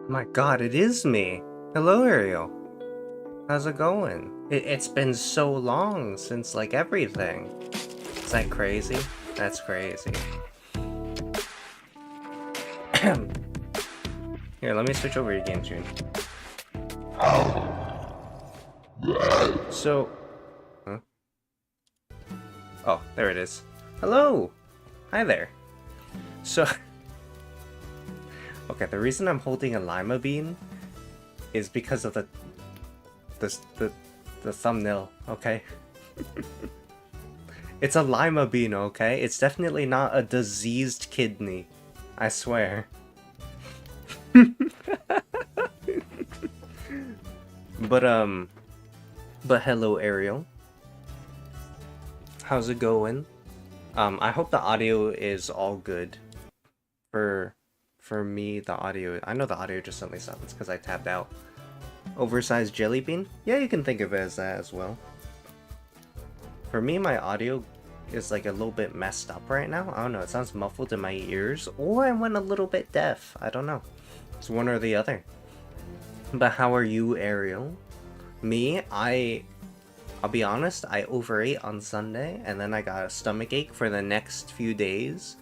My god, it is me. Hello, Ariel. How's it going? It's been so long since, like, everything. Is that crazy? That's crazy. Here, let me switch over to game stream. So... Huh? Oh, there it is. Hello! Hi there. So... Okay, the reason I'm holding a lima bean is because of the thumbnail, okay? It's a lima bean, okay? It's definitely not a diseased kidney. I swear. But hello, Ariel. How's it going? I hope the audio is all good. For me, the audio... I know the audio just suddenly stopped. It's because I tapped out. Oversized jelly bean? Yeah, you can think of it as that as well. For me, my audio is like a little bit messed up right now. I don't know, it sounds muffled in my ears, or I went a little bit deaf. I don't know. It's one or the other. But how are you, Ariel? Me, I'll be honest, I overate on Sunday, and then I got a stomach ache for the next few days.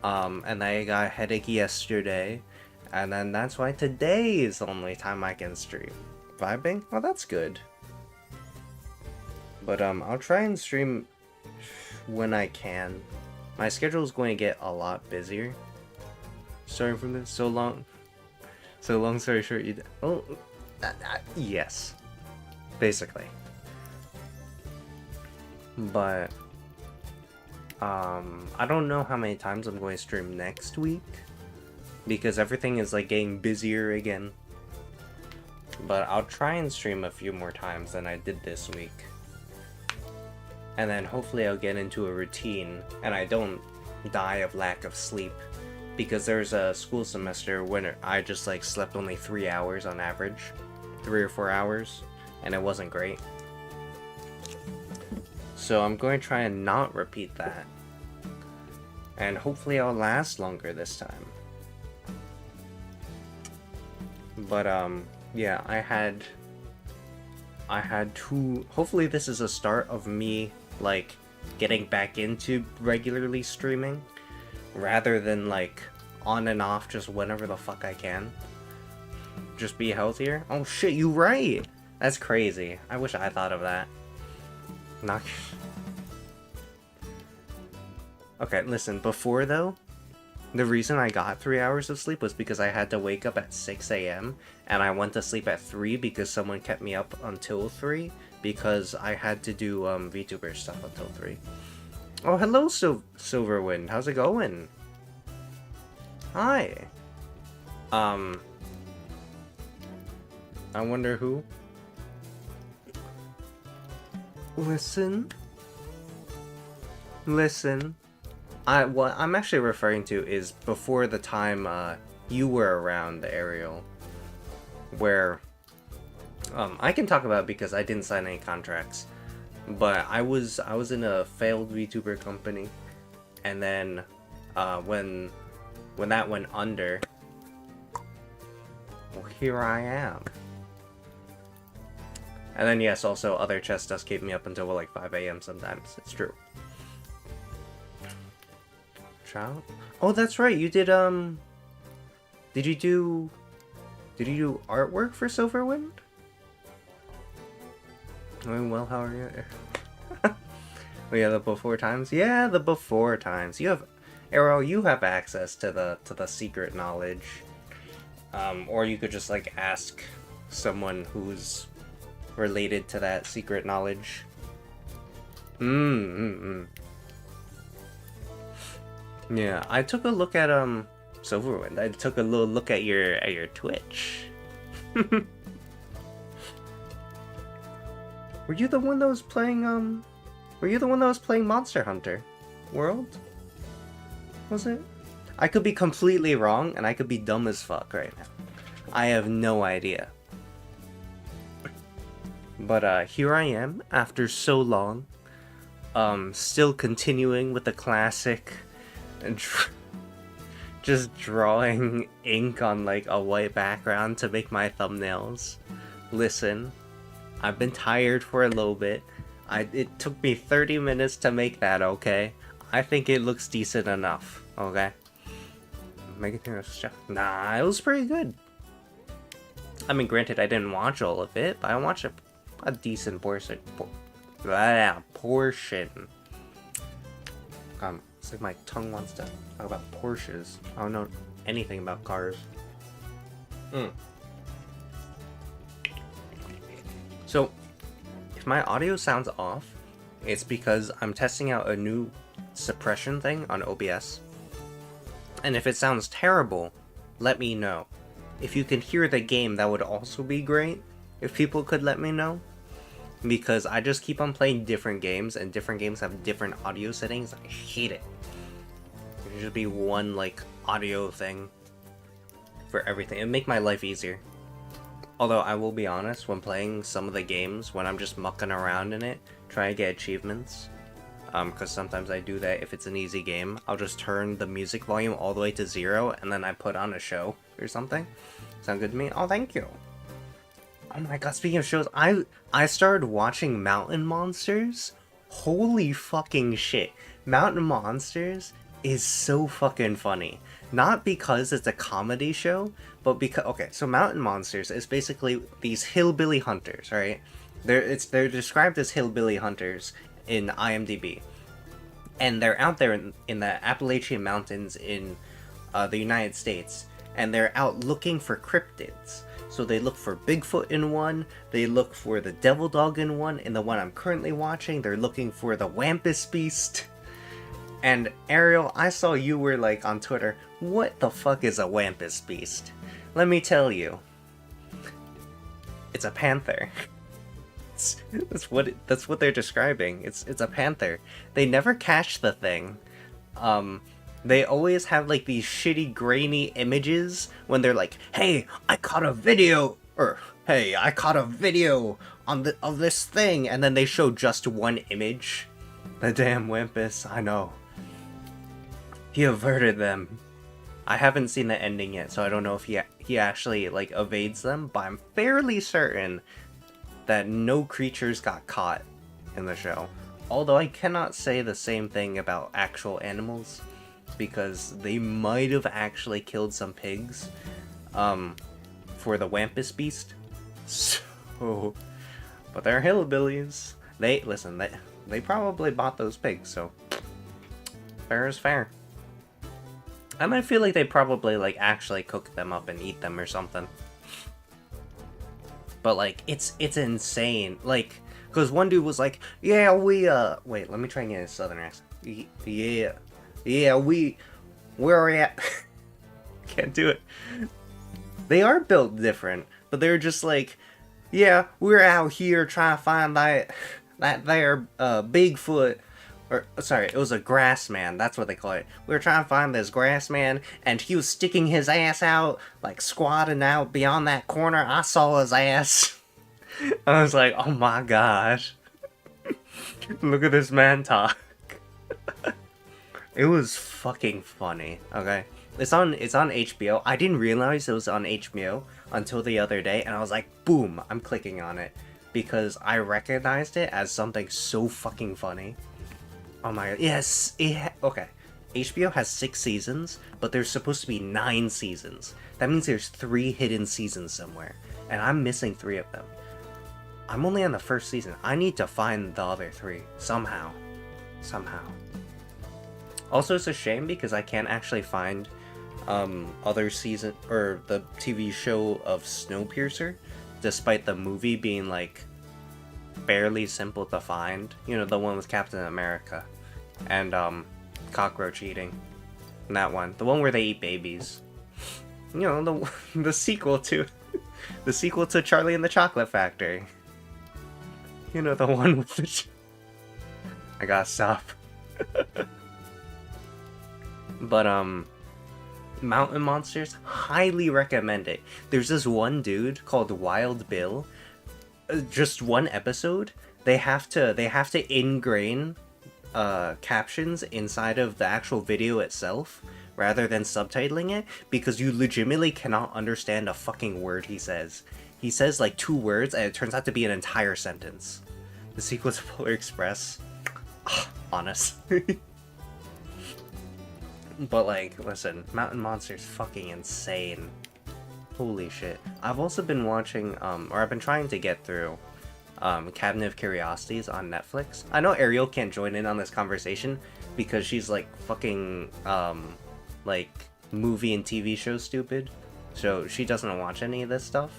And I got a headache yesterday, and then that's why today is the only time I can stream. Vibing? Well, that's good. But, I'll try and stream when I can. My schedule is going to get a lot busier. Starting from this, so long story short, yes. Basically. But... I don't know how many times I'm going to stream next week, because everything is like getting busier again. But I'll try and stream a few more times than I did this week. And then hopefully I'll get into a routine, and I don't die of lack of sleep. Because there's a school semester when I just like slept only 3 hours on average. 3 or 4 hours, and it wasn't great. So I'm going to try and not repeat that. And hopefully I'll last longer this time. But yeah, I had to... Hopefully this is a start of me, like, getting back into regularly streaming. Rather than, like, on and off just whenever the fuck I can. Just be healthier. Oh shit, you right! That's crazy. I wish I thought of that. Not... Okay, listen, before though, the reason I got 3 hours of sleep was because I had to wake up at 6 AM, and I went to sleep at 3 because someone kept me up until 3, because I had to do VTuber stuff until 3. Oh, hello, Silverwind, how's it going? Hi. I wonder who? Listen. What I'm actually referring to is before the time you were around, Ariel, where I can talk about it because I didn't sign any contracts, but I was in a failed VTuber company, and then when that went under, well, here I am. And then yes, also other chess does keep me up until like 5 AM sometimes. It's true. Child? Oh, that's right. You did did you do artwork for Silverwind? Doing well, how are you? Oh yeah, the before times. Yeah, the before times. You have Arrow, you have access to the secret knowledge. Or you could just like ask someone who's related to that secret knowledge. Yeah, I took a look at Silverwind. I took a little look at your Twitch. Were you the one that was playing Monster Hunter World? Was it? I could be completely wrong, and I could be dumb as fuck right now. I have no idea. But here I am after so long. Still continuing with the classic just drawing ink on like a white background to make my thumbnails. Listen, I've been tired for a little bit. It took me 30 minutes to make that, okay? I think it looks decent enough, okay? Nah, it was pretty good. I mean, granted, I didn't watch all of it, but I watched a decent portion. Portion. It's like my tongue wants to talk about Porsches. I don't know anything about cars. So, if my audio sounds off, it's because I'm testing out a new suppression thing on OBS. And if it sounds terrible, let me know. If you can hear the game, that would also be great. If people could let me know. Because I just keep on playing different games, and different games have different audio settings. I hate it. There should be one, like, audio thing for everything. It'd make my life easier. Although, I will be honest, when playing some of the games, when I'm just mucking around in it, trying to get achievements, because sometimes I do that if it's an easy game, I'll just turn the music volume all the way to 0, and then I put on a show or something. Sound good to me? Oh, thank you. Oh my god, speaking of shows, I started watching Mountain Monsters. Holy fucking shit. Mountain Monsters is so fucking funny. Not because it's a comedy show, but because... Okay, so Mountain Monsters is basically these hillbilly hunters, right? They're described as hillbilly hunters in IMDb. And they're out there in the Appalachian Mountains in the United States. And they're out looking for cryptids. So they look for Bigfoot in one, they look for the Devil Dog in one, in the one I'm currently watching, they're looking for the Wampus Beast. And Ariel, I saw you were like on Twitter, what the fuck is a Wampus Beast? Let me tell you. It's a panther. That's what they're describing. It's a panther. They never catch the thing. They always have like these shitty grainy images when they're like, "Hey, I caught a video," or "Hey, I caught a video of this thing," and then they show just one image. The damn Wampus, I know. He averted them. I haven't seen the ending yet, so I don't know if he actually like evades them, but I'm fairly certain that no creatures got caught in the show. Although I cannot say the same thing about actual animals, because they might have actually killed some pigs for the Wampus Beast. So, but they're hillbillies. They probably bought those pigs, so fair is fair. I might feel like they probably like actually cook them up and eat them or something. But like it's insane. Like, because one dude was like, "Yeah, we wait, let me try and get a southern accent. Yeah, we're at..." Can't do it. They are built different, but they're just like, "Yeah, we're out here trying to find that there Bigfoot," or sorry, it was a grass man. That's what they call it. We were trying to find this grass man, and he was sticking his ass out, like squatting out beyond that corner. I saw his ass. I was like, oh my gosh, look at this man talk. It was fucking funny. Okay, it's on HBO. I didn't realize it was on HBO until the other day, and I was like, boom, I'm clicking on it because I recognized it as something so fucking funny. Oh my god, yes, okay. HBO has 6 seasons, but there's supposed to be 9 seasons. That means there's 3 hidden seasons somewhere, and I'm missing 3 of them. I'm only on the first season. I need to find the other 3 somehow. Also, it's a shame because I can't actually find other season or the TV show of Snowpiercer, despite the movie being like fairly simple to find. You know, the one with Captain America and cockroach eating. And that one, the one where they eat babies. You know, the sequel to Charlie and the Chocolate Factory. You know, the one with the I gotta stop. But Mountain Monsters, highly recommend it. There's this one dude called Wild Bill. Just one episode, they have to ingrain captions inside of the actual video itself, rather than subtitling it, because you legitimately cannot understand a fucking word he says. He says like 2 words and it turns out to be an entire sentence. The sequels of Polar Express, honest. But like, listen, Mountain Monster's fucking insane. Holy shit. I've also been watching, or I've been trying to get through Cabinet of Curiosities on Netflix. I know Ariel can't join in on this conversation because she's like fucking like movie and TV show stupid, so she doesn't watch any of this stuff.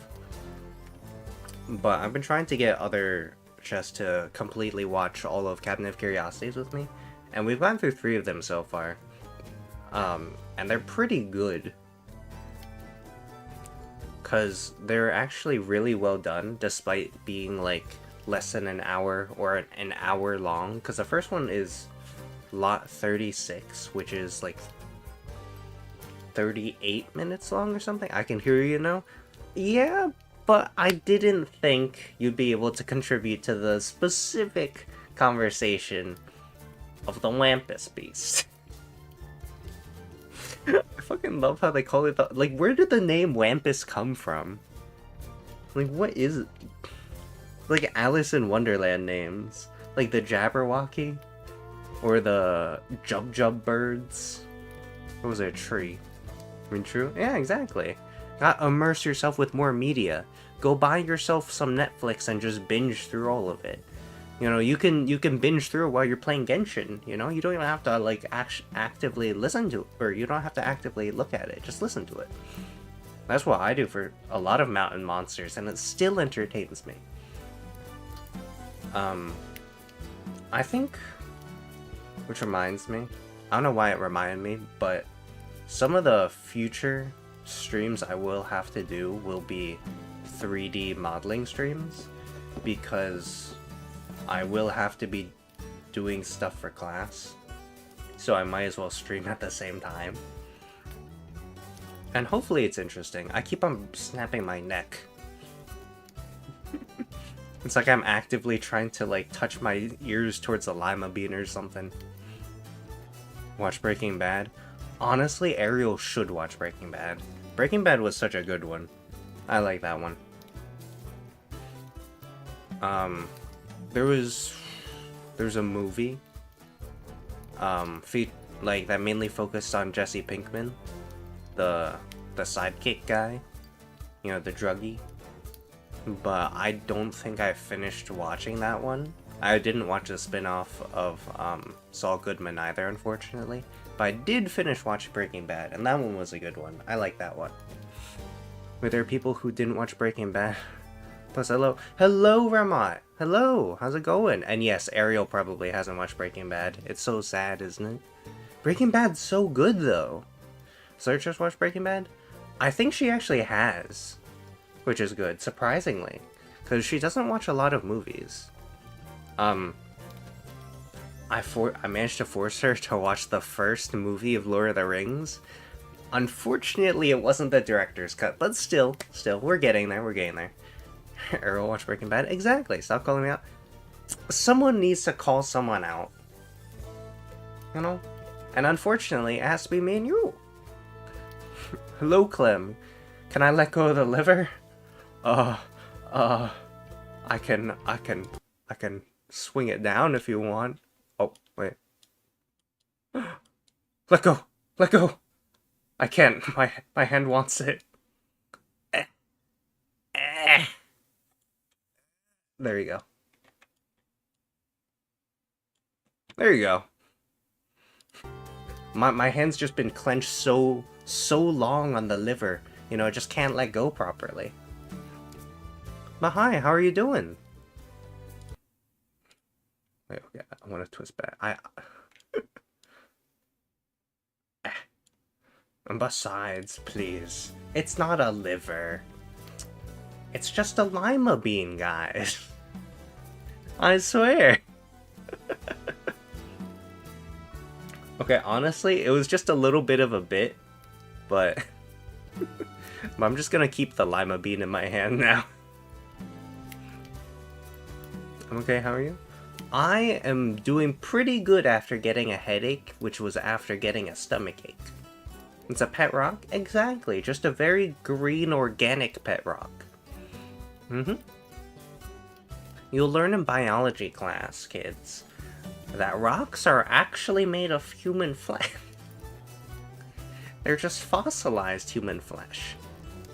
But I've been trying to get other chests to completely watch all of Cabinet of Curiosities with me, and we've gone through 3 of them so far, and they're pretty good. Because they're actually really well done, despite being like less than an hour or an hour long. Because the first one is lot 36, which is like 38 minutes long or something. I can hear you now. Yeah, but I didn't think you'd be able to contribute to the specific conversation of the Wampus Beast. I fucking love how they call it like, where did the name Wampus come from? Like, what is it? Like Alice in Wonderland names. Like the Jabberwocky? Or the Jub birds? What was it, a tree? I mean, true? Yeah, exactly. Gotta immerse yourself with more media. Go buy yourself some Netflix and just binge through all of it. You know, you can binge through while you're playing Genshin, you know? You don't even have to, like, actively listen to it, or you don't have to actively look at it. Just listen to it. That's what I do for a lot of Mountain Monsters, and it still entertains me. I think, which reminds me, I don't know why it reminded me, but some of the future streams I will have to do will be 3D modeling streams, because I will have to be doing stuff for class, so I might as well stream at the same time. And hopefully it's interesting. I keep on snapping my neck. It's like I'm actively trying to like touch my ears towards a lima bean or something. Watch Breaking Bad. Honestly, Ariel should watch Breaking Bad. Breaking Bad was such a good one. I like that one. There's a movie like that mainly focused on Jesse Pinkman, the sidekick guy, you know, the druggie. But I don't think I finished watching that one. I didn't watch the spin-off of Saul Goodman either, unfortunately. But I did finish watching Breaking Bad, and that one was a good one. I like that one. Were there people who didn't watch Breaking Bad? Plus, hello, Ramat. Hello, how's it going? And yes, Ariel probably hasn't watched Breaking Bad. It's so sad, isn't it? Breaking Bad's so good, though. Search just watched Breaking Bad? I think she actually has, which is good, surprisingly, because she doesn't watch a lot of movies. I managed to force her to watch the first movie of Lord of the Rings. Unfortunately, it wasn't the director's cut, but still, we're getting there. Ariel watch Breaking Bad? Exactly, stop calling me out. Someone needs to call someone out. You know? And unfortunately, it has to be me and you. Hello, Clem. Can I let go of the liver? I can swing it down if you want. Oh, wait. Let go! I can't. My hand wants it. There you go. My hand's just been clenched so long on the liver. You know, I just can't let go properly. But hi, how are you doing? Wait, okay, I want to twist back. And besides, please, it's not a liver. It's just a lima bean, guys. I swear. Okay, honestly, it was just a little bit of a bit, but I'm just gonna keep the lima bean in my hand now. I'm okay, how are you? I am doing pretty good after getting a headache, which was after getting a stomachache. It's a pet rock? Exactly, just a very green organic pet rock. You'll learn in biology class, kids, that rocks are actually made of human flesh. They're just fossilized human flesh.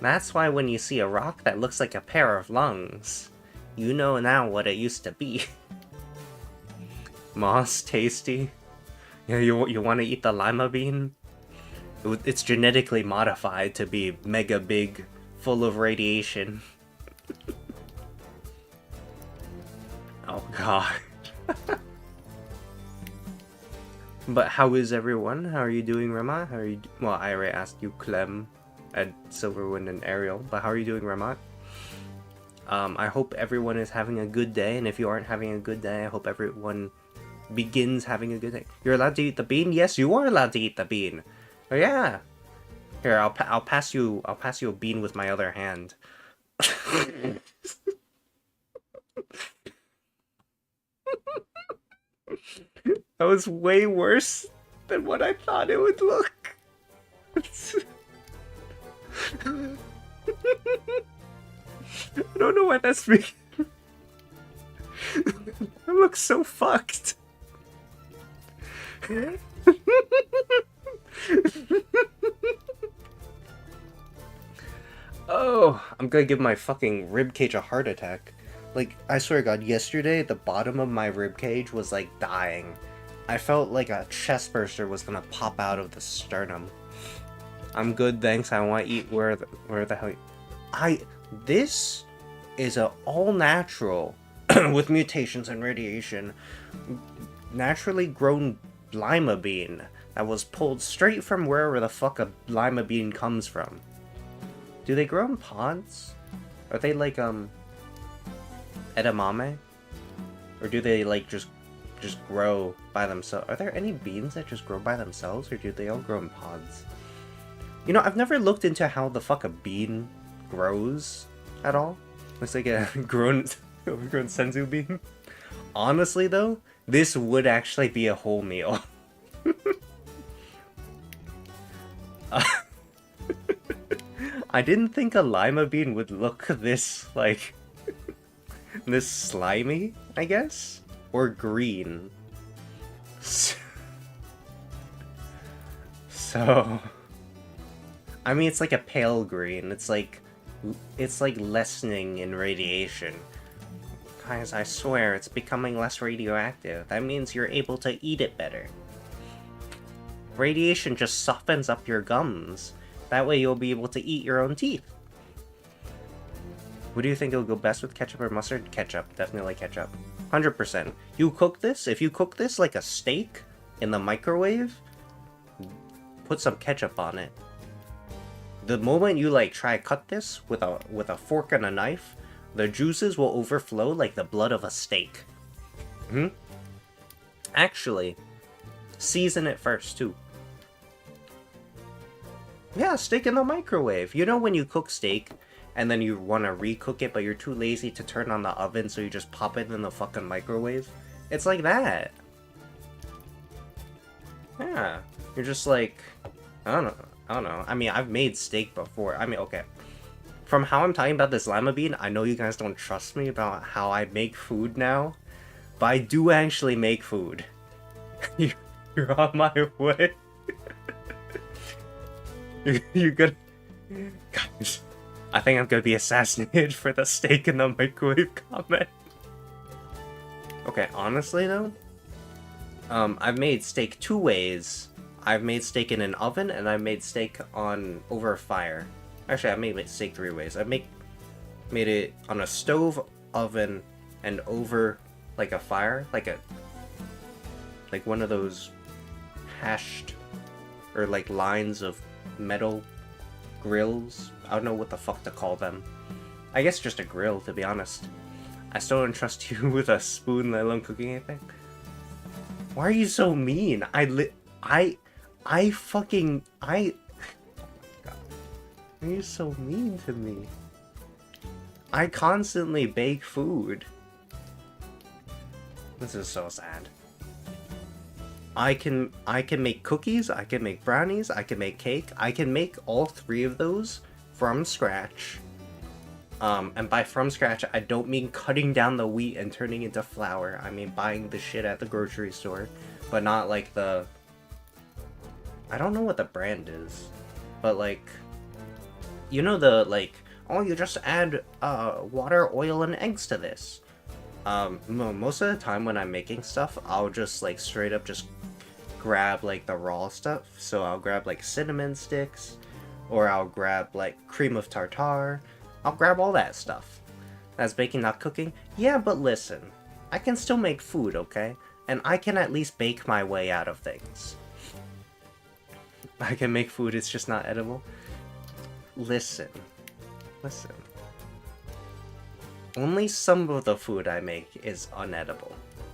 That's why when you see a rock that looks like a pair of lungs, you know now what it used to be. Moss, tasty. Yeah, you want to eat the lima bean? It's genetically modified to be mega big, full of radiation. Oh god. But how is everyone? How are you doing, Rama? How are you? Well, I already asked you, Clem, Ed, Silverwind, and Ariel. But how are you doing, Ramat? I hope everyone is having a good day, and if you aren't having a good day, I hope everyone begins having a good day. You're allowed to eat the bean? Yes, you are allowed to eat the bean. Oh yeah. Here, I'll pass you a bean with my other hand. That was way worse than what I thought it would look. I don't know why that's me. That looks so fucked. Oh, I'm gonna give my fucking ribcage a heart attack. Like, I swear to God, yesterday the bottom of my ribcage was like dying. I felt like a chest burster was gonna pop out of the sternum. I'm good, thanks. I want to eat where the hell. This is a all natural with mutations and radiation, naturally grown lima bean that was pulled straight from wherever the fuck a lima bean comes from. Do they grow in pods? Are they like edamame? Or do they like just grow by themselves? Are there any beans that just grow by themselves, or do they all grow in pods? You know, I've never looked into how the fuck a bean grows at all. Looks like a overgrown senzu bean. Honestly though, this would actually be a whole meal. I didn't think a lima bean would look this, like, this slimy, I guess? Or green. So... I mean, it's like a pale green. It's like lessening in radiation. Guys, I swear, it's becoming less radioactive. That means you're able to eat it better. Radiation just softens up your gums. That way you'll be able to eat your own teeth. What do you think it'll go best with, ketchup or mustard? Ketchup. Definitely ketchup. 100%. You cook this, if you cook this like a steak in the microwave, put some ketchup on it. The moment you like try to cut this with a fork and a knife, the juices will overflow like the blood of a steak. Actually, season it first too. Yeah, steak in the microwave. You know when you cook steak and then you want to recook it, but you're too lazy to turn on the oven, so you just pop it in the fucking microwave? It's like that. Yeah, you're just like, I don't know. I mean, I've made steak before. I mean, okay. From how I'm talking about this lima bean, I know you guys don't trust me about how I make food now, but I do actually make food. You're on my way. You're gonna... Guys, I think I'm gonna be assassinated for the steak in the microwave comment. Okay, honestly though, I've made steak two ways. I've made steak in an oven, and I've made steak over a fire. Actually, I made steak three ways. I made it on a stove, oven, and over like a fire, like one of those hashed or like lines of metal grills. I don't know what the fuck to call them. I guess just a grill, to be honest. I still don't trust you with a spoon, let alone cooking anything. Why are you so mean? God. Why are you so mean to me? I constantly bake food. This is so sad. I can make cookies, I can make brownies, I can make cake. I can make all 3 of those from scratch. And by from scratch, I don't mean cutting down the wheat and turning into flour. I mean buying the shit at the grocery store, but not like the... I don't know what the brand is, but like, you know, the like, oh, you just add water, oil, and eggs to this. Most of the time when I'm making stuff, I'll just like straight up just grab like the raw stuff. So I'll grab like cinnamon sticks, or I'll grab like cream of tartar. I'll grab all that stuff. That's baking, not cooking? Yeah, but listen, I can still make food, okay? And I can at least bake my way out of things. I can make food, it's just not edible. Listen. Only some of the food I make is unedible.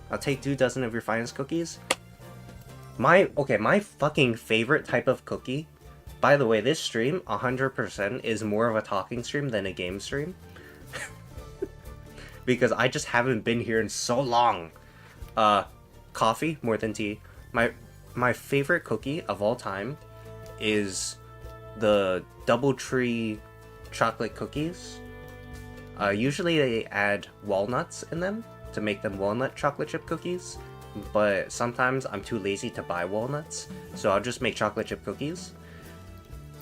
I'll take 2 dozen of your finest cookies. My fucking favorite type of cookie. By the way, this stream, 100%, is more of a talking stream than a game stream. Because I just haven't been here in so long. Coffee, more than tea. My favorite cookie of all time is the DoubleTree chocolate cookies. Usually they add walnuts in them to make them walnut chocolate chip cookies, but sometimes I'm too lazy to buy walnuts, so I'll just make chocolate chip cookies.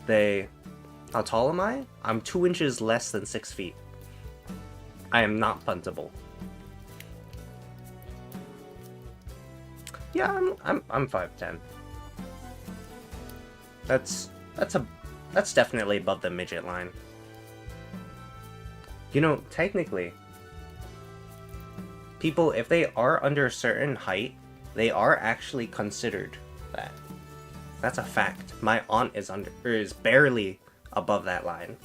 How tall am I? I'm 2 inches less than 6 feet. I am not puntable. Yeah, I'm 5'10". That's definitely above the midget line. You know, technically, people, if they are under a certain height, they are actually considered that. That's a fact. My aunt is barely above that line,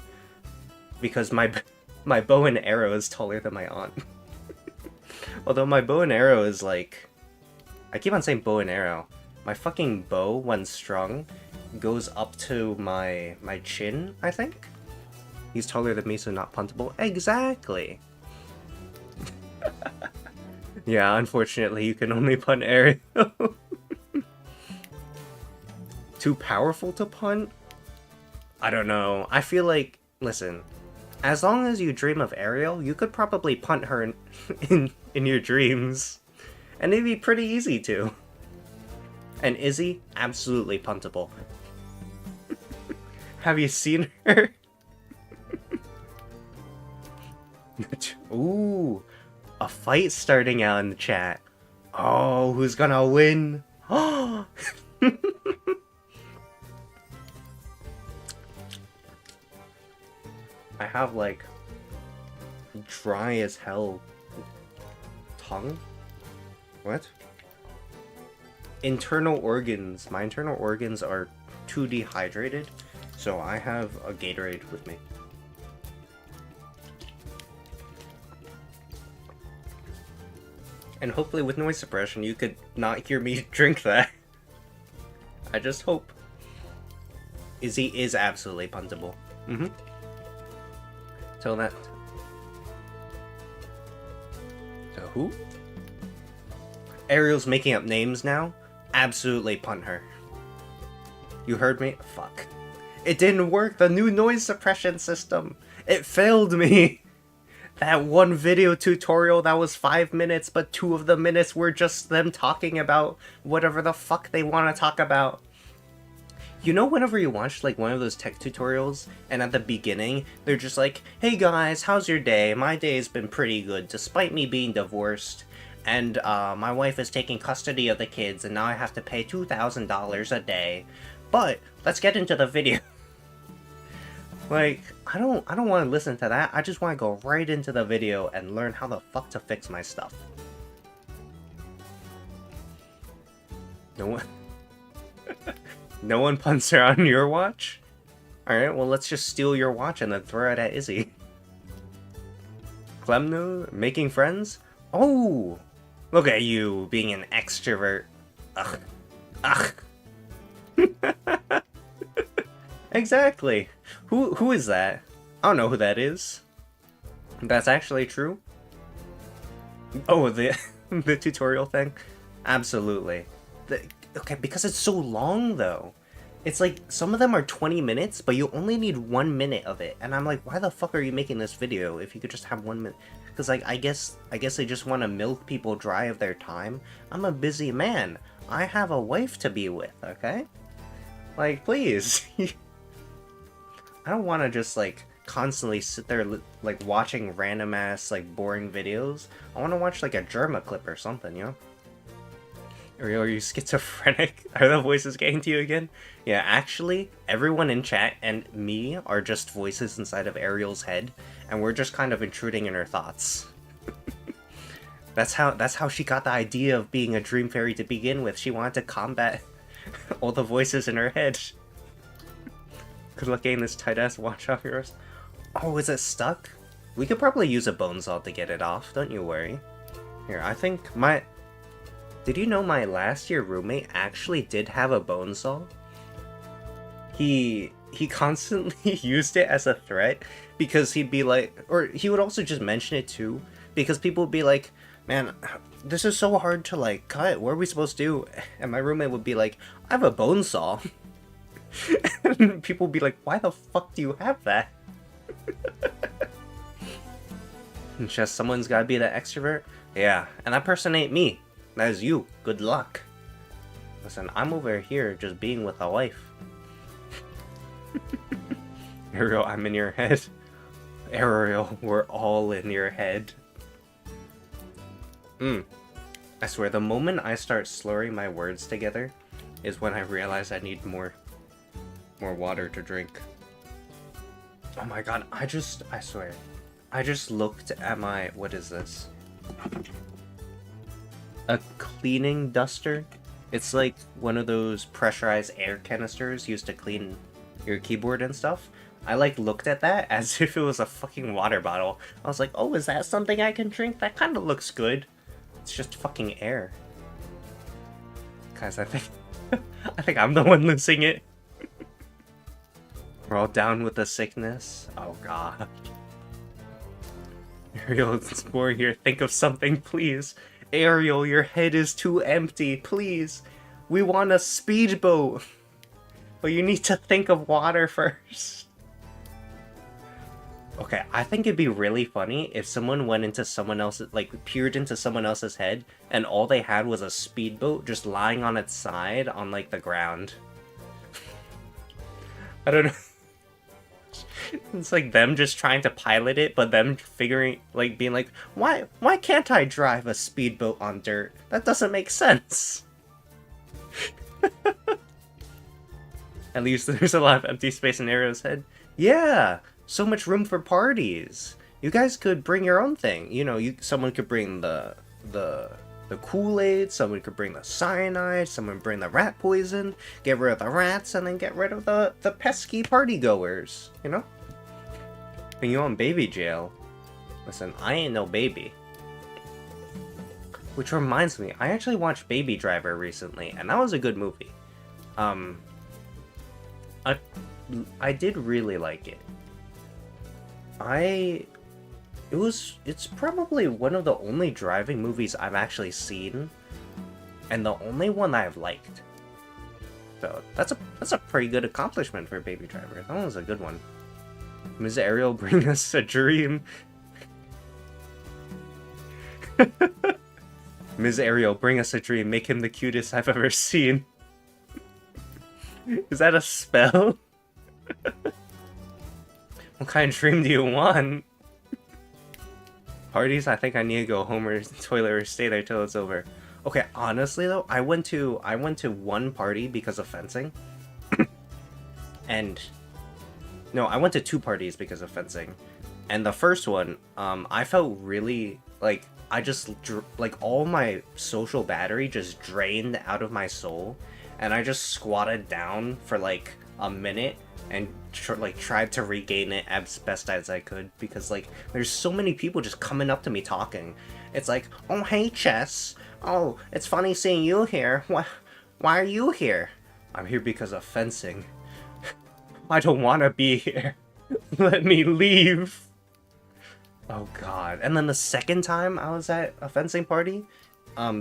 because my bow and arrow is taller than my aunt. Although my bow and arrow is like, I keep on saying bow and arrow. My fucking bow, when strung, goes up to my chin, I think. He's taller than me, so not puntable. Exactly. Yeah, unfortunately, you can only punt arrow. Too powerful to punt? I don't know. I feel like, listen, as long as you dream of Ariel, you could probably punt her in your dreams. And it'd be pretty easy to. And Izzy, absolutely puntable. Have you seen her? Ooh, a fight starting out in the chat. Oh, who's gonna win? Oh! I have like dry as hell tongue. What? Internal organs. My internal organs are too dehydrated, so I have a Gatorade with me. And hopefully with noise suppression you could not hear me drink that. I just hope. Izzy is absolutely puntable. So that... So who? Ariel's making up names now? Absolutely punt her. You heard me? Fuck. It didn't work! The new noise suppression system! It failed me! That one video tutorial that was 5 minutes, but 2 of the minutes were just them talking about whatever the fuck they want to talk about. You know, whenever you watch like one of those tech tutorials, and at the beginning, they're just like, hey guys, how's your day? My day's been pretty good, despite me being divorced. And my wife is taking custody of the kids, and now I have to pay $2,000 a day. But let's get into the video. Like, I don't want to listen to that. I just want to go right into the video and learn how the fuck to fix my stuff. No one... No one punts her on your watch? Alright, well let's just steal your watch and then throw it at Izzy. Clemno, making friends? Oh! Look at you, being an extrovert. Ugh. Ugh. Exactly. Who is that? I don't know who that is. That's actually true. Oh, the tutorial thing? Absolutely. okay, because it's so long though. It's like some of them are 20 minutes, but you only need 1 minute of it. And I'm like, why the fuck are you making this video if you could just have 1 minute? Because like I guess they just want to milk people dry of their time. I'm a busy man. I have a wife to be with, okay? Like, please. I don't want to just like constantly sit there like watching random ass like boring videos. I want to watch like a Germa clip or something, you know? Are you schizophrenic? Are the voices getting to you again? Yeah, actually, everyone in chat and me are just voices inside of Ariel's head, and we're just kind of intruding in her thoughts. That's how she got the idea of being a dream fairy to begin with. She wanted to combat all the voices in her head. Good luck getting this tight-ass watch off yours. Oh, is it stuck? We could probably use a bone saw to get it off, don't you worry. Here, I think my... Did you know my last year roommate actually did have a bone saw? He constantly used it as a threat because he'd be like, or he would also just mention it too, because people would be like, man, this is so hard to like cut, what are we supposed to do? And my roommate would be like, I have a bone saw. And people would be like, why the fuck do you have that? It's just someone's gotta be the extrovert. Yeah, and that person ain't me. That is you. Good luck. Listen, I'm over here just being with a wife. Ariel, I'm in your head. Ariel, we're all in your head. I swear, the moment I start slurring my words together is when I realize I need more water to drink. Oh my god, I swear. I just looked at my... What is this? A cleaning duster. It's like one of those pressurized air canisters used to clean your keyboard and stuff. I like looked at that as if it was a fucking water bottle. I was like, oh, is that something I can drink? That kind of looks good. It's just fucking air. Guys, I think I'm the one losing it. We're all down with the sickness. Oh god. Ariel, it's more here. Think of something, please. Ariel, your head is too empty, please. We want a speedboat. But you need to think of water first. Okay, I think it'd be really funny if someone went into someone else's, like, peered into someone else's head, and all they had was a speedboat just lying on its side on, like, the ground. I don't know. It's like them just trying to pilot it, but them figuring, like, being like, why can't I drive a speedboat on dirt? That doesn't make sense. At least there's a lot of empty space in Ariel's head. Yeah, so much room for parties. You guys could bring your own thing. You know, someone could bring the Kool-Aid, someone could bring the cyanide, someone bring the rat poison, get rid of the rats, and then get rid of the pesky party goers, you know? When you on baby jail. Listen, I ain't no baby. Which reminds me, I actually watched Baby Driver recently, and that was a good movie. I did really like it. It's probably one of the only driving movies I've actually seen, and the only one I've liked. So that's a pretty good accomplishment for Baby Driver. That was a good one. Ms. Ariel, bring us a dream. Ms. Ariel, bring us a dream. Make him the cutest I've ever seen. Is that a spell? What kind of dream do you want? Parties? I think I need to go home or toilet or stay there till it's over. Okay, honestly though, I went to one party because of fencing. And no, I went to 2 parties because of fencing. And the first one, I felt really like I just like all my social battery just drained out of my soul, and I just squatted down for like a minute and tried to regain it as best as I could, because like there's so many people just coming up to me talking. It's like, oh hey Chess, oh it's funny seeing you here. Why are you here? I'm here because of fencing. I don't want to be here. Let me leave. Oh god. And then the second time I was at a fencing party,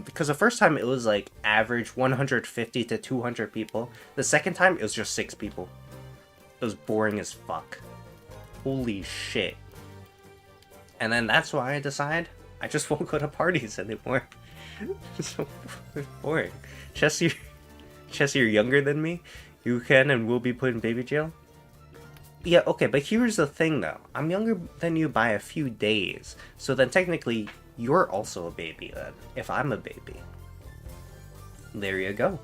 Because the first time it was like average 150 to 200 people. The second time it was just 6 people. It was boring as fuck. Holy shit. And then that's why I decide I just won't go to parties anymore. It's so boring. Chess, you're younger than me. You can and will be put in baby jail. Yeah, okay, but here's the thing though. I'm younger than you by a few days. So then technically, you're also a baby then, if I'm a baby. There you go.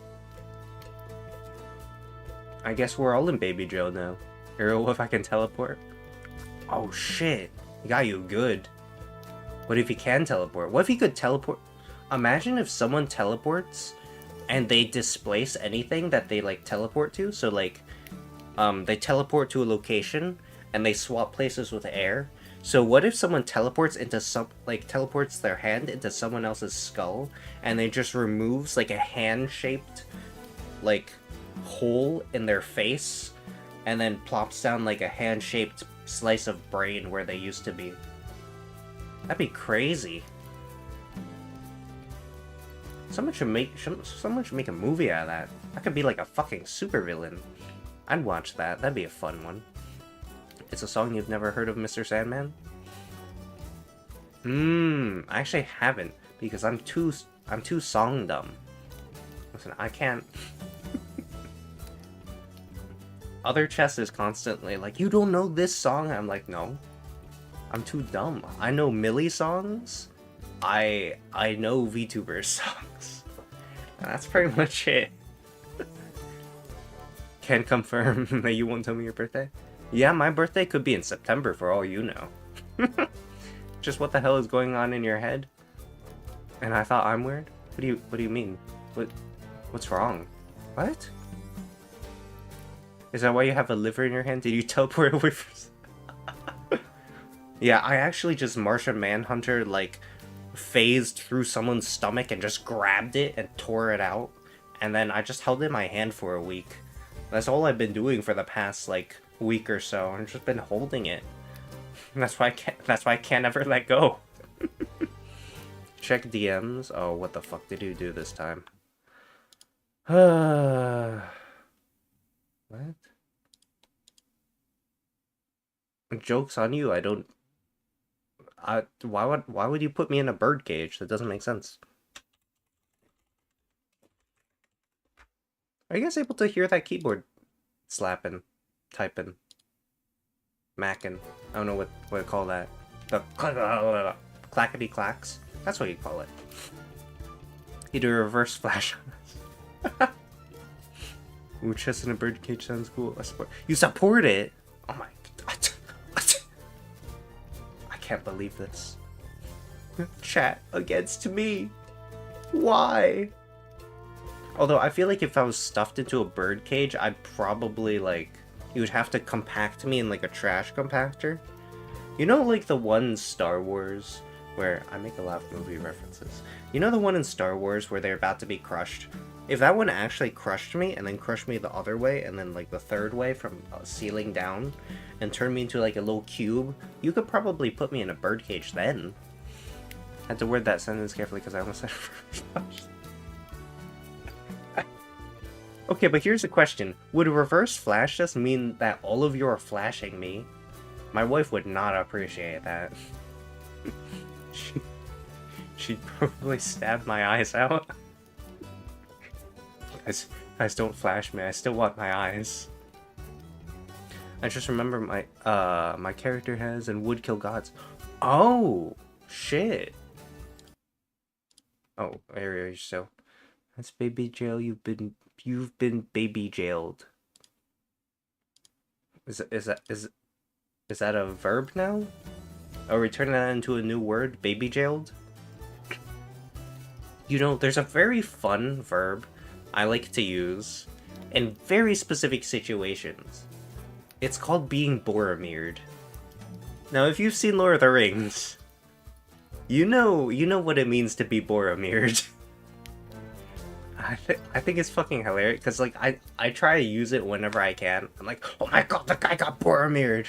I guess we're all in baby jail now. Hero, if I can teleport. Oh shit, he got you good. What if he can teleport? What if he could teleport? Imagine if someone teleports and they displace anything that they like teleport to. So like, they teleport to a location and they swap places with air. So what if someone teleports into teleports their hand into someone else's skull and they just removes like a hand-shaped like hole in their face and then plops down like a hand-shaped slice of brain where they used to be? That'd be crazy. Someone should make a movie out of that. That could be like a fucking supervillain. I'd watch that. That'd be a fun one. It's a song you've never heard of, Mr. Sandman? I actually haven't, because I'm too song dumb. Listen, I can't. Other chess is constantly like, you don't know this song? I'm like, no. I'm too dumb. I know Millie songs. I know VTubers songs. And that's pretty much it. Can confirm that you won't tell me your birthday? Yeah, my birthday could be in September for all you know. Just what the hell is going on in your head? And I thought I'm weird? What do you mean? What's wrong? What? Is that why you have a liver in your hand? Did you teleport away from... Yeah, I actually just Martian Manhunter, like, phased through someone's stomach and just grabbed it and tore it out. And then I just held it in my hand for a week. That's all I've been doing for the past, like, week or so. I've just been holding it. That's why I can't ever let go. Check DMs. Oh, what the fuck did you do this time? What? Joke's on you. Why would you put me in a bird cage? That doesn't make sense. Are you guys able to hear that keyboard slapping, typing, macking? I don't know what to call that. The clackety clacks. That's what you call it. You do a reverse flash on us. Ooh, chest in a bird cage sounds cool. You support it? Oh my god. I can't believe this. Chat against me. Why? Although I feel like if I was stuffed into a bird cage, I'd probably like, you would have to compact me in like a trash compactor. You know, like the one in Star Wars where I make a lot of movie references. You know the one in Star Wars where they're about to be crushed? If that one actually crushed me and then crushed me the other way and then like the third way from ceiling down and turned me into like a little cube, you could probably put me in a birdcage then. I had to word that sentence carefully because I almost said Okay, but here's the question. Would reverse flash just mean that all of you are flashing me? My wife would not appreciate that. She'd probably stab my eyes out. Guys, don't flash me. I still want my eyes. I just remember my character has and would kill gods. Oh, shit. Oh, area so. That's baby jail. You've been baby jailed. Is that a verb now? Are we turning that into a new word? Baby jailed? You know, there's a very fun verb I like to use in very specific situations. It's called being Boromired. Now, if you've seen Lord of the Rings, you know what it means to be Boromired. I think it's fucking hilarious because like I try to use it whenever I can. I'm like, oh my god, the guy got Boromired.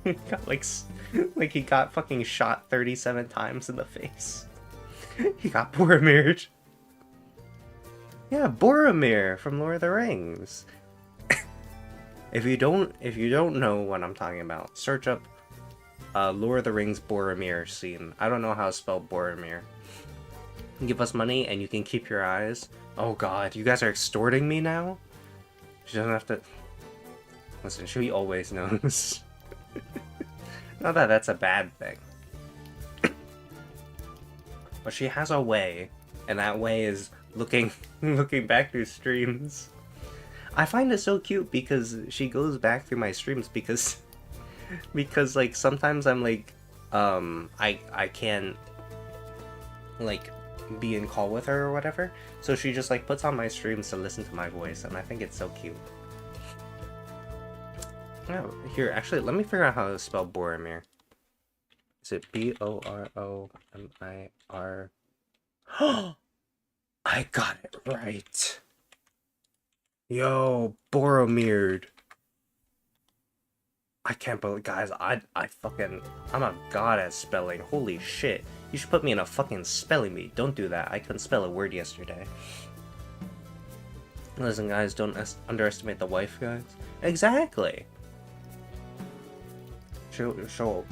He got like he got fucking shot 37 times in the face. He got Boromired. Yeah, Boromir from Lord of the Rings. If you don't know what I'm talking about, search up Lord of the Rings Boromir scene. I don't know how to spell Boromir. Give us money and you can keep your eyes. Oh god, you guys are extorting me now? She doesn't have to... Listen, she always knows. Not that that's a bad thing. But she has a way, and that way is looking back through streams. I find it so cute because she goes back through my streams because like sometimes I'm like I can't like be in call with her or whatever, so she just like puts on my streams to listen to my voice, and I think it's so cute. Oh, here, actually, let me figure out how to spell Boromir. Is it B-O-R-O-M-I-R? I got it right. Yo, Boromir. I can't believe, guys, I'm a god at spelling. Holy shit. You should put me in a fucking spelling bee. Don't do that. I couldn't spell a word yesterday. Listen, guys, don't underestimate the wife, guys. Exactly. She'll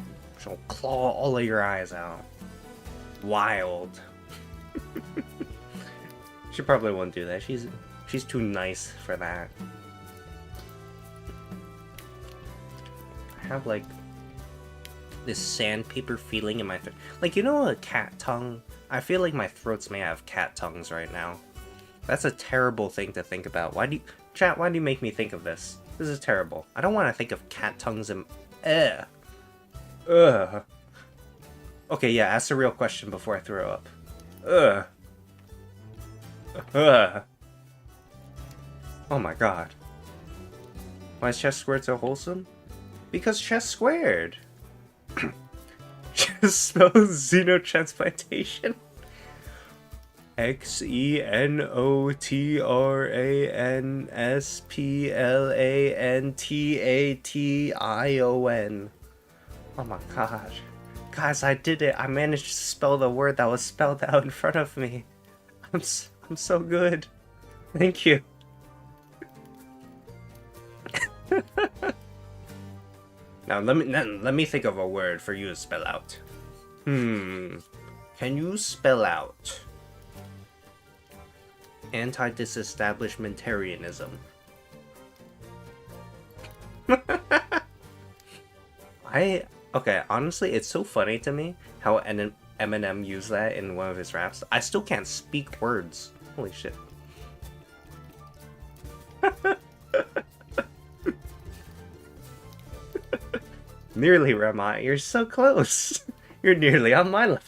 claw all of your eyes out. Wild. She probably won't do that. She's too nice for that. I have like this sandpaper feeling in my throat. Like, you know, a cat tongue? I feel like my throats may have cat tongues right now. That's a terrible thing to think about. Why do you make me think of this? This is terrible. I don't want to think of cat tongues and Ugh. Okay, yeah, ask the real question before I throw up. Ugh. Ugh. Oh my god. Why is chest squared so wholesome? Because chest squared. Just spells xenotransplantation. XENOTRANSPLANTATION. Oh my god. Guys, I did it. I managed to spell the word that was spelled out in front of me. I'm so good. Thank you. Now let me think of a word for you to spell out. Can you spell out anti-disestablishmentarianism? Okay, honestly, it's so funny to me how Eminem used that in one of his raps. I still can't speak words. Holy shit. Nearly, Rama. You're so close. You're nearly on my level.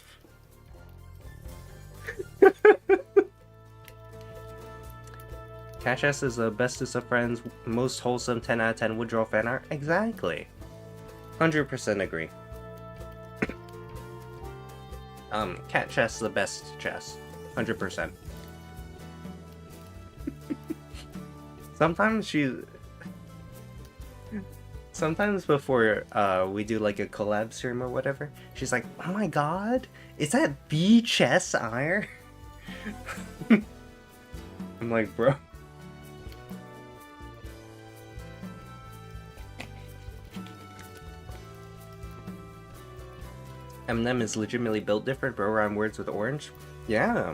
Catch S is the bestest of friends, most wholesome 10 out of 10 would draw fan art. Exactly. 100% agree. Cat chess the best chess. 100%. Sometimes before we do like a collab stream or whatever, she's like, "Oh my god, is that B chess ire?" I'm like, bro. Eminem is legitimately built different, bro. Rhyme words with orange. Yeah.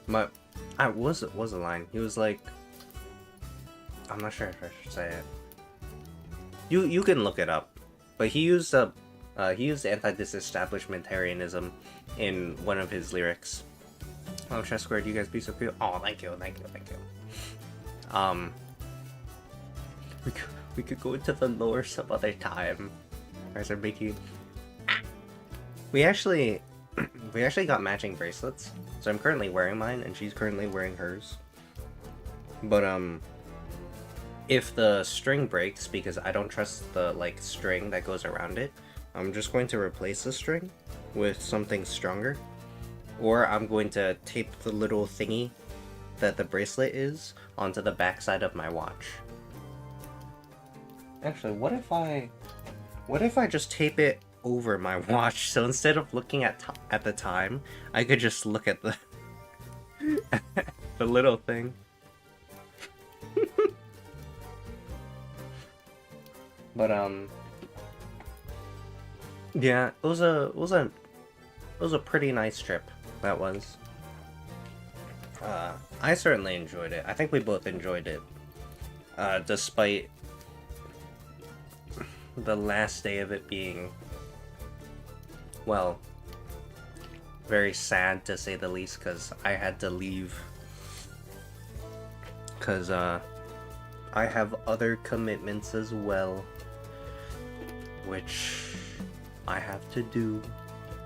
But what was a line? He was like, I'm not sure if I should say it. You can look it up, but he used anti-disestablishmentarianism in one of his lyrics. Oh, chess squared, you guys be so cute. Oh, thank you. We could go into the lore some other time. You guys are making. We actually got matching bracelets, so I'm currently wearing mine, and she's currently wearing hers. But if the string breaks, because I don't trust the string that goes around it, I'm just going to replace the string with something stronger, or I'm going to tape the little thingy that the bracelet is onto the backside of my watch. Actually, what if I just tape it over my watch, so instead of looking at the time, I could just look at the the little thing. But yeah, it was a pretty nice trip. That was. I certainly enjoyed it. I think we both enjoyed it. Despite the last day of it being, well, very sad to say the least, because I had to leave. Because, I have other commitments as well, which I have to do,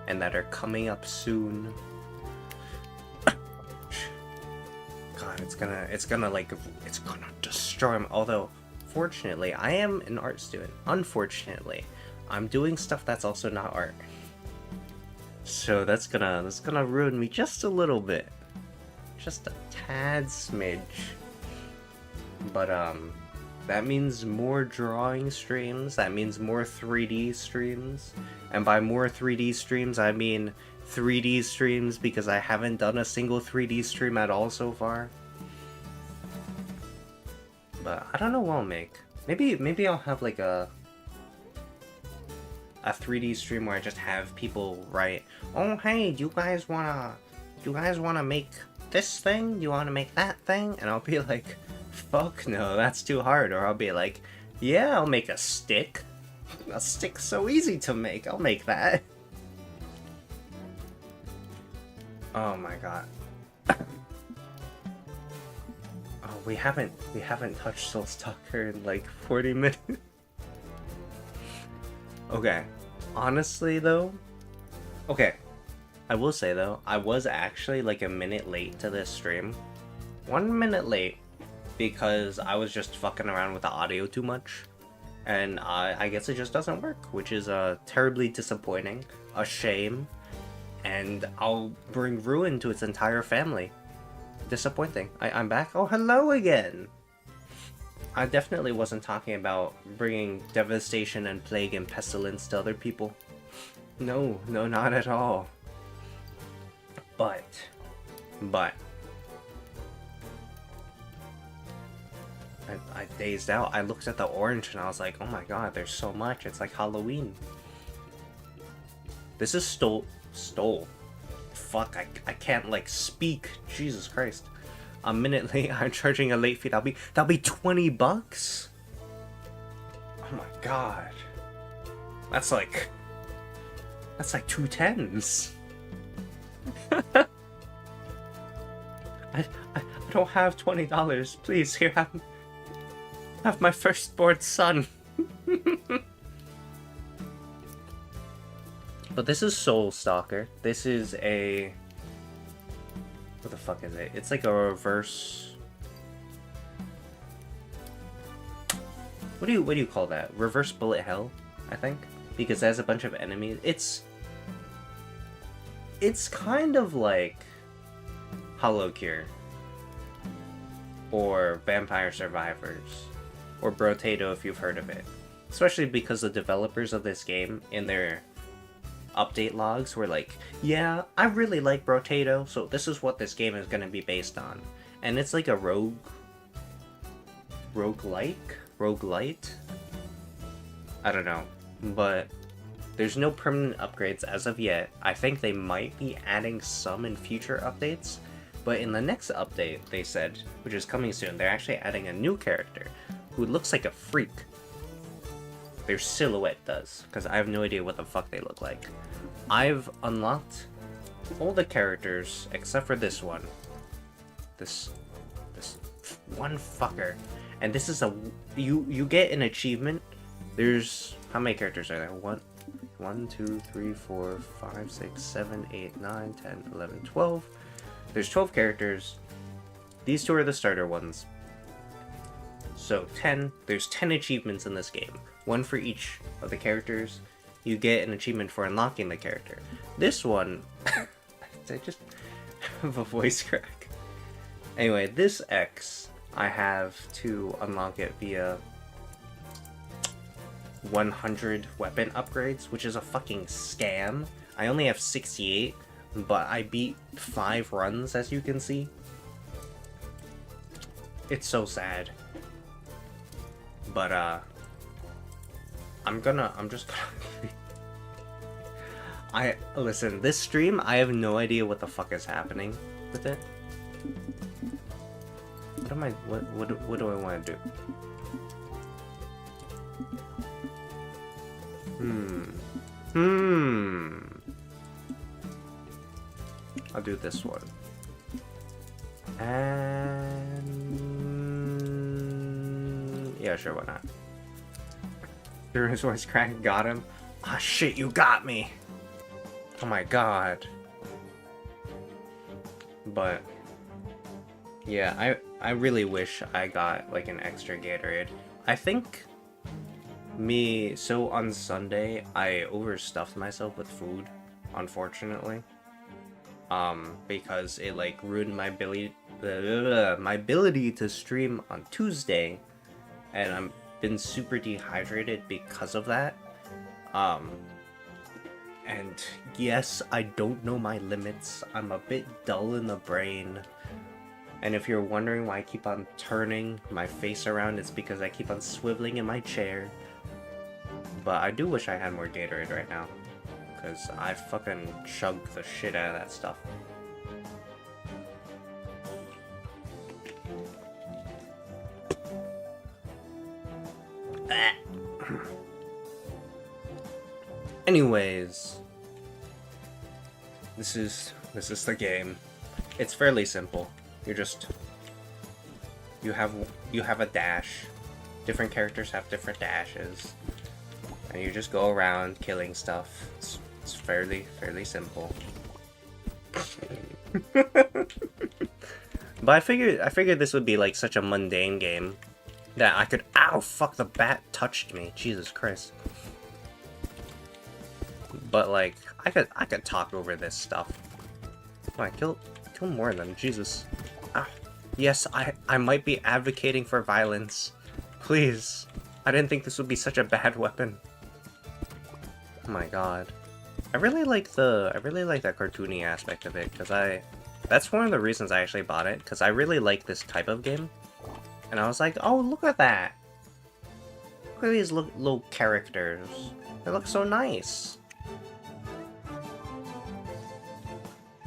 and that are coming up soon. God, it's gonna destroy me. Although, fortunately, I am an art student. Unfortunately, I'm doing stuff that's also not art. So that's gonna ruin me just a little bit. Just a tad smidge. But that means more drawing streams, that means more 3D streams. And by more 3D streams, I mean 3D streams because I haven't done a single 3D stream at all so far. But I don't know what I'll make. Maybe I'll have like a 3D stream where I just have people write, "Oh hey, do you guys wanna make this thing? Do you wanna make that thing?" And I'll be like, "Fuck no, that's too hard." Or I'll be like, "Yeah, I'll make a stick. A stick's so easy to make. I'll make that." Oh my god. Oh, we haven't touched Soul Stalker in like 40 minutes. Okay. Honestly though, okay, I will say though, I was actually like a minute late to this stream. 1 minute late because I was just fucking around with the audio too much. And I guess it just doesn't work, which is terribly disappointing, a shame, and I'll bring ruin to its entire family. Disappointing. I'm back. Oh, hello again! I definitely wasn't talking about bringing devastation and plague and pestilence to other people. No, not at all. But... I dazed out. I looked at the orange and I was like, oh my god, there's so much. It's like Halloween. This is stole. Fuck, I can't like speak. Jesus Christ. A minute late, I'm charging a late fee. That'll be $20? Oh my god. That's like 2 tens. I don't have $20. Please, here, have my firstborn son. But this is Soul Stalker. This is a... what the fuck is it? It's like a reverse... What do you call that? Reverse bullet hell, I think? Because it has a bunch of enemies. It's kind of like Hollow Cure. Or Vampire Survivors. Or Brotato if you've heard of it. Especially because the developers of this game, in their update logs, were like, yeah, I really like Brotato, so this is what this game is going to be based on. And it's like a roguelite? I don't know. But there's no permanent upgrades as of yet. I think they might be adding some in future updates. But in the next update, they said, which is coming soon, they're actually adding a new character who looks like a freak. Their silhouette does, because I have no idea what the fuck they look like. I've unlocked all the characters except for this one. This one fucker. And this is you get an achievement. There's, how many characters are there? 1, 2, 3, 4, 5, 6, 7, 8, 9, 10, 11, 12. There's 12 characters. These two are the starter ones. So 10, there's 10 achievements in this game. One for each of the characters. You get an achievement for unlocking the character. This one, I just have a voice crack. Anyway, this X, I have to unlock it via 100 weapon upgrades, which is a fucking scam. I only have 68, but I beat 5 runs, as you can see. It's so sad. But, I'm just gonna... listen, this stream, I have no idea what the fuck is happening with it. What do I want to do? I'll do this one. And... yeah, sure, why not? Through his voice crack, got him. Ah, shit, you got me! Oh my god. But... yeah, I really wish I got, like, an extra Gatorade. I think... so on Sunday, I overstuffed myself with food, unfortunately. Because it, like, ruined my ability to stream on Tuesday, and I've been super dehydrated because of that. And yes, I don't know my limits. I'm a bit dull in the brain. And if you're wondering why I keep on turning my face around, it's because I keep on swiveling in my chair. But I do wish I had more Gatorade right now, because I fucking chugged the shit out of that stuff. Anyways, this is the game. It's fairly simple. You have a dash. Different characters have different dashes. And you just go around killing stuff. It's fairly simple. But I figured this would be like such a mundane game that I could... ow, fuck, the bat touched me. Jesus Christ. But like, I could talk over this stuff. Come on, kill more of them. Jesus. Ah, yes, I might be advocating for violence. Please. I didn't think this would be such a bad weapon. Oh my god. I really like that cartoony aspect of it, because that's one of the reasons I actually bought it, because I really like this type of game. And I was like, oh, look at that! Look at these little characters. They look so nice.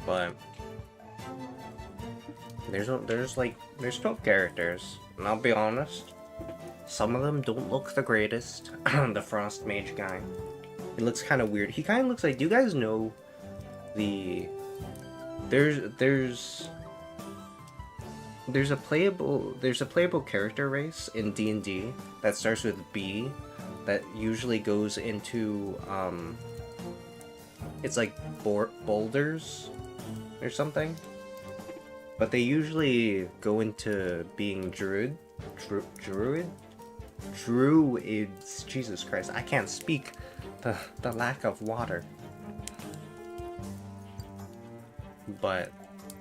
But there's 12 characters, and I'll be honest, some of them don't look the greatest. The Frost Mage guy. He looks kind of weird. He kind of looks like... do you guys know the... There's a playable character race in D&D that starts with B that usually goes into it's like boulders or something, but they usually go into being druids. Jesus Christ, I can't speak. The lack of water. But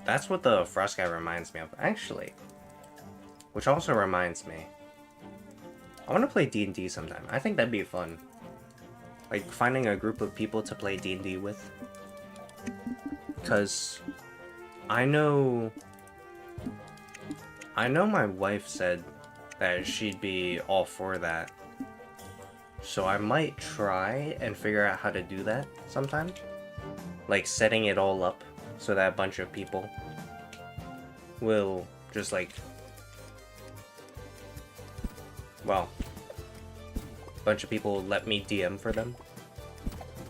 that's what the Frost guy reminds me of, actually. Which also reminds me, I want to play D&D sometime. I think that'd be fun. Like, finding a group of people to play D&D with. Because I know my wife said that she'd be all for that. So I might try and figure out how to do that sometime. Like, setting it all up so that a bunch of people will just, like... well, a bunch of people let me DM for them.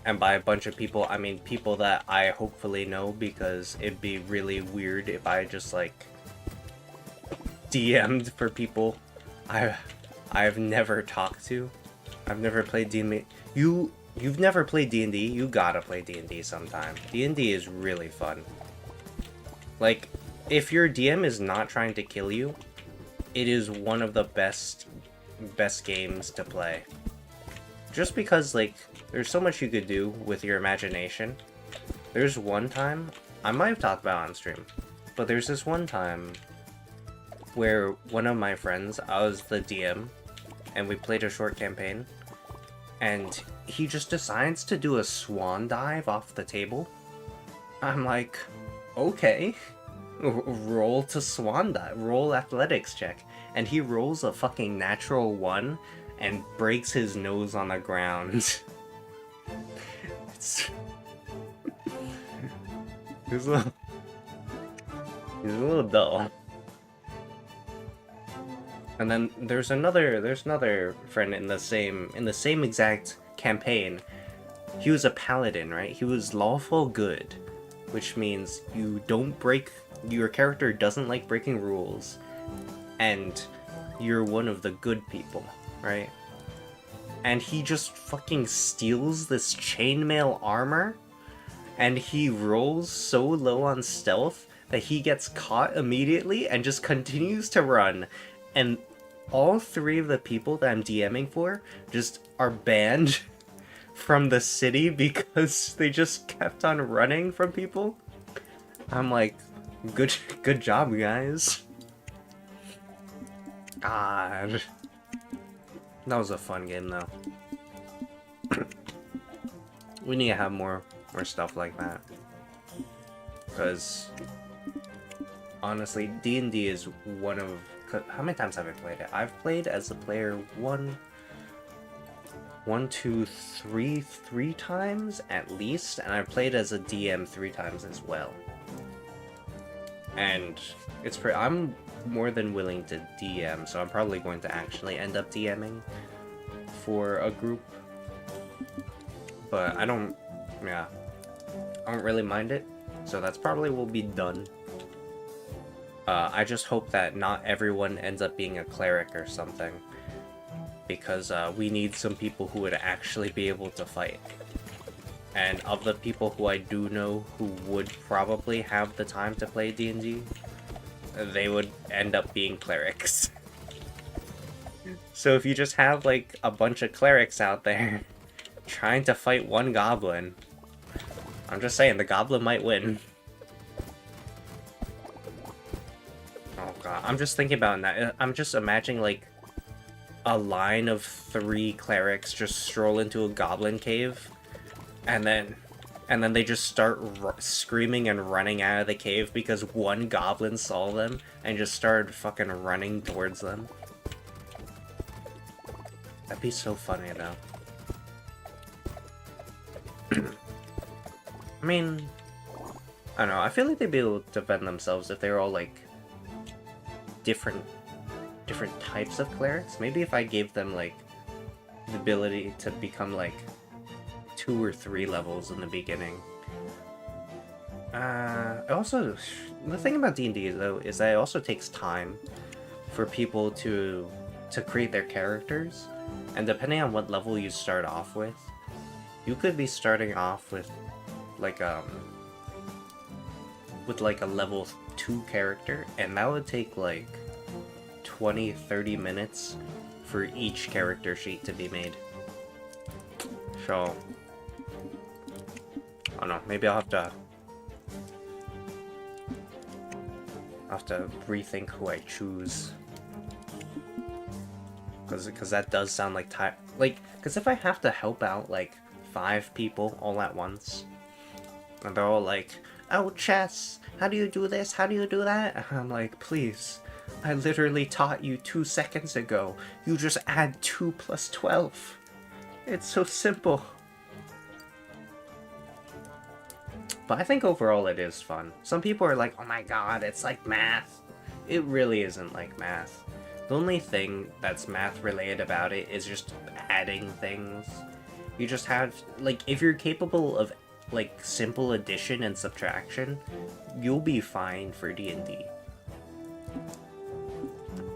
And by a bunch of people, I mean people that I hopefully know, because it'd be really weird if I just, like, DM'd for people I've never talked to. I've never played D&D. You've never played D&D? You gotta play D&D sometime. D&D is really fun. Like, if your DM is not trying to kill you, it is one of the best games to play. Just because, like, there's so much you could do with your imagination. There's one time, I might have talked about it on stream, but there's this one time where one of my friends, I was the DM, and we played a short campaign, and he just decides to do a swan dive off the table. I'm like, okay, roll to swan dive, roll athletics check, and he rolls a fucking natural 1 and breaks his nose on the ground. It's he's a little dull. And then there's another friend in the same exact campaign. He was a paladin, right? He was lawful good, which means your character doesn't like breaking rules, and you're one of the good people, right? And he just fucking steals this chainmail armor, and he rolls so low on stealth that he gets caught immediately and just continues to run. And all 3 of the people that I'm DMing for just are banned from the city because they just kept on running from people. I'm like, good job, guys. God. That was a fun game, though. We need to have more stuff like that. Because, honestly, D&D is one of... How many times have I played it? I've played as a player three times at least, and I've played as a DM 3 times as well. And it's I'm more than willing to DM, so I'm probably going to actually end up DMing for a group. But I don't really mind it, so that's probably will be done. I just hope that not everyone ends up being a cleric or something, because we need some people who would actually be able to fight. And of the people who I do know who would probably have the time to play D&D, they would end up being clerics. So if you just have like a bunch of clerics out there trying to fight one goblin, I'm just saying the goblin might win. Oh god, I'm just thinking about that. I'm just imagining like a line of 3 clerics just stroll into a goblin cave, and then they just start screaming and running out of the cave because one goblin saw them and just started fucking running towards them. That'd be so funny, though. I mean, I don't know. I feel like they'd be able to defend themselves if they were all like different types of clerics. Maybe if I gave them like the ability to become like 2 or 3 levels in the beginning. Also, the thing about D&D though is that it also takes time for people to create their characters, and depending on what level you start off with, you could be starting off with like a level 2 character, and that would take like 20-30 minutes for each character sheet to be made. So I don't know, maybe I'll have to rethink who I choose, because that does sound like time. Like, because if I have to help out like 5 people all at once, and they're all like, "Oh, chess, how do you do this? How do you do that?" And I'm like, please, I literally taught you 2 seconds ago. You just add 2 plus 12. It's so simple. But I think overall it is fun. Some people are like, oh my god, it's like math. It really isn't like math. The only thing that's math related about it is just adding things. You just have, like, if you're capable of, like, simple addition and subtraction, you'll be fine for D&D.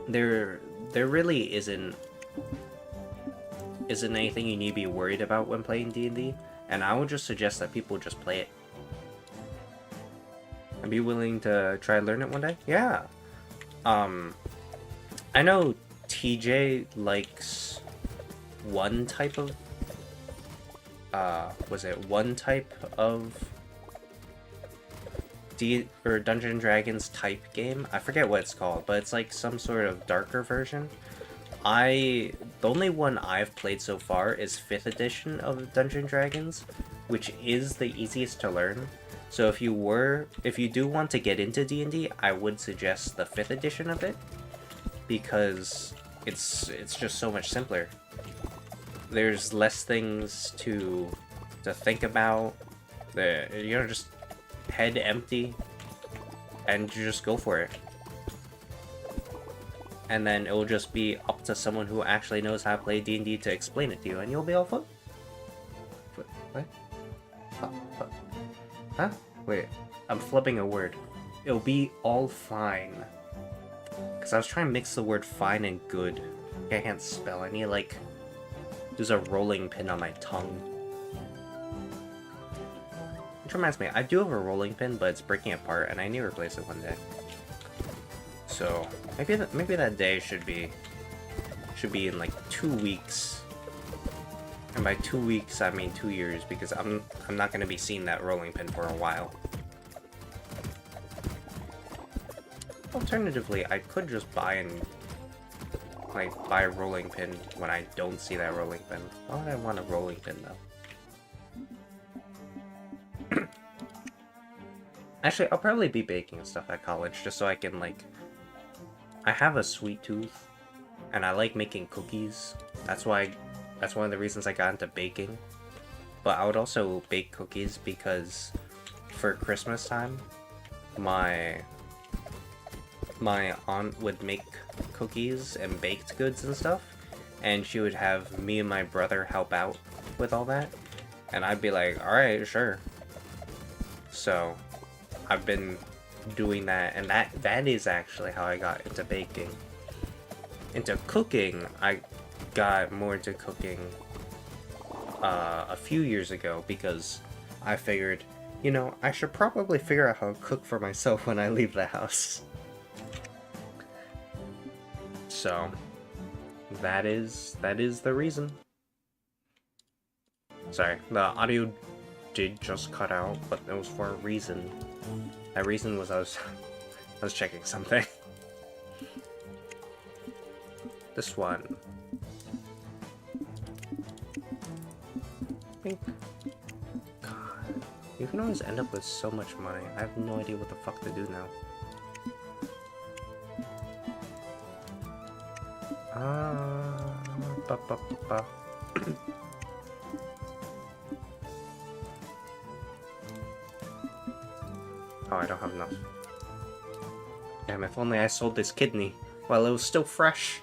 There really isn't anything you need to be worried about when playing D&D, and I would just suggest that people just play it. And be willing to try and learn it one day? Yeah. I know TJ likes one type of one type of Dungeons & Dragons type game. I forget what it's called, but it's like some sort of darker version. The only one I've played so far is 5th edition of Dungeons & Dragons, which is the easiest to learn. So if you do want to get into D&D, I would suggest the 5th edition of it, because it's just so much simpler. There's less things to think about. Just head empty, and you just go for it. And then it will just be up to someone who actually knows how to play D&D to explain it to you, and you'll be all fun. What? Huh? Wait, I'm flipping a word. It'll be all fine. Because I was trying to mix the word fine and good. I can't spell. I need, like, there's a rolling pin on my tongue. Which reminds me, I do have a rolling pin, but it's breaking apart, and I need to replace it one day. So maybe that day should be in like 2 weeks, and by 2 weeks I mean 2 years, because I'm not gonna be seeing that rolling pin for a while. Alternatively, I could just buy a rolling pin when I don't see that rolling pin. Why would I want a rolling pin though? Actually, I'll probably be baking and stuff at college just so I can, like, I have a sweet tooth, and I like making cookies. That's one of the reasons I got into baking. But I would also bake cookies because for Christmas time, my aunt would make cookies and baked goods and stuff, and she would have me and my brother help out with all that, and I'd be like, alright, sure. So I've been doing that, and that is actually how I got into baking. Into cooking, I got more into cooking a few years ago, because I figured, you know, I should probably figure out how to cook for myself when I leave the house. So that is the reason. Sorry, the audio did just cut out, but it was for a reason. That reason was I was checking something. This one. I think. God, you can always end up with so much money. I have no idea what the fuck to do now. Oh, I don't have enough. Damn, if only I sold this kidney while it was still fresh,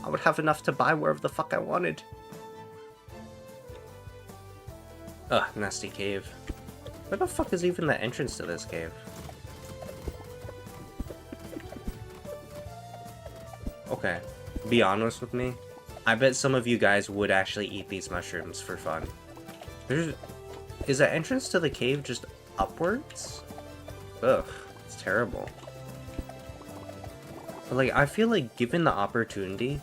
I would have enough to buy wherever the fuck I wanted. Ugh, nasty cave. Where the fuck is even the entrance to this cave? Okay, be honest with me. I bet some of you guys would actually eat these mushrooms for fun. Is the entrance to the cave just upwards? Ugh, it's terrible. But like, I feel like given the opportunity,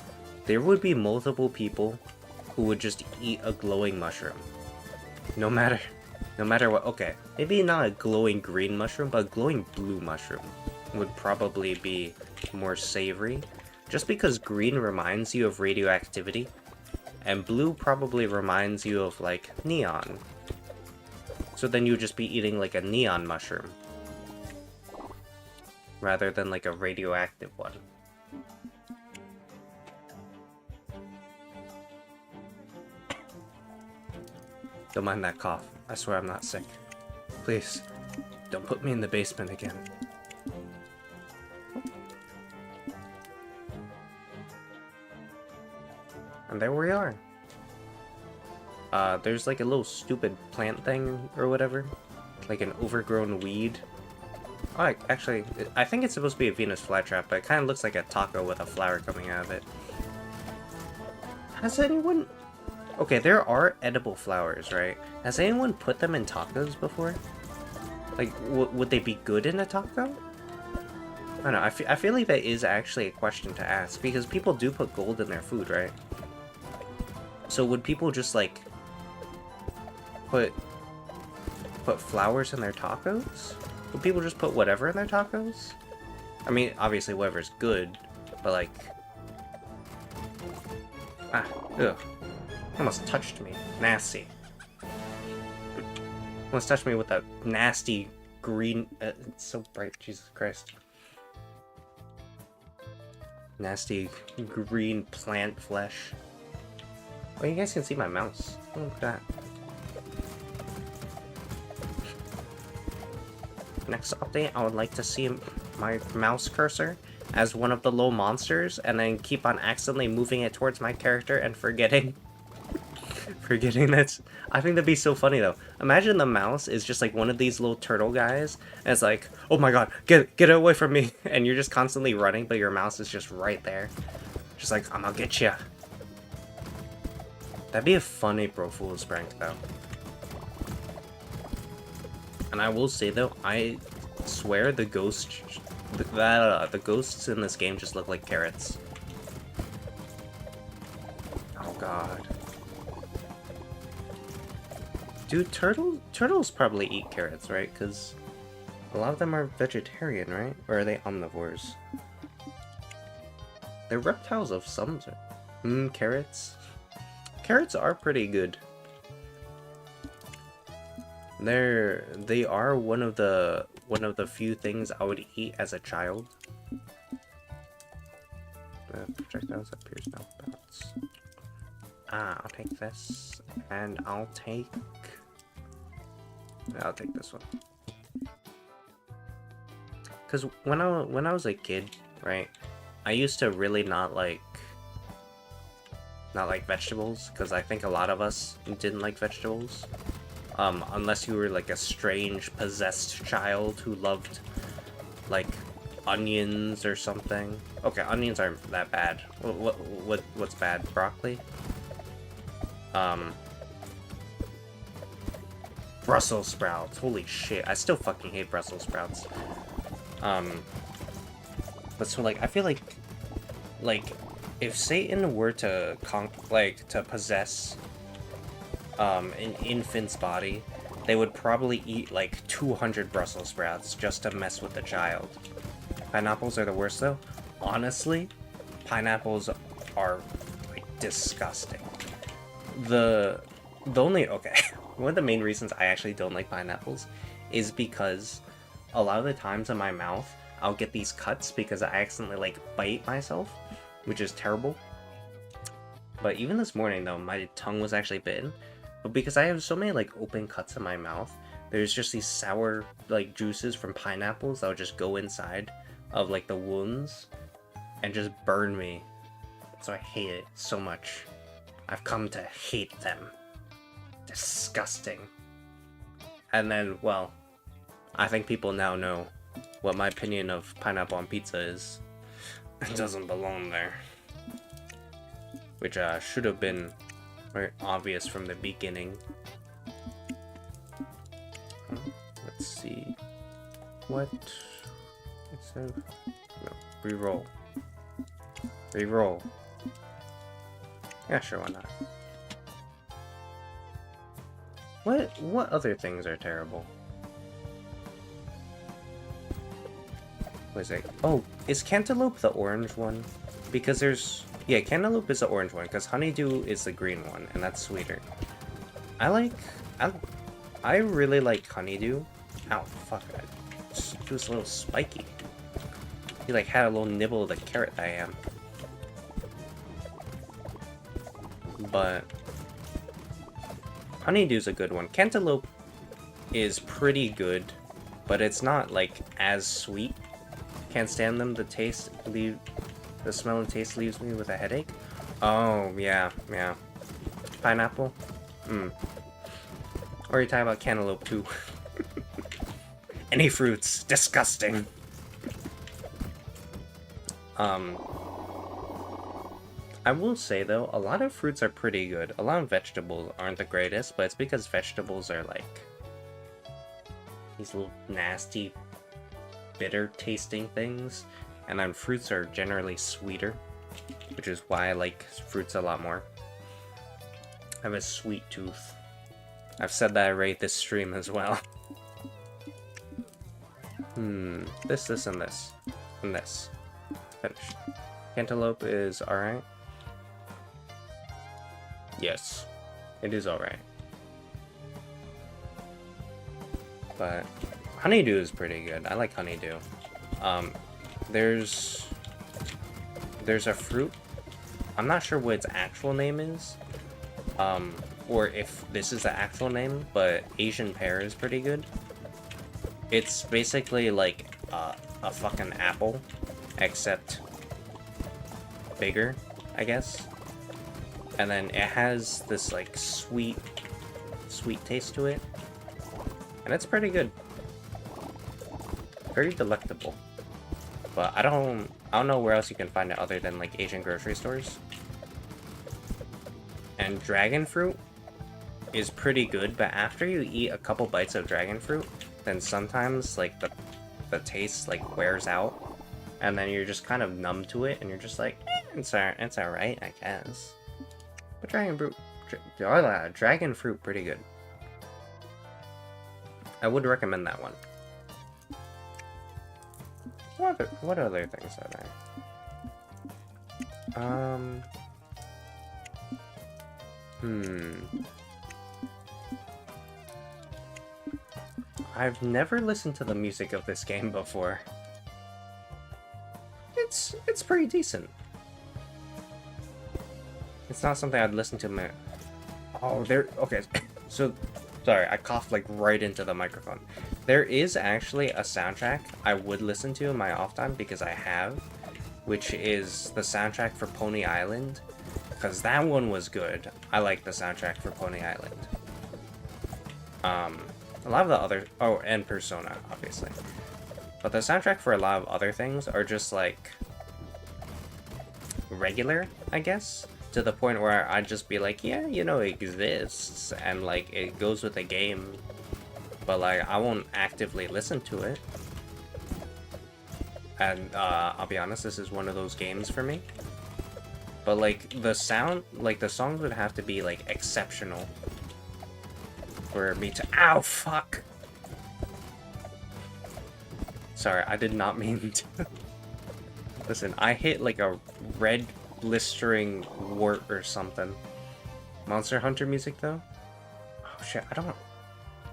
there would be multiple people who would just eat a glowing mushroom. No matter what. Okay, maybe not a glowing green mushroom, but a glowing blue mushroom would probably be more savory. Just because green reminds you of radioactivity, and blue probably reminds you of, like, neon. So then you would just be eating, like, a neon mushroom, rather than, like, a radioactive one. Don't mind that cough. I swear I'm not sick. Please, don't put me in the basement again. And there we are. There's like a little stupid plant thing or whatever. Like an overgrown weed. Oh, actually, I think it's supposed to be a Venus flytrap, but it kind of looks like a taco with a flower coming out of it. Has anyone... Okay, there are edible flowers, right? Has anyone put them in tacos before? Like, would they be good in a taco? I don't know, I feel like that is actually a question to ask, because people do put gold in their food, right? So would people just, like, put flowers in their tacos? Would people just put whatever in their tacos? I mean, obviously whatever's good, but, like... Ugh. Almost touched me. Nasty. Almost touched me with that nasty green... it's so bright, Jesus Christ. Nasty green plant flesh. Oh, you guys can see my mouse. Oh, look at that. Next update, I would like to see my mouse cursor as one of the low monsters, and then keep on accidentally moving it towards my character and forgetting that. I think that'd be so funny though. Imagine the mouse is just like one of these little turtle guys, and it's like, oh my god, get away from me, and you're just constantly running, but your mouse is just right there, just like, I'm gonna get ya. That'd be a fun April Fool's prank though. And I will say though, I swear the ghosts in this game just look like carrots. Oh god. Dude, turtles probably eat carrots, right? Because a lot of them are vegetarian, right? Or are they omnivores? They're reptiles of some sort. Carrots? Carrots are pretty good. They are one of the few things I would eat as a child. Projectiles appears now bounce. I'll take this, and I'll take this one. Cause when I was a kid, right, I used to really not like vegetables, because I think a lot of us didn't like vegetables. Unless you were like a strange possessed child who loved like onions or something. Okay, onions aren't that bad. What's bad? Broccoli? Brussels sprouts. Holy shit. I still fucking hate Brussels sprouts. But so like I feel like if Satan were to possess an infant's body, they would probably eat like 200 Brussels sprouts just to mess with the child. Pineapples are the worst though. Honestly, pineapples are like disgusting. The only one of the main reasons I actually don't like pineapples is because a lot of the times in my mouth I'll get these cuts because I accidentally like bite myself, which is terrible. But even this morning though, my tongue was actually bitten. But because I have so many like open cuts in my mouth, there's just these sour like juices from pineapples that would just go inside of like the wounds and just burn me. So I hate it so much. I've come to hate them. Disgusting. And then, well, I think people now know what my opinion of pineapple on pizza is. It doesn't belong there. Which should have been very obvious from the beginning. Let's see. What? No. Reroll. Reroll. Yeah, sure, why not? What other things are terrible? What is it? Oh, is cantaloupe the orange one? Because there's... Yeah, cantaloupe is the orange one, because honeydew is the green one, and that's sweeter. I really like honeydew. Ow, fuck it. It was a little spiky. He like had a little nibble of the carrot that I am. But honeydew's a good one. Cantaloupe is pretty good, but it's not like as sweet. Can't stand them. The smell and taste leaves me with a headache. Oh yeah. Pineapple. Or you talking about cantaloupe too. Any fruits, disgusting. I will say though, a lot of fruits are pretty good. A lot of vegetables aren't the greatest, but it's because vegetables are like these little nasty, bitter tasting things, and then fruits are generally sweeter, which is why I like fruits a lot more. I have a sweet tooth. I've said that I rate this stream as well. This, and this. And this. Finished. Cantaloupe is alright. Yes, it is alright. But Honeydew is pretty good. I like Honeydew. There's a fruit. I'm not sure what its actual name is. Or if this is the actual name, but Asian pear is pretty good. It's basically like a fucking apple, except bigger, I guess. And then it has this like sweet taste to it. And it's pretty good. Very delectable. But I don't know where else you can find it other than like Asian grocery stores. And dragon fruit is pretty good, but after you eat a couple bites of dragon fruit, then sometimes like the taste like wears out, and then you're just kind of numb to it, and you're just like, it's alright, I guess. But dragon fruit, pretty good. I would recommend that one. What other things are there? I've never listened to the music of this game before. It's pretty decent. It's not something I'd listen to my... Oh, there... Okay, so... Sorry, I coughed like right into the microphone. There is actually a soundtrack I would listen to in my off time because I have, which is the soundtrack for Pony Island, because that one was good. I like the soundtrack for Pony Island. A lot of the other... Oh, and Persona, obviously. But the soundtrack for a lot of other things are just like regular, I guess, to the point where I'd just be like, yeah, you know, it exists, and like it goes with the game, but like I won't actively listen to it. And I'll be honest, this is one of those games for me. But like the sound, like the songs would have to be like exceptional for me to... Ow, fuck! Sorry, I did not mean to. Listen, I hit like a red blistering wart or something. Monster Hunter music though? Oh shit, I don't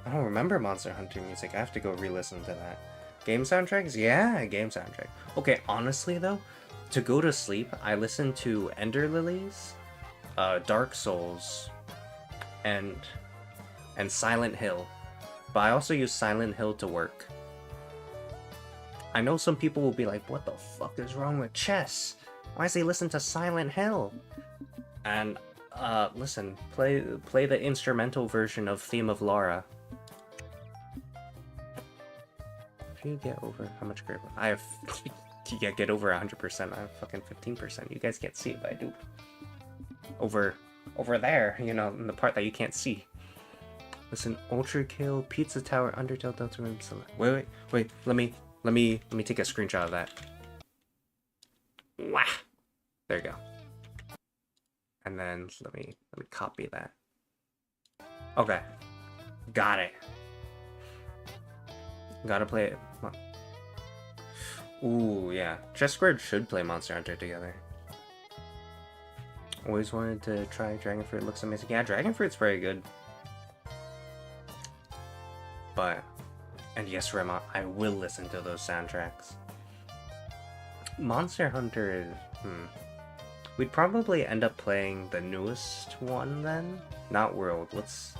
remember Monster Hunter music. I have to go re-listen to that. Game soundtracks? Yeah, game soundtrack. Okay, honestly though, to go to sleep, I listen to Ender Lilies, Dark Souls, and Silent Hill. But I also use Silent Hill to work. I know some people will be like, what the fuck is wrong with Chess? Why does he listen to Silent Hill? And, listen, play the instrumental version of Theme of Laura. If you get over... How much grade? I have... You get over 100%. I have fucking 15%. You guys can't see it, but I do. Over there, you know, in the part that you can't see. Listen, Ultra Kill, Pizza Tower, Undertale, Delta Room, Select. Wait, let me take a screenshot of that. Wah! There you go. And then let me copy that. Okay. Got it. Gotta play it. Ooh, yeah. Chess Squared should play Monster Hunter together. Always wanted to try Dragon Fruit. It looks amazing. Yeah, Dragon Fruit's very good. But, and yes, Rema, I will listen to those soundtracks. Monster Hunter is... We'd probably end up playing the newest one then? Not World. What's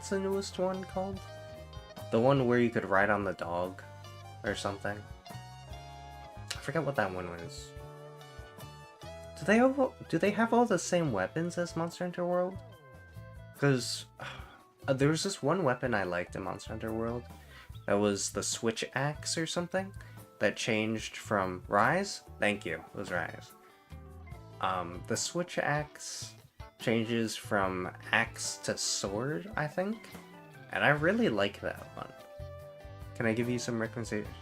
the newest one called? The one where you could ride on the dog or something. I forget what that one was. Do they have all the same weapons as Monster Hunter World? Because there was this one weapon I liked in Monster Hunter World that was the Switch Axe or something that changed from Rise. Thank you, it was Rise. The Switch Axe changes from axe to sword, I think, and I really like that one. Can I give you some recommendations?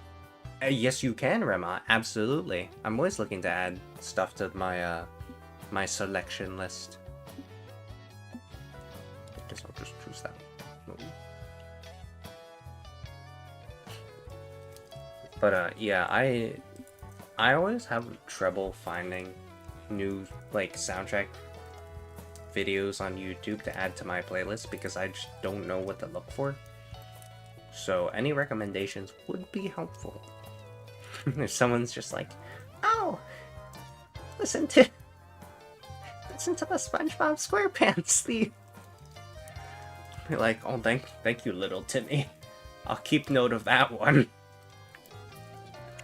Yes, you can, Rema. Absolutely. I'm always looking to add stuff to my my selection list. I guess I'll just choose that. But yeah, I always have trouble finding new like soundtrack videos on YouTube to add to my playlist because I just don't know what to look for. So any recommendations would be helpful. If someone's just like, oh, listen to the SpongeBob SquarePants theme. You're like, oh, thank you, little Timmy. I'll keep note of that one.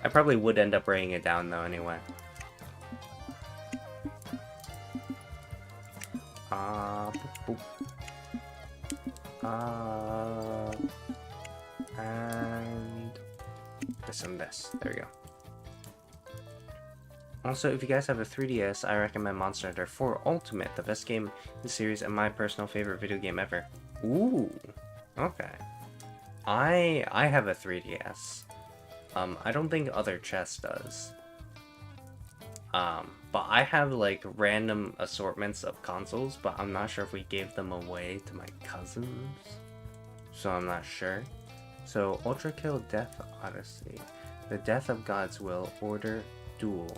I probably would end up writing it down though anyway. Boop. And this and this. There we go. Also, if you guys have a 3DS, I recommend Monster Hunter 4 Ultimate, the best game in the series and my personal favorite video game ever. Ooh, okay. I have a 3DS. I don't think other chess does. But I have like random assortments of consoles, but I'm not sure if we gave them away to my cousins. So I'm not sure. So Ultra Kill, Death Odyssey, The Death of God's Will, Order, Duel.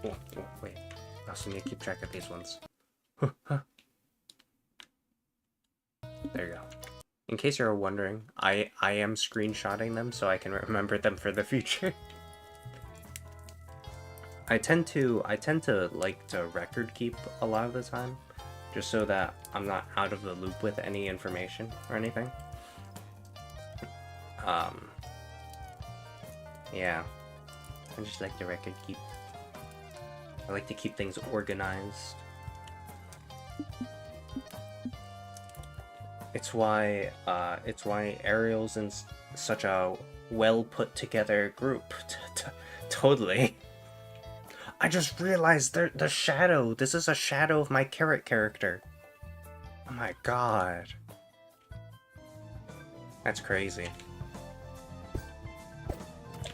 Oh, wait. I also need to keep track of these ones. There you go. In case you're wondering, I am screenshotting them so I can remember them for the future. I tend to like to record keep a lot of the time, just so that I'm not out of the loop with any information or anything. Yeah, I just like to record keep. I like to keep things organized. It's why Ariel's in such a well put together group. Totally. I just realized the shadow. This is a shadow of my carrot character. Oh my god. That's crazy.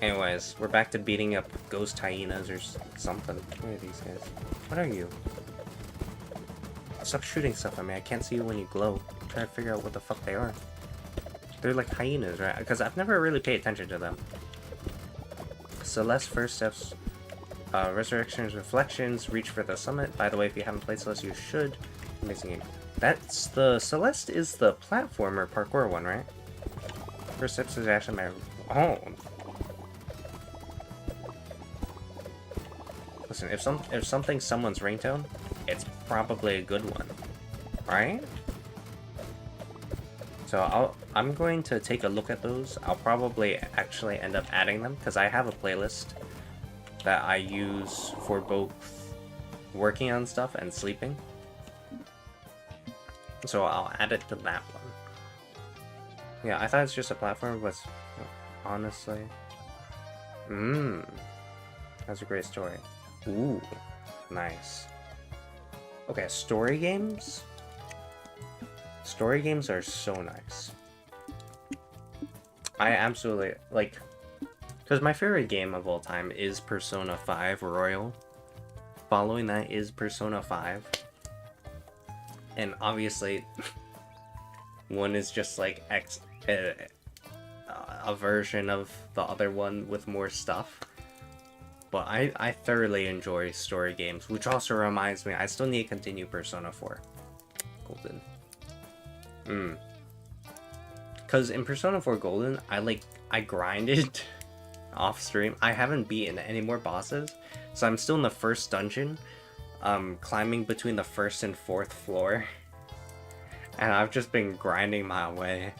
Anyways, we're back to beating up ghost hyenas or something. What are these guys? What are you? Stop shooting stuff at me. I can't see you when you glow. I'm trying to figure out what the fuck they are. They're like hyenas, right? Because I've never really paid attention to them. Celeste First Steps. Resurrections, Reflections, Reach for the Summit. By the way, if you haven't played Celeste, you should. Amazing game. That's the... Celeste is the platformer parkour one, right? First Steps is actually my... Oh. Listen, if something's someone's ringtone, it's probably a good one, right? So I'm going to take a look at those. I'll probably actually end up adding them because I have a playlist that I use for both working on stuff and sleeping. So I'll add it to that one. Yeah, I thought it's just a platform, but honestly... That's a great story. Ooh, nice. Okay, story games? Story games are so nice. I absolutely, like... Because my favorite game of all time is Persona 5 Royal. Following that is Persona 5. And obviously, one is just like a version of the other one with more stuff. But I thoroughly enjoy story games, which also reminds me, I still need to continue Persona 4 Golden. Because in Persona 4 Golden, I grinded off stream. I haven't beaten any more bosses, so I'm still in the first dungeon, climbing between the first and fourth floor. And I've just been grinding my way.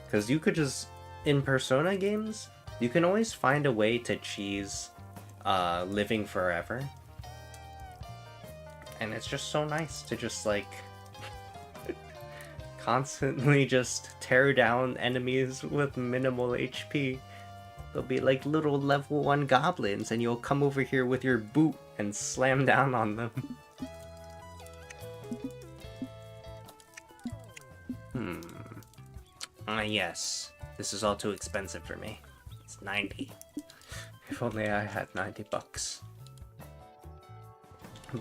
Because you could just, in Persona games, you can always find a way to cheese living forever. And it's just so nice to just like constantly just tear down enemies with minimal HP. They'll be like little level 1 goblins and you'll come over here with your boot and slam down on them. Yes. This is all too expensive for me. It's 90. If only I had 90 bucks.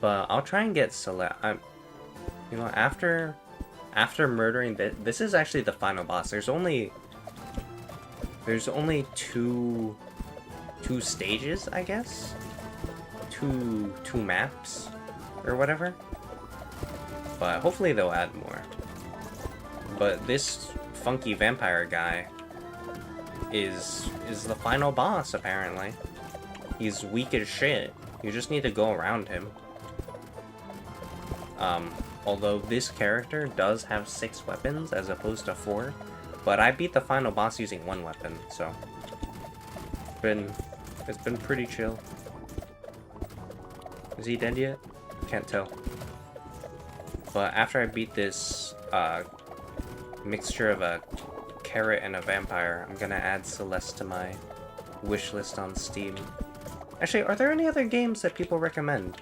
But I'll try and get Celeste. You know, after murdering this is actually the final boss. There's only two stages, I guess. Two maps or whatever. but hopefully they'll add more. But this funky vampire guy is the final boss, apparently. He's weak as shit. You just need to go around him. Although this character does have 6 weapons as opposed to 4, but I beat the final boss using 1 weapon, so it's been pretty chill. Is he dead yet? Can't tell. But after I beat this mixture of a carrot and a vampire, I'm gonna add Celeste to my wish list on Steam. Actually, are there any other games that people recommend?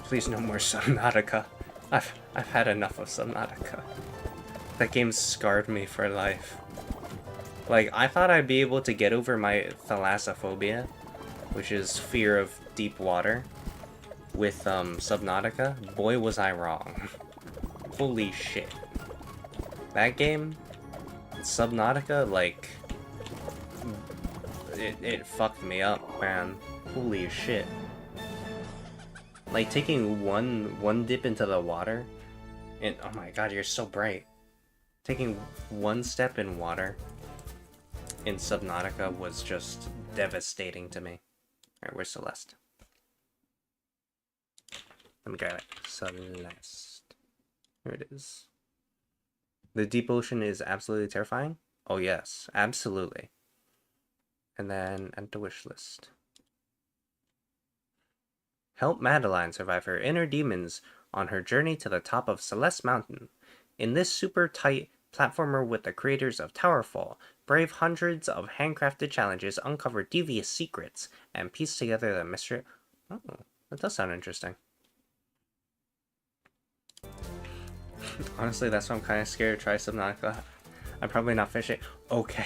Please no more Subnautica. I've had enough of Subnautica. That game scarred me for life. Like, I thought I'd be able to get over my thalassophobia, which is fear of deep water, with Subnautica. Boy, was I wrong. Holy shit. That game, Subnautica, like, it fucked me up, man. Holy shit. Like, taking one dip into the water, and oh my god, you're so bright. Taking one step in water in Subnautica was just devastating to me. Alright, where's Celeste? Let me grab it. Celeste. Here it is. The deep ocean is absolutely terrifying? Oh yes, absolutely. And then enter wish list. Help Madeline survive her inner demons on her journey to the top of Celeste Mountain. In this super tight platformer with the creators of Towerfall, brave hundreds of handcrafted challenges, uncover devious secrets, and piece together the mystery. Oh, that does sound interesting. Honestly, that's why I'm kind of scared to try Subnautica. I'm probably not fishing. Okay.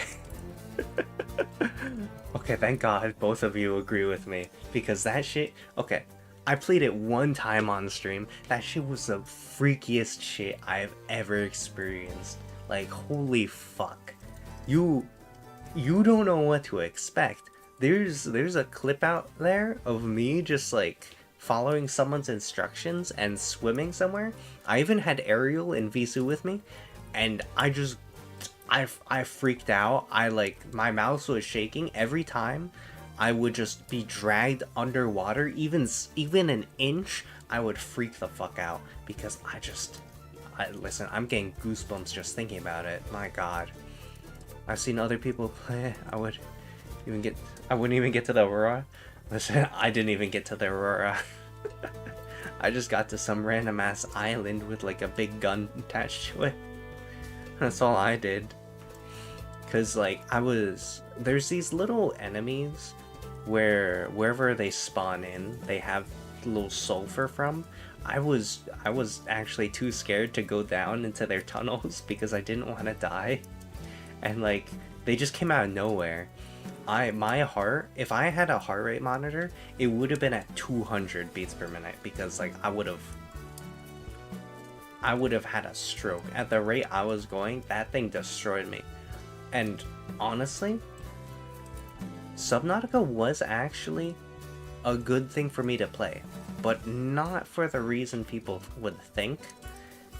Okay, thank God both of you agree with me. Because that shit... Okay, I played it one time on stream. That shit was the freakiest shit I've ever experienced. Like, holy fuck. You don't know what to expect. There's a clip out there of me just like following someone's instructions and swimming somewhere. I even had Ariel and Visu with me, and I freaked out. My mouse was shaking every time I would just be dragged underwater, even an inch. I would freak the fuck out because listen, I'm getting goosebumps just thinking about it. My god. I've seen other people play it. I wouldn't even get to the Aurora. Listen, I didn't even get to the Aurora. I just got to some random ass island with like a big gun attached to it. That's all I did. Cause like there's these little enemies where wherever they spawn in, they have little sulfur from. I was actually too scared to go down into their tunnels because I didn't want to die. And like, they just came out of nowhere. My heart, if I had a heart rate monitor, it would have been at 200 beats per minute because like I would have had a stroke. At the rate I was going, that thing destroyed me. And honestly, Subnautica was actually a good thing for me to play, but not for the reason people would think.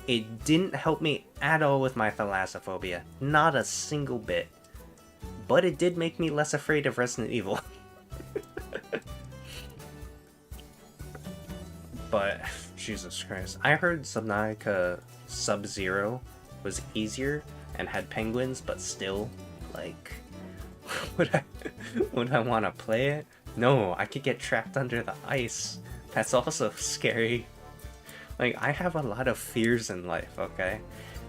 It didn't help me at all with my thalassophobia, not a single bit. But it did make me less afraid of Resident Evil. But, Jesus Christ. I heard Subnautica Sub-Zero was easier and had penguins, but still, like, would I want to play it? No, I could get trapped under the ice. That's also scary. Like, I have a lot of fears in life, okay?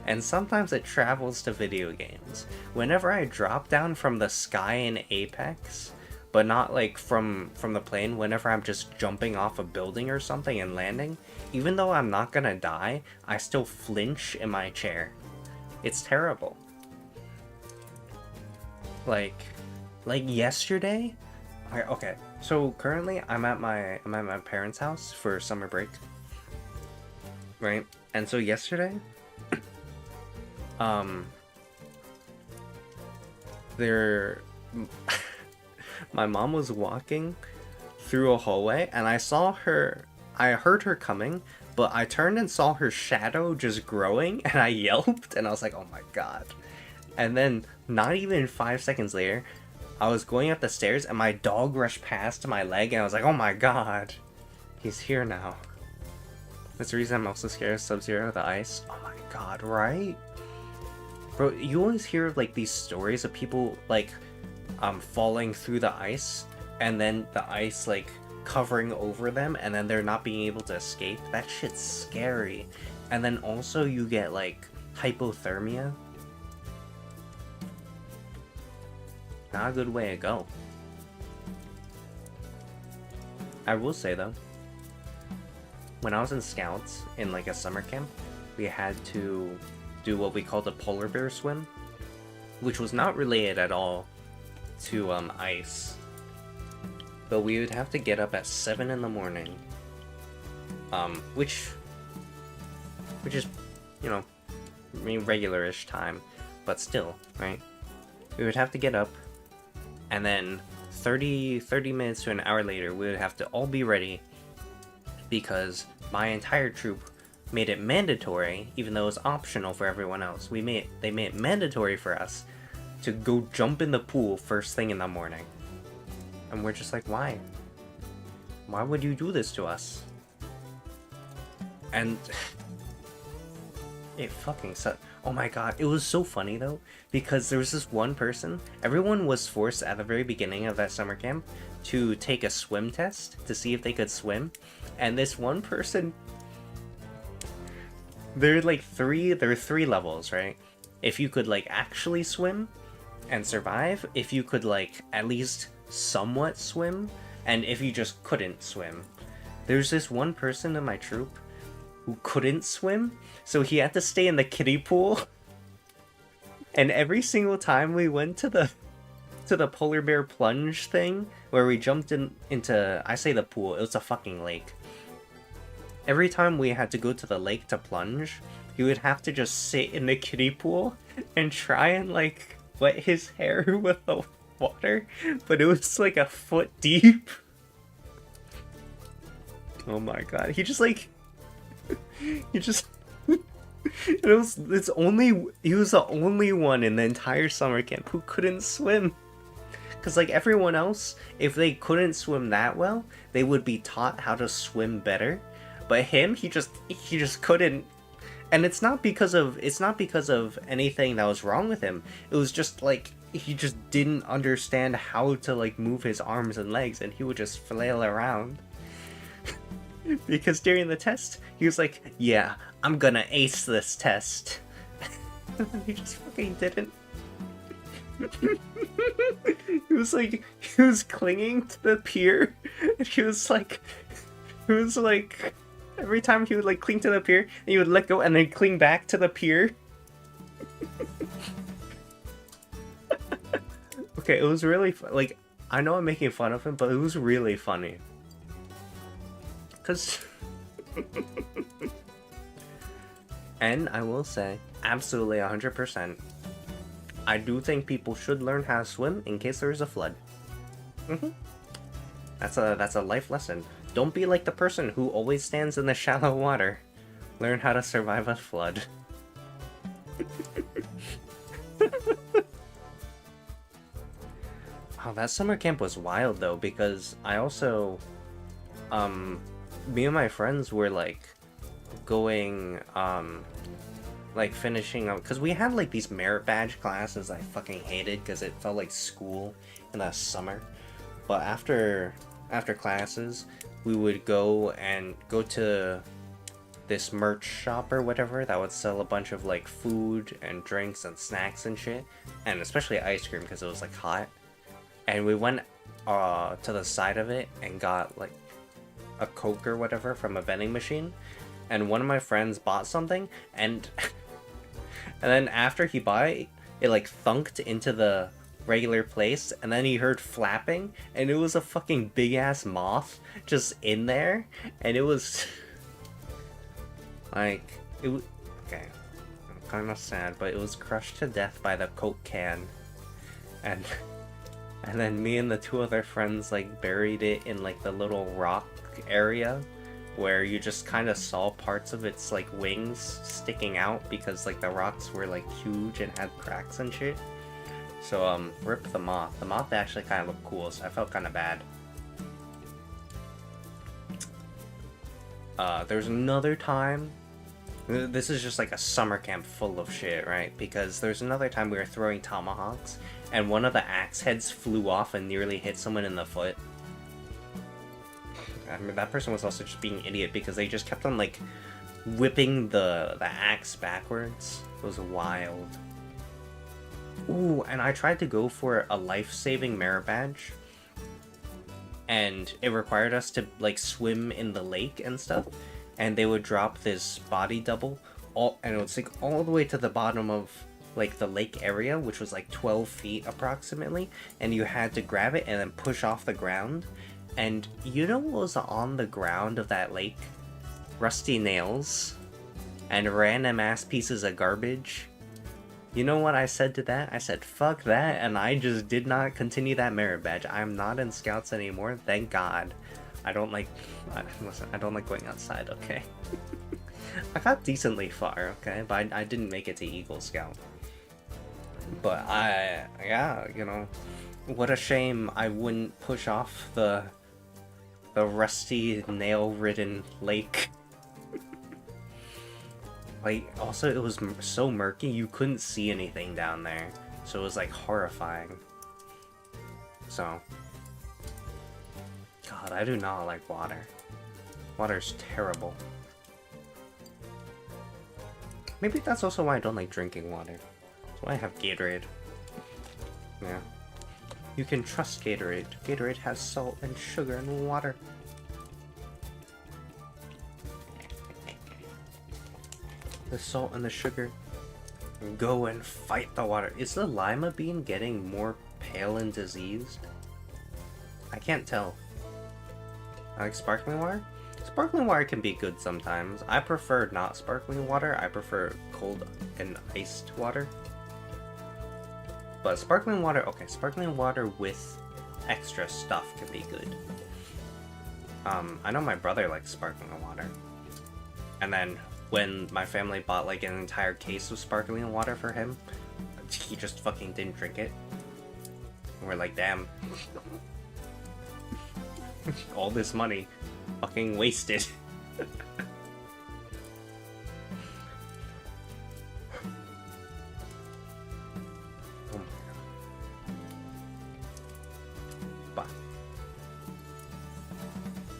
And sometimes it travels to video games. Whenever I drop down from the sky in Apex, but not like from the plane, whenever I'm just jumping off a building or something and landing, even though I'm not gonna die, I still flinch in my chair. It's terrible. Like yesterday, okay, so currently I'm at my parents' house for summer break, right? And so yesterday, my mom was walking through a hallway and I saw her I heard her coming, but I turned and saw her shadow just growing, and I yelped, and I was like, oh my god. And then, not even 5 seconds later, I was going up the stairs, and my dog rushed past my leg, and I was like, oh my god. He's here now. That's the reason I'm also scared of Sub-Zero, the ice. Oh my god, right? Bro, you always hear like these stories of people like falling through the ice, and then the ice like covering over them, and then they're not being able to escape. That shit's scary. And then also you get like hypothermia. Not a good way to go. I will say though, when I was in Scouts in like a summer camp, we had to do what we called a polar bear swim, which was not related at all to ice. But we would have to get up at 7 in the morning, which is, you know, I mean, regular-ish time, but still, right? We would have to get up, and then 30 minutes to an hour later, we would have to all be ready, because my entire troop made it mandatory, even though it was optional for everyone else. They made it mandatory for us to go jump in the pool first thing in the morning. And we're just like, why? Why would you do this to us? And it fucking sucked. Oh my god, it was so funny though, because there was this one person, everyone was forced at the very beginning of that summer camp to take a swim test to see if they could swim. And this one person, there were three levels, right? If you could like actually swim and survive, if you could like at least somewhat swim, and if you just couldn't swim. There's this one person in my troop who couldn't swim, so he had to stay in the kiddie pool. And every single time we went to the polar bear plunge thing, where we jumped into, I say the pool, it was a fucking lake. Every time we had to go to the lake to plunge, he would have to just sit in the kiddie pool and try and like wet his hair with the water, but it was like a foot deep. Oh my god, he was the only one in the entire summer camp who couldn't swim. Because like everyone else, if they couldn't swim that well, they would be taught how to swim better. But him, he just couldn't. And it's not because of anything that was wrong with him. It was just like he just didn't understand how to like move his arms and legs, and he would just flail around. Because during the test, he was like, yeah, I'm gonna ace this test. And then he just fucking didn't. He was clinging to the pier, and he was like, every time he would like cling to the pier, and he would let go and then cling back to the pier. Okay, it was really like, I know I'm making fun of him, but it was really funny. Cause and I will say, absolutely 100%, I do think people should learn how to swim in case there is a flood. That's a life lesson. Don't be like the person who always stands in the shallow water. Learn how to survive a flood. Oh, that summer camp was wild though, because I also, me and my friends were like going, like finishing up, because we had like these merit badge classes I fucking hated because it felt like school in the summer. But after classes, we would go to this merch shop or whatever that would sell a bunch of like food and drinks and snacks and shit, and especially ice cream because it was like hot. And we went to the side of it and got like a Coke or whatever from a vending machine, and one of my friends bought something, and and then after he bought it, it like thunked into the regular place, and then he heard flapping, and it was a fucking big ass moth just in there, and it was like, it was okay, I'm kind of sad, but it was crushed to death by the Coke can, and then me and the two other friends like buried it in like the little rock area where you just kind of saw parts of its like wings sticking out because like the rocks were like huge and had cracks and shit. So rip the moth. The moth actually kind of looked cool, so I felt kind of bad. There's another time. This is just like a summer camp full of shit, right? Because there's another time we were throwing tomahawks, and one of the axe heads flew off and nearly hit someone in the foot. I mean, that person was also just being an idiot because they just kept on like whipping the axe backwards. It was wild. Ooh, and I tried to go for a life-saving merit badge, and it required us to like swim in the lake and stuff, and they would drop this body double and it would sink all the way to the bottom of like the lake area, which was like 12 feet approximately, and you had to grab it and then push off the ground. And you know what was on the ground of that lake? Rusty nails and random ass pieces of garbage. You know what I said to that? I said, fuck that, and I just did not continue that merit badge. I'm not in Scouts anymore, thank God. Listen, I don't like going outside, okay? I got decently far, okay? But I didn't make it to Eagle Scout. But yeah, you know, what a shame I wouldn't push off the rusty, nail-ridden lake. Like, also, it was so murky, you couldn't see anything down there. So it was, like, horrifying. So. God, I do not like water. Water's terrible. Maybe that's also why I don't like drinking water. That's why I have Gatorade. Yeah. You can trust Gatorade. Gatorade has salt and sugar and water. The salt and the sugar go and fight the water. Is the lima bean getting more pale and diseased? I can't tell. I like sparkling water? Sparkling water can be good sometimes. I prefer not sparkling water. I prefer cold and iced water. But sparkling water, okay, sparkling water with extra stuff can be good. I know my brother likes sparkling water. And then when my family bought like an entire case of sparkling water for him, he just fucking didn't drink it. And we're like, damn. All this money fucking wasted. But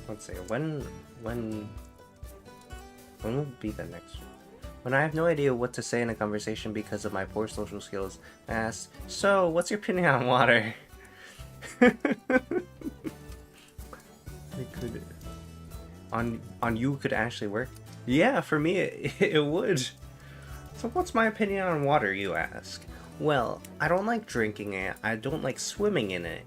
let's see, when will be the next one? When I have no idea what to say in a conversation because of my poor social skills, I ask, so what's your opinion on water? It could on you could actually work. Yeah, for me it would. So what's my opinion on water, you ask? Well, I don't like drinking it. I don't like swimming in it.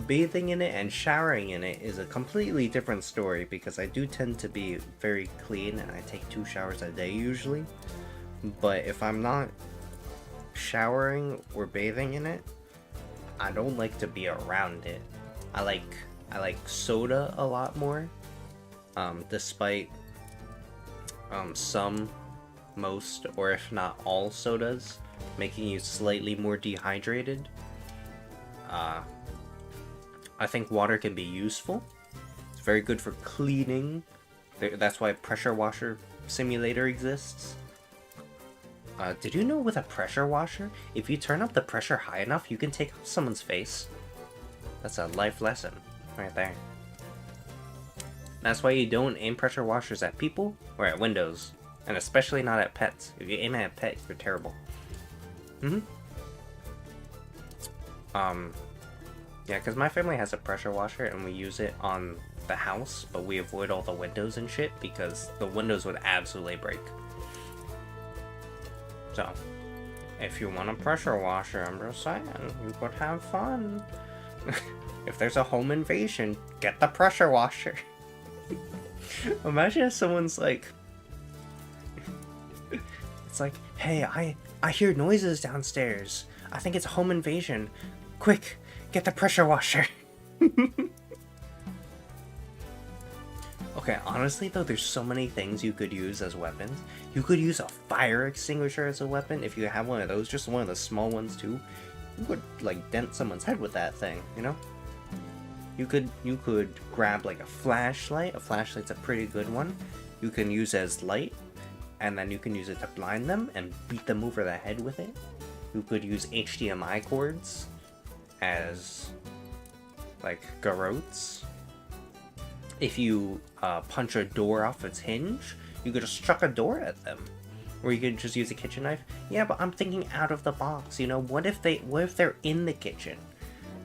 Bathing in it and showering in it is a completely different story because I do tend to be very clean and I take 2 showers a day usually. But if I'm not showering or bathing in it, I don't like to be around it. I like soda a lot more, despite most, or if not all sodas making you slightly more dehydrated. I think water can be useful. It's very good for cleaning. That's why Pressure Washer Simulator exists. Did you know with a pressure washer, if you turn up the pressure high enough, you can take off someone's face? That's a life lesson right there. That's why you don't aim pressure washers at people or at windows, and especially not at pets. If you aim at a pet, you're terrible. Yeah, because my family has a pressure washer and we use it on the house, but we avoid all the windows and shit because the windows would absolutely break. So, if you want a pressure washer, I'm just saying, you could have fun. If there's a home invasion, get the pressure washer. Imagine if someone's like, it's like, hey, I hear noises downstairs. I think it's a home invasion. Quick, get the pressure washer. Okay, honestly though, there's so many things you could use as weapons. You could use a fire extinguisher as a weapon. If you have one of those, just one of the small ones too, you could like dent someone's head with that thing, you know? You could grab like a flashlight. A flashlight's a pretty good one. You can use as light, and then you can use it to blind them and beat them over the head with it. You could use HDMI cords as like garrotes. If you punch a door off its hinge, you could just chuck a door at them. Or you could just use a kitchen knife. Yeah, but I'm thinking out of the box, you know? What if they're in the kitchen?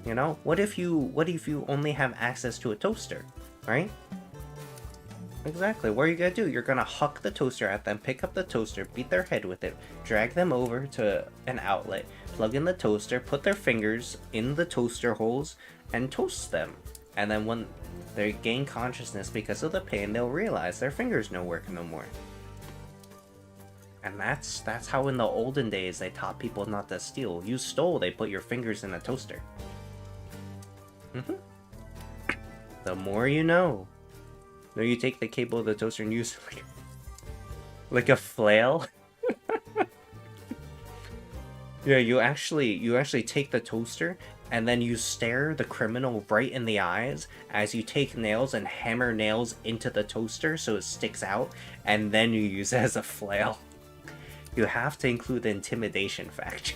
You know? What if you only have access to a toaster, right? Exactly. What are you gonna do? You're gonna huck the toaster at them, pick up the toaster, beat their head with it, drag them over to an outlet, plug in the toaster, put their fingers in the toaster holes, and toast them. And then when they gain consciousness because of the pain, they'll realize their fingers don't work no more. And that's how in the olden days they taught people not to steal. You stole, they put your fingers in a toaster. The more you know. No, you take the cable of the toaster and use it like a flail. Yeah, you actually take the toaster and then you stare the criminal right in the eyes as you take nails and hammer nails into the toaster so it sticks out, and then you use it as a flail. You have to include the intimidation factor.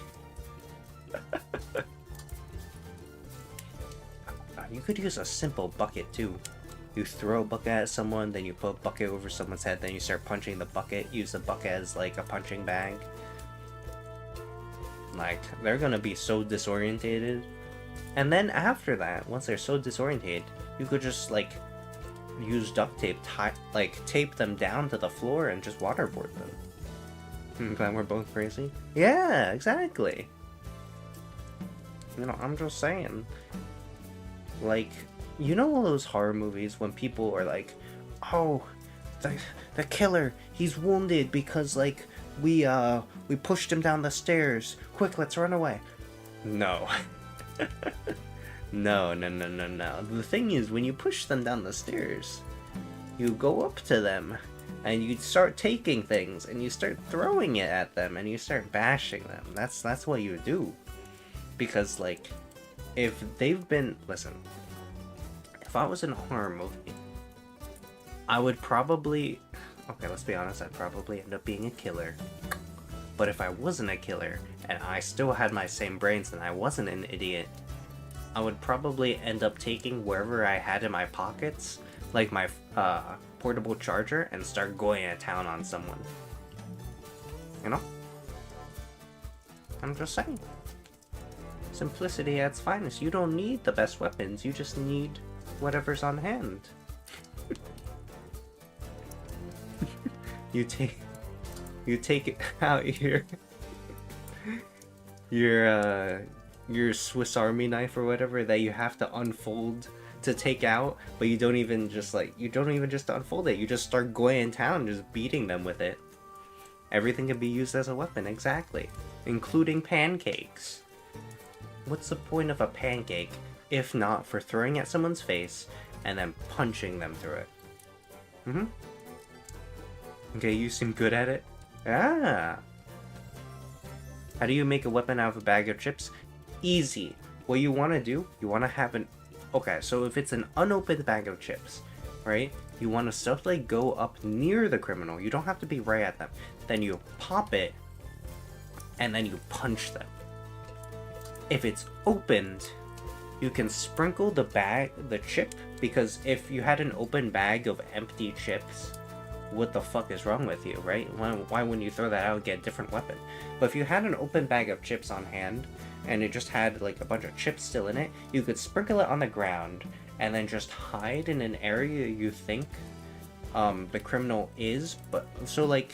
You could use a simple bucket too. You throw a bucket at someone, then you put a bucket over someone's head, then you start punching the bucket. Use the bucket as like a punching bag. Like, they're gonna be so disorientated. And then after that, once they're so disorientated, you could just like use duct tape, tape them down to the floor and just waterboard them. Glad we're both crazy? Yeah, exactly. You know, I'm just saying. Like, you know all those horror movies when people are like, oh, the killer, he's wounded because like we pushed him down the stairs. Quick, let's run away. No. No. The thing is, when you push them down the stairs, you go up to them and you start taking things and you start throwing it at them and you start bashing them. That's what you do. Because like, if they've been, listen, if I was in a horror movie, I would probably, okay, let's be honest, I'd probably end up being a killer. But if I wasn't a killer, and I still had my same brains and I wasn't an idiot, I would probably end up taking wherever I had in my pockets, like my portable charger, and start going to town on someone. You know? I'm just saying. Simplicity at its finest. You don't need the best weapons, you just need whatever's on hand. You take it out your Swiss Army knife or whatever that you have to unfold to take out, but you don't even just unfold it. You just start going in town, just beating them with it. Everything can be used as a weapon, exactly, including pancakes. What's the point of a pancake if not for throwing at someone's face and then punching them through it? Okay, you seem good at it. Ah. How do you make a weapon out of a bag of chips? Easy. What you want to do, you want to have an... Okay, so if it's an unopened bag of chips, right? You want to stealthily go up near the criminal. You don't have to be right at them. Then you pop it, and then you punch them. If it's opened, you can sprinkle the chip, because if you had an open bag of empty chips, what the fuck is wrong with you, right? Why wouldn't you throw that out and get a different weapon? But if you had an open bag of chips on hand, and it just had like a bunch of chips still in it, you could sprinkle it on the ground, and then just hide in an area you think the criminal is. But so like,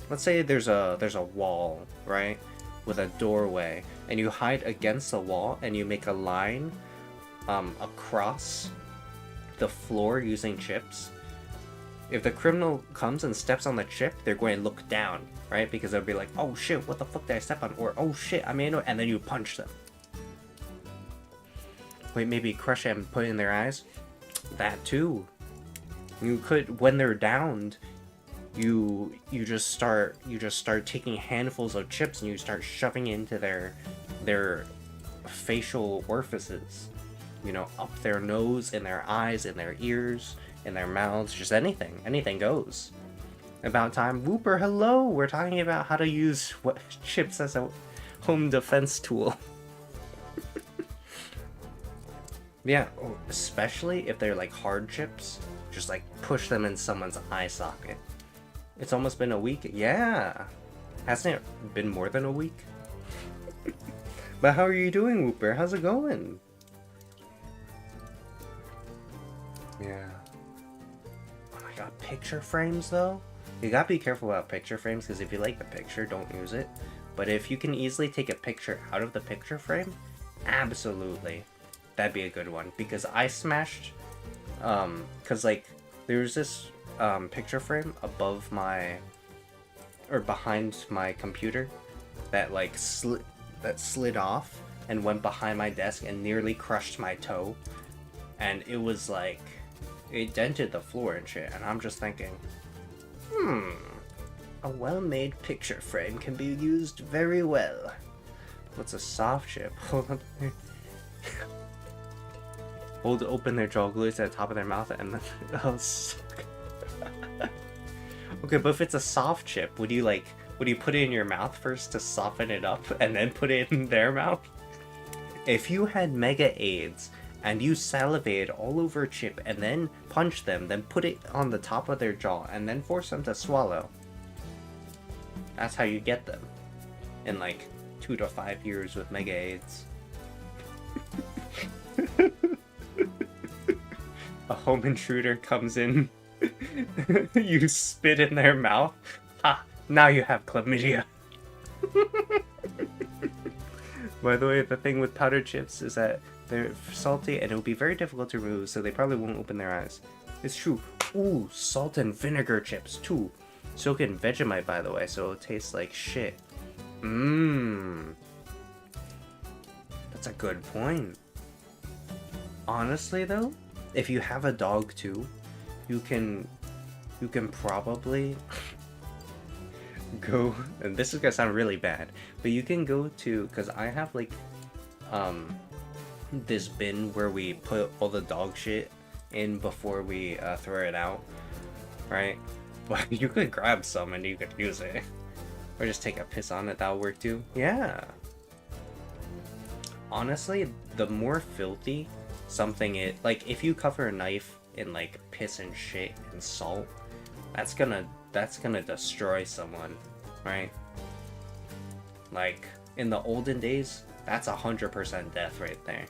let's say there's a wall, right, with a doorway, and you hide against the wall and you make a line across the floor using chips. If the criminal comes and steps on the chip, they're going to look down, right? Because they'll be like, oh shit, what the fuck did I step on? Or, oh shit, I made it, and then you punch them. Wait, maybe crush it and put it in their eyes? That too. You could, when they're downed, you just start taking handfuls of chips and you start shoving into their facial orifices, you know, up their nose, in their eyes, in their ears, in their mouths, just anything goes. About time. Whooper, hello! We're talking about how to use chips as a home defense tool. Yeah, especially if they're like hard chips, just like push them in someone's eye socket. It's almost been a week. Yeah. Hasn't it been more than a week? But how are you doing, Whooper? How's it going? Yeah. Oh my god, picture frames though? You gotta be careful about picture frames, because if you like the picture, don't use it. But if you can easily take a picture out of the picture frame, absolutely. That'd be a good one. Because I smashed, because like, there's this picture frame above my, or behind my computer, that like slid off and went behind my desk and nearly crushed my toe. And it was like, it dented the floor and shit, and I'm just thinking, a well-made picture frame can be used very well. What's a soft chip? Hold open their jaw glues at the top of their mouth and then... Oh, okay, but if it's a soft chip, would you put it in your mouth first to soften it up and then put it in their mouth? If you had mega AIDS and you salivated all over a chip and then punched them, then put it on the top of their jaw and then force them to swallow, that's how you get them in like 2 to 5 years with mega AIDS. A home intruder comes in, you spit in their mouth, ha, now you have chlamydia. By the way, the thing with powdered chips is that they're salty and it will be very difficult to remove, so they probably won't open their eyes. It's true. Ooh, salt and vinegar chips too. Soak in Vegemite, by the way, so it'll taste like shit. That's a good point. Honestly though, if you have a dog too, you can probably go, and this is gonna sound really bad, but you can go to, because I have like this bin where we put all the dog shit in before we throw it out, right? But you could grab some and you could use it, or just take a piss on it. That'll work too. Yeah, honestly, the more filthy something is, like if you cover a knife in like piss and shit and salt, that's gonna destroy someone, right? Like in the olden days, that's 100% death right there.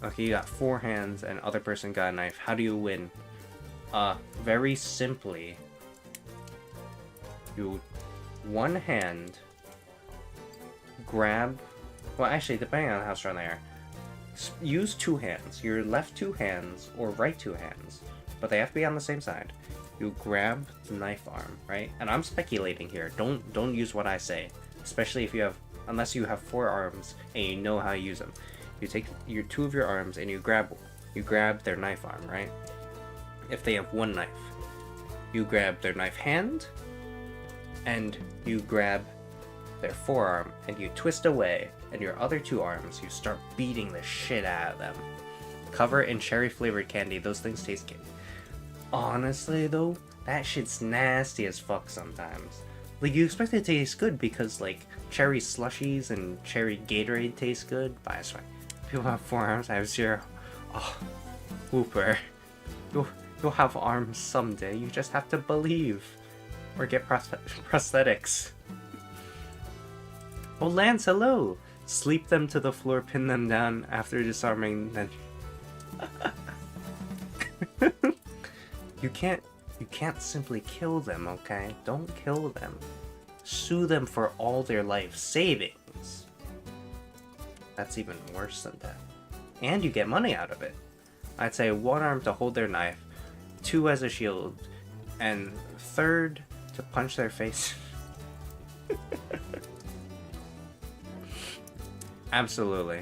Okay, you got 4 hands and other person got a knife. How do you win? Very simply, you one hand grab, well actually depending on how strong they are, use 2 hands, your left 2 hands or right 2 hands, but they have to be on the same side. You grab the knife arm, right? And I'm speculating here. Don't use what I say, especially if you have, unless you have 4 arms and you know how to use them. You take your 2 of your arms and you grab their knife arm, right? If they have 1 knife, you grab their knife hand and you grab their forearm and you twist away, and your other 2 arms, you start beating the shit out of them. Cover in cherry flavored candy. Those things taste good. Honestly though, that shit's nasty as fuck sometimes. Like, you expect it to taste good because like cherry slushies and cherry Gatorade taste good, but I swear, people have 4 arms, I have 0. Oh, Whooper. You'll have arms someday, you just have to believe. Or get prosthetics. Oh, Lance, hello! Sleep them to the floor, pin them down after disarming, then... You can't simply kill them, okay? Don't kill them. Sue them for all their life savings. That's even worse than death. And you get money out of it. I'd say 1 arm to hold their knife, 2 as a shield, and 3rd to punch their face. Absolutely.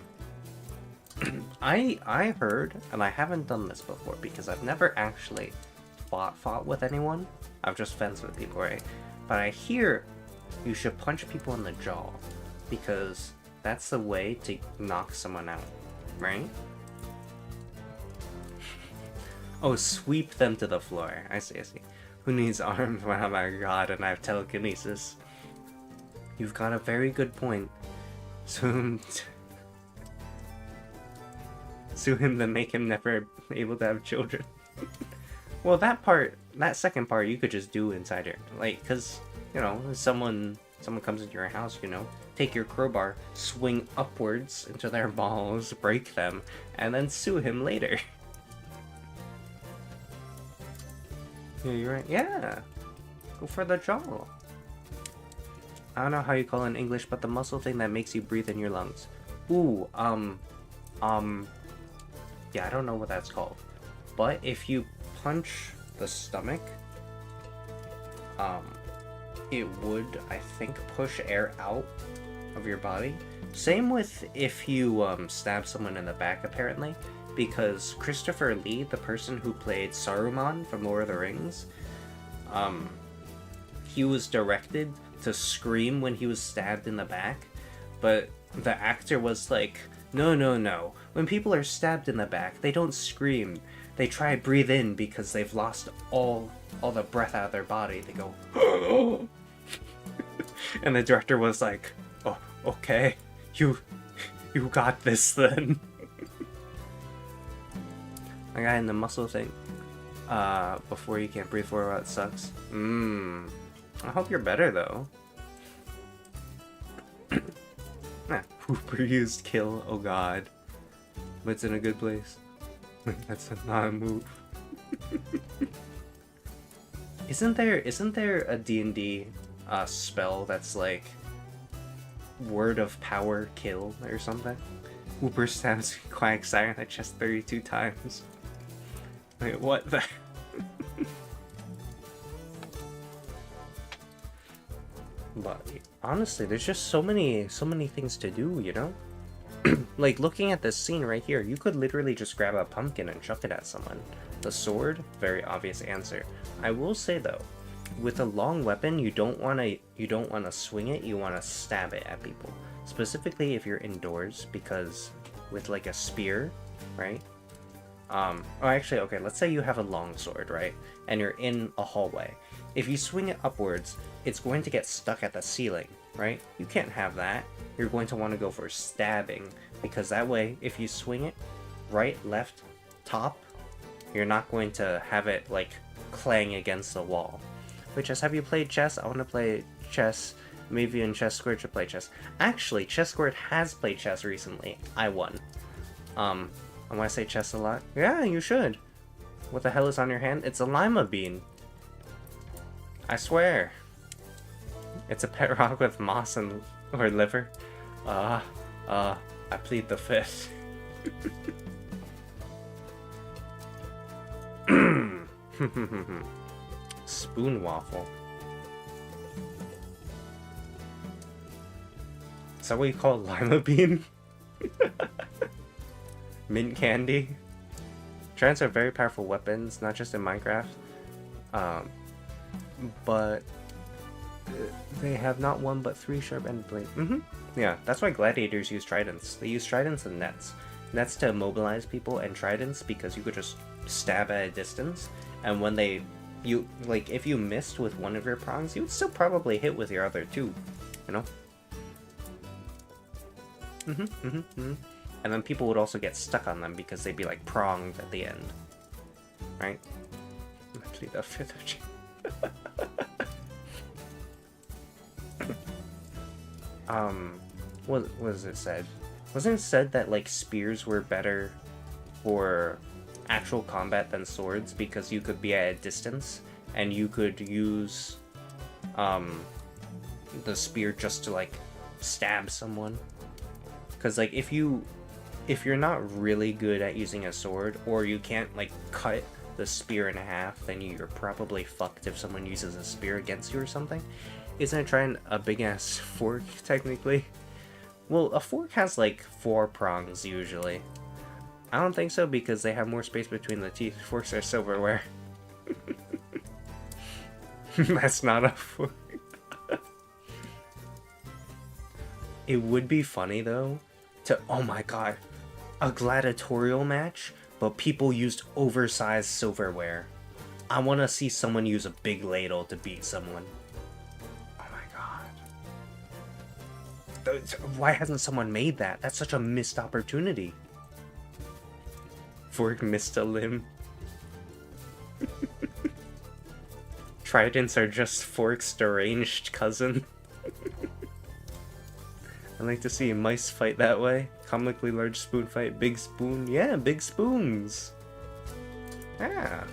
I heard, and I haven't done this before because I've never actually fought with anyone. I've just fenced with people, right? But I hear you should punch people in the jaw because that's the way to knock someone out, right? Oh, sweep them to the floor. I see, I see. Who needs arms when I'm a god and I have telekinesis? You've got a very good point. Sue him to make him never able to have children. Well, that second part you could just do inside here. Like, cause, you know, someone comes into your house, you know, take your crowbar, swing upwards into their balls, break them, and then sue him later. Yeah, you're right. Yeah. Go for the jaw. I don't know how you call it in English, but the muscle thing that makes you breathe in your lungs. Ooh, yeah, I don't know what that's called. But if you punch the stomach, it would, I think, push air out of your body. Same with if you stab someone in the back, apparently, because Christopher Lee, the person who played Saruman from Lord of the Rings, he was directed to scream when he was stabbed in the back, but the actor was like, no, when people are stabbed in the back, they don't scream. They try to breathe in because they've lost all the breath out of their body. They go, and the director was like, oh, okay, you got this then. I got in the muscle thing. Before you can't breathe for a while, it sucks. I hope you're better though. Hooper used kill, oh god. But it's in a good place. That's not a move. Isn't there a D&D spell that's like word of power kill or something? Hooper stabs Quagsire in the chest 32 times. Wait, what the? But honestly, there's just so many things to do, you know? Like, looking at this scene right here, you could literally just grab a pumpkin and chuck it at someone. The sword, very obvious answer. I will say though, with a long weapon, you don't want to swing it, you want to stab it at people. Specifically if you're indoors, because with like a spear, right? Oh, actually, okay, let's say you have a long sword, right? And you're in a hallway. If you swing it upwards, it's going to get stuck at the ceiling, right? You can't have that. You're going to want to go for stabbing, because that way, if you swing it right, left, top, you're not going to have it, like, clang against the wall. Wait, Chess, have you played chess? I want to play chess. Maybe in Chess Squared should play chess. Actually, Chess Squared has played chess recently. I won. I want to say chess a lot. Yeah, you should. What the hell is on your hand? It's a lima bean. I swear. It's a pet rock with moss and or liver. I plead the fifth. Spoon waffle. Is that what you call lima bean? Mint candy. Tridents are very powerful weapons, not just in Minecraft. But they have not one but 3 sharp end blades. Yeah, that's why gladiators use tridents. They use tridents and nets. Nets to immobilize people, and tridents because you could just stab at a distance, and when if you missed with one of your prongs, you would still probably hit with your other 2, you know? And then people would also get stuck on them because they'd be like pronged at the end. Right? Actually, the 5th of June. What was it said? Wasn't it said that like spears were better for actual combat than swords because you could be at a distance and you could use the spear just to like stab someone? Because like if you're not really good at using a sword, or you can't like cut the spear in half, then you're probably fucked if someone uses a spear against you or something. Isn't it trying a big ass fork technically? Well, a fork has like 4 prongs usually. I don't think so because they have more space between the teeth. Forks are silverware. That's not a fork. It would be funny though to, oh my god, a gladiatorial match, but people used oversized silverware. I want to see someone use a big ladle to beat someone. Oh my god. Why hasn't someone made that? That's such a missed opportunity. Fork missed a limb. Tridents are just Fork's deranged cousin. I like to see mice fight that way. Comically large spoon fight. Big spoon. Yeah, big spoons. Yeah.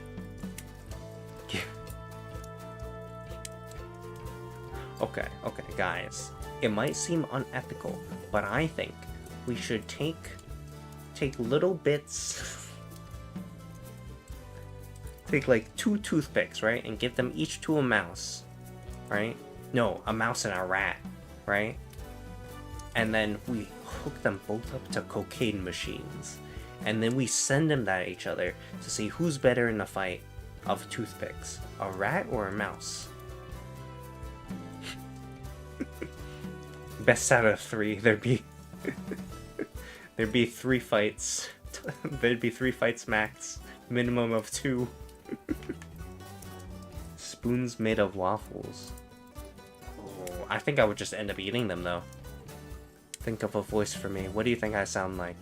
Okay, guys. It might seem unethical, but I think we should take little bits. Take like 2 toothpicks, right? And give them each to a mouse, right? No, a mouse and a rat, right? And then we hook them both up to cocaine machines. And then we send them at each other to see who's better in the fight of toothpicks. A rat or a mouse? Best out of 3, there'd be 3 fights. There'd be 3 fights max. Minimum of 2. Spoons made of waffles. Oh, I think I would just end up eating them though. Think of a voice for me. What do you think I sound like?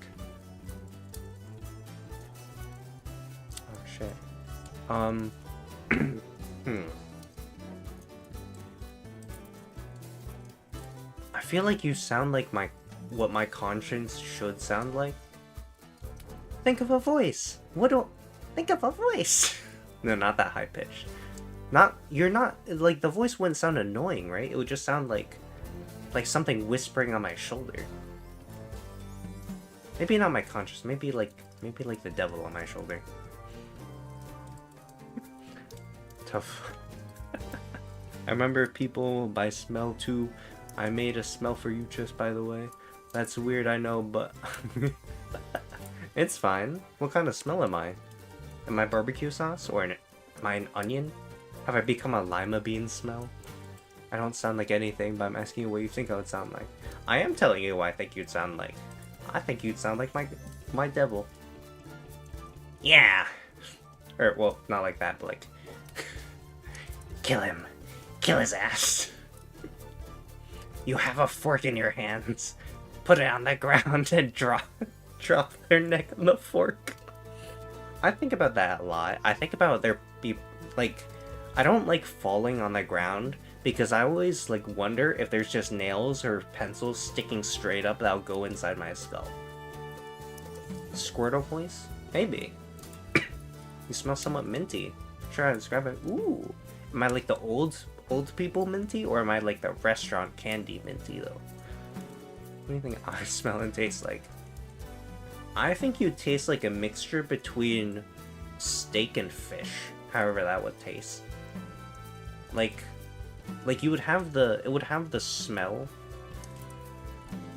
Oh shit. I feel like you sound like what my conscience should sound like. Think of a voice. Think of a voice. No, not that high pitched. You're not like, the voice wouldn't sound annoying, right? It would just sound like something whispering on my shoulder. Maybe not my conscience. Maybe like the devil on my shoulder. Tough. I remember people by smell too. I made a smell for you just by the way. That's weird, I know, but it's fine. What kind of smell am I? Am I barbecue sauce or am I an onion? Have I become a lima bean smell? I don't sound like anything, but I'm asking you what you think I would sound like. I am telling you what I think you'd sound like. I think you'd sound like my devil. Yeah! Or, well, not like that, but like... Kill him. Kill his ass. You have a fork in your hands. Put it on the ground and drop their neck on the fork. I think about that a lot. I think about there be like... I don't like falling on the ground because I always like wonder if there's just nails or pencils sticking straight up that'll go inside my skull. Squirtle voice? Maybe. You smell somewhat minty. Try to describe it. Ooh. Am I like the old people minty, or am I like the restaurant candy minty though? What do you think I smell and taste like? I think you taste like a mixture between steak and fish, however that would taste. Like you would have it would have the smell,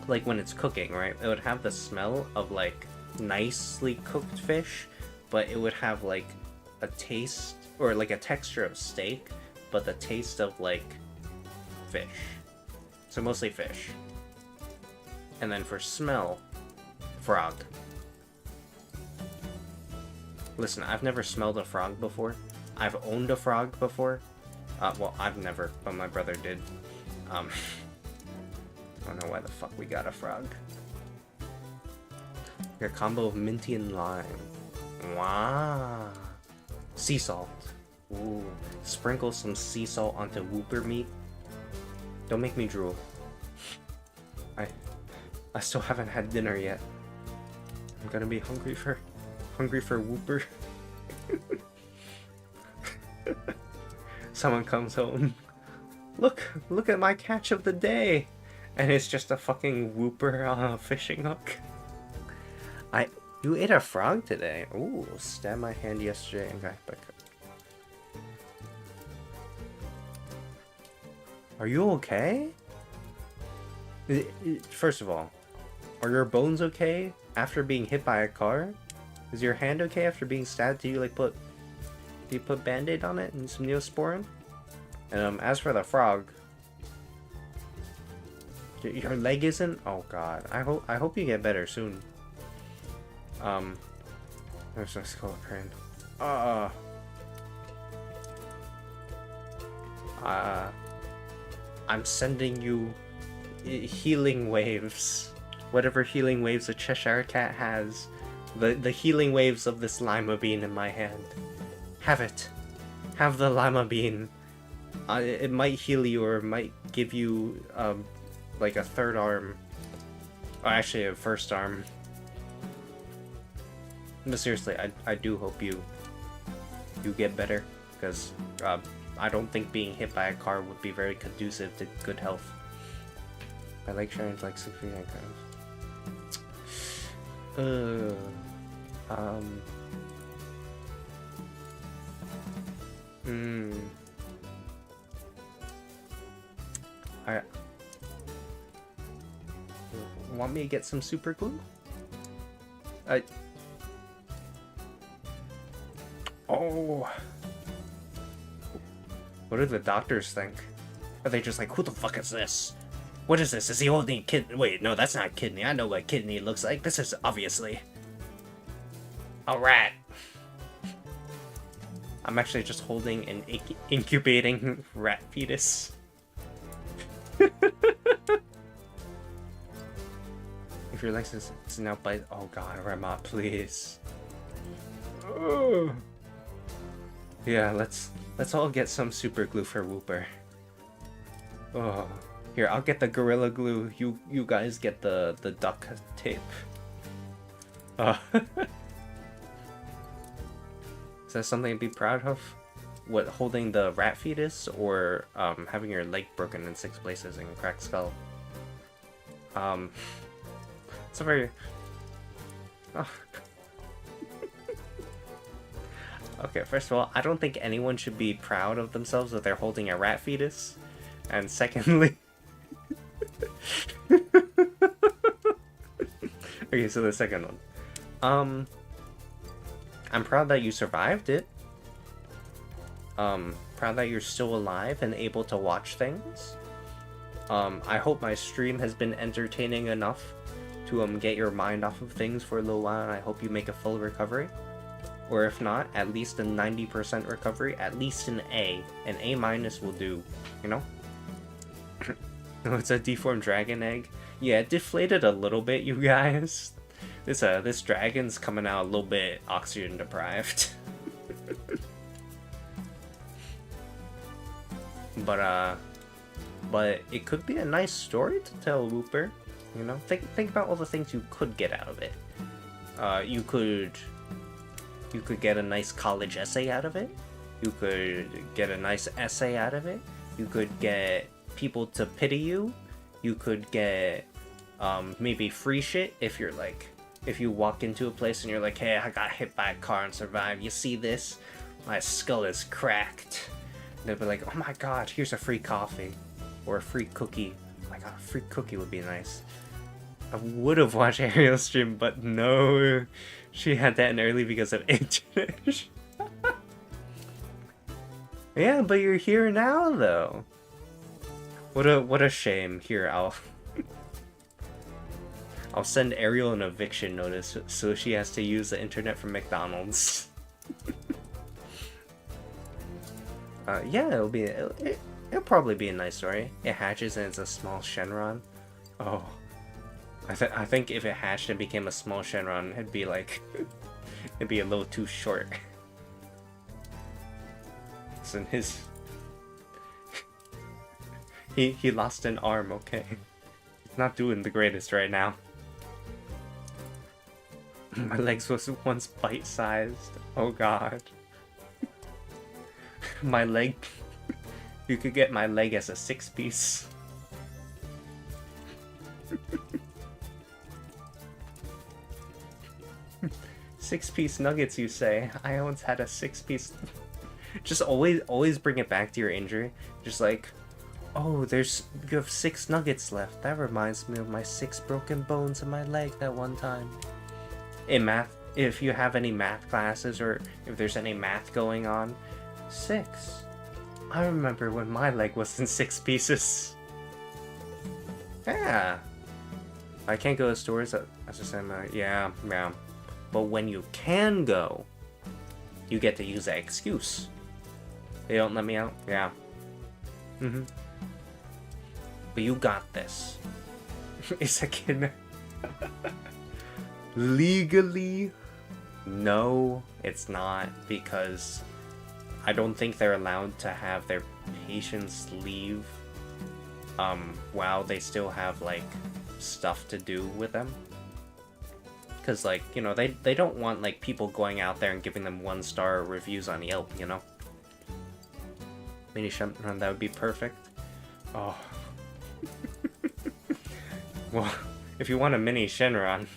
like when it's cooking, right? It would have the smell of like nicely cooked fish, but it would have like a taste or like a texture of steak, but the taste of like fish. So mostly fish. And then for smell, frog. Listen, I've never smelled a frog before. I've owned a frog before. Well, I've never, but my brother did. I don't know why the fuck we got a frog. A combo of minty and lime. Wow. Sea salt. Ooh. Sprinkle some sea salt onto whooper meat. Don't make me drool. I still haven't had dinner yet. I'm gonna be hungry for whooper. Someone comes home. Look at my catch of the day, and it's just a fucking whooper on a fishing hook. You ate a frog today. Ooh, stabbed my hand yesterday and got back up. Are you okay? First of all, are your bones okay after being hit by a car? Is your hand okay after being stabbed? Do you put Band-Aid on it and some Neosporin? And as for the frog, your leg isn't? Oh god. I hope you get better soon. There's no skull crane. I'm sending you healing waves. Whatever healing waves a Cheshire Cat has. The healing waves of this lima bean in my hand. Have it. Have the lima bean. It might heal you or it might give you, like a third arm. Or actually a first arm. But seriously, I do hope you get better. Because, I don't think being hit by a car would be very conducive to good health. My leg shines like 69 grams. I want me to get some super glue? Oh. What do the doctors think? Are they just like, who the fuck is this? What is this? Is he holding a kidney? Wait, no, that's not a kidney. I know what a kidney looks like. This is obviously a rat. I'm actually just holding an incubating rat fetus. If your legs is now bite, oh god, Rema, please. Oh. Yeah, let's all get some super glue for Whooper. Oh, here, I'll get the Gorilla Glue. You guys get the duck tape. Is that something to be proud of? What, holding the rat fetus or having your leg broken in 6 places and cracked skull? It's a very... Oh. Okay, first of all, I don't think anyone should be proud of themselves if they're holding a rat fetus. And secondly... Okay, so the second one. I'm proud that you survived it. Proud that you're still alive and able to watch things. I hope my stream has been entertaining enough to get your mind off of things for a little while, and I hope you make a full recovery. Or if not, at least a 90% recovery, at least an A. An A- will do, you know? Oh, it's a deformed dragon egg. Yeah, it deflated a little bit, you guys. This dragon's coming out a little bit oxygen deprived. But it could be a nice story to tell, Whooper. You know, think about all the things you could get out of it. You could get a nice college essay out of it. You could get a nice essay out of it. You could get people to pity you. You could get maybe free shit if you're like, if you walk into a place and you're like, hey, I got hit by a car and survived. You see this? My skull is cracked. And they'll be like, oh my god, here's a free coffee. Or a free cookie. Oh my god, a free cookie would be nice. I would have watched Ariel's stream, but no. She had that in early because of internet. Yeah, but you're here now, though. What a shame. Here, I'll send Ariel an eviction notice so she has to use the internet from McDonald's. Yeah, it'll probably be a nice story. It hatches and it's a small Shenron. Oh, I think if it hatched and became a small Shenron, it'd be like, it'd be a little too short. Listen, he lost an arm. Okay, he's not doing the greatest right now. My legs was once bite-sized. Oh god. My leg. You could get my leg as a 6-piece. Six-piece nuggets, you say? I once had a 6-piece. Just always bring it back to your injury. Just like, oh, you have 6 nuggets left. That reminds me of my 6 broken bones in my leg that one time. In math, if you have any math classes or if there's any math going on. 6. I remember when my leg was in 6 pieces. Yeah. I can't go to stores as I said, yeah. But when you can go, you get to use that excuse. They don't let me out? Yeah. But you got this. It's a kid. Legally, no, it's not, because I don't think they're allowed to have their patients leave while they still have like stuff to do with them. Because like, you know, they don't want like people going out there and giving them 1-star reviews on Yelp, you know? Mini Shimtone, that would be perfect. Oh. Well, if you want a mini Shinron,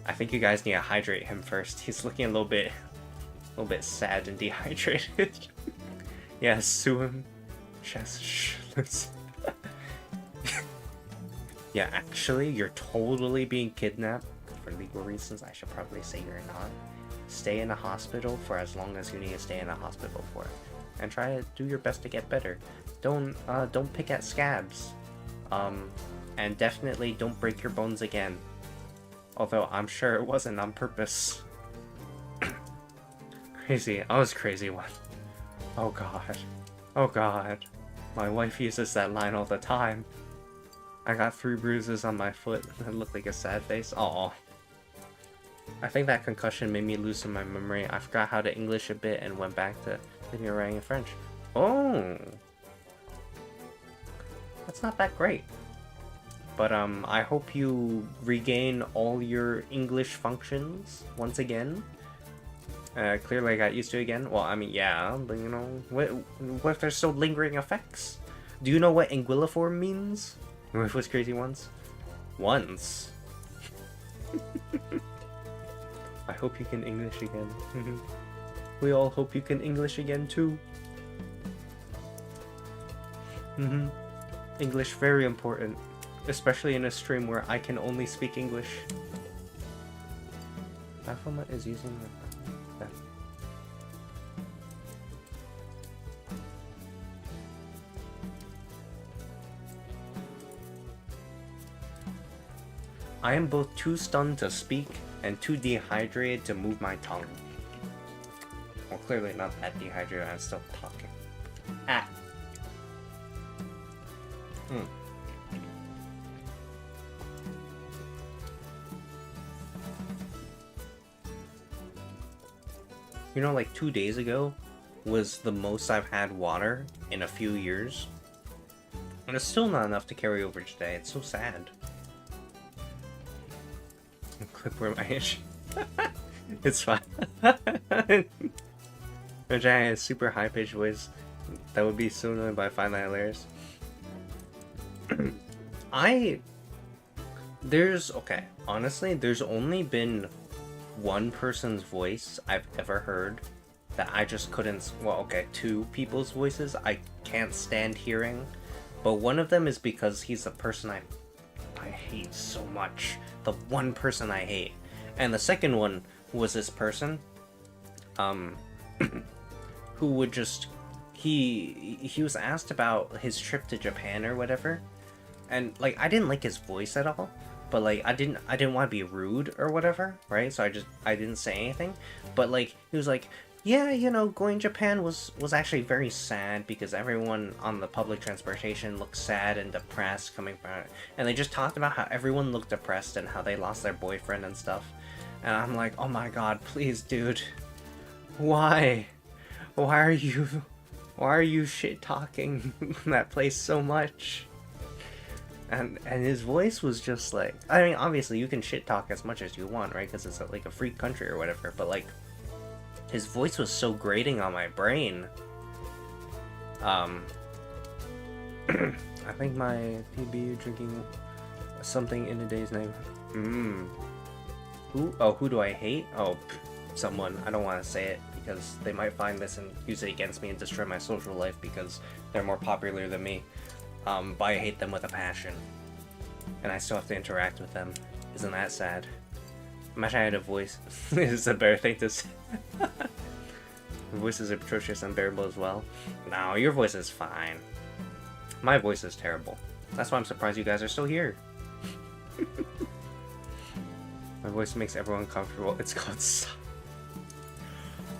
I think you guys need to hydrate him first. He's looking a little bit sad and dehydrated. Yeah, sue him. Yeah, actually, you're totally being kidnapped for legal reasons. I should probably say you're not. Stay in a hospital for as long as you need to stay in a hospital for, and try to do your best to get better. Don't pick at scabs. And definitely don't break your bones again. Although I'm sure it wasn't on purpose. Crazy. I was crazy one. Oh god. Oh god. My wife uses that line all the time. I got 3 bruises on my foot that look like a sad face. Aw. I think that concussion made me lose some of my memory. I forgot how to English a bit and went back to thinking of writing in French. Oh. That's not that great. But I hope you regain all your English functions once again. Clearly I got used to it again. Well, I mean, yeah, but you know, what if there's still lingering effects? Do you know what anguilliform means? With those crazy ones? Once. I hope you can English again. We all hope you can English again too. English very important. Especially in a stream where I can only speak English. Baphomet is using the... I am both too stunned to speak and too dehydrated to move my tongue. Well, clearly not that dehydrated, I'm still talking. Ah! You know, like 2 days ago was the most I've had water in a few years. And it's still not enough to carry over today. It's so sad. Clip where my itch. It's fine. Imagine I had a super high pitched voice. That would be so annoying, but I find that hilarious. Honestly, there's only been one person's voice I've ever heard that I just couldn't, well, okay, 2 people's voices I can't stand hearing, but one of them is because he's the person I hate so much, the one person I hate, and the second one was this person, who would just, he was asked about his trip to Japan or whatever, and like I didn't like his voice at all. But like I didn't want to be rude or whatever, right? So I didn't say anything. But like he was like, yeah, you know, going to Japan was actually very sad because everyone on the public transportation looked sad and depressed coming from it. And they just talked about how everyone looked depressed and how they lost their boyfriend and stuff. And I'm like, oh my god, please, dude, why are you shit talking that place so much? And his voice was just like, I mean, obviously you can shit talk as much as you want, right? Because it's like a free country or whatever. But like, his voice was so grating on my brain. I think my PB drinking something in a day's name. Who do I hate? Oh, someone. I don't want to say it because they might find this and use it against me and destroy my social life because they're more popular than me. But I hate them with a passion. And I still have to interact with them. Isn't that sad? Imagine I had a voice. Is a better thing to say. Your voice is atrocious and unbearable as well. No, your voice is fine. My voice is terrible. That's why I'm surprised you guys are still here. My voice makes everyone comfortable. It's called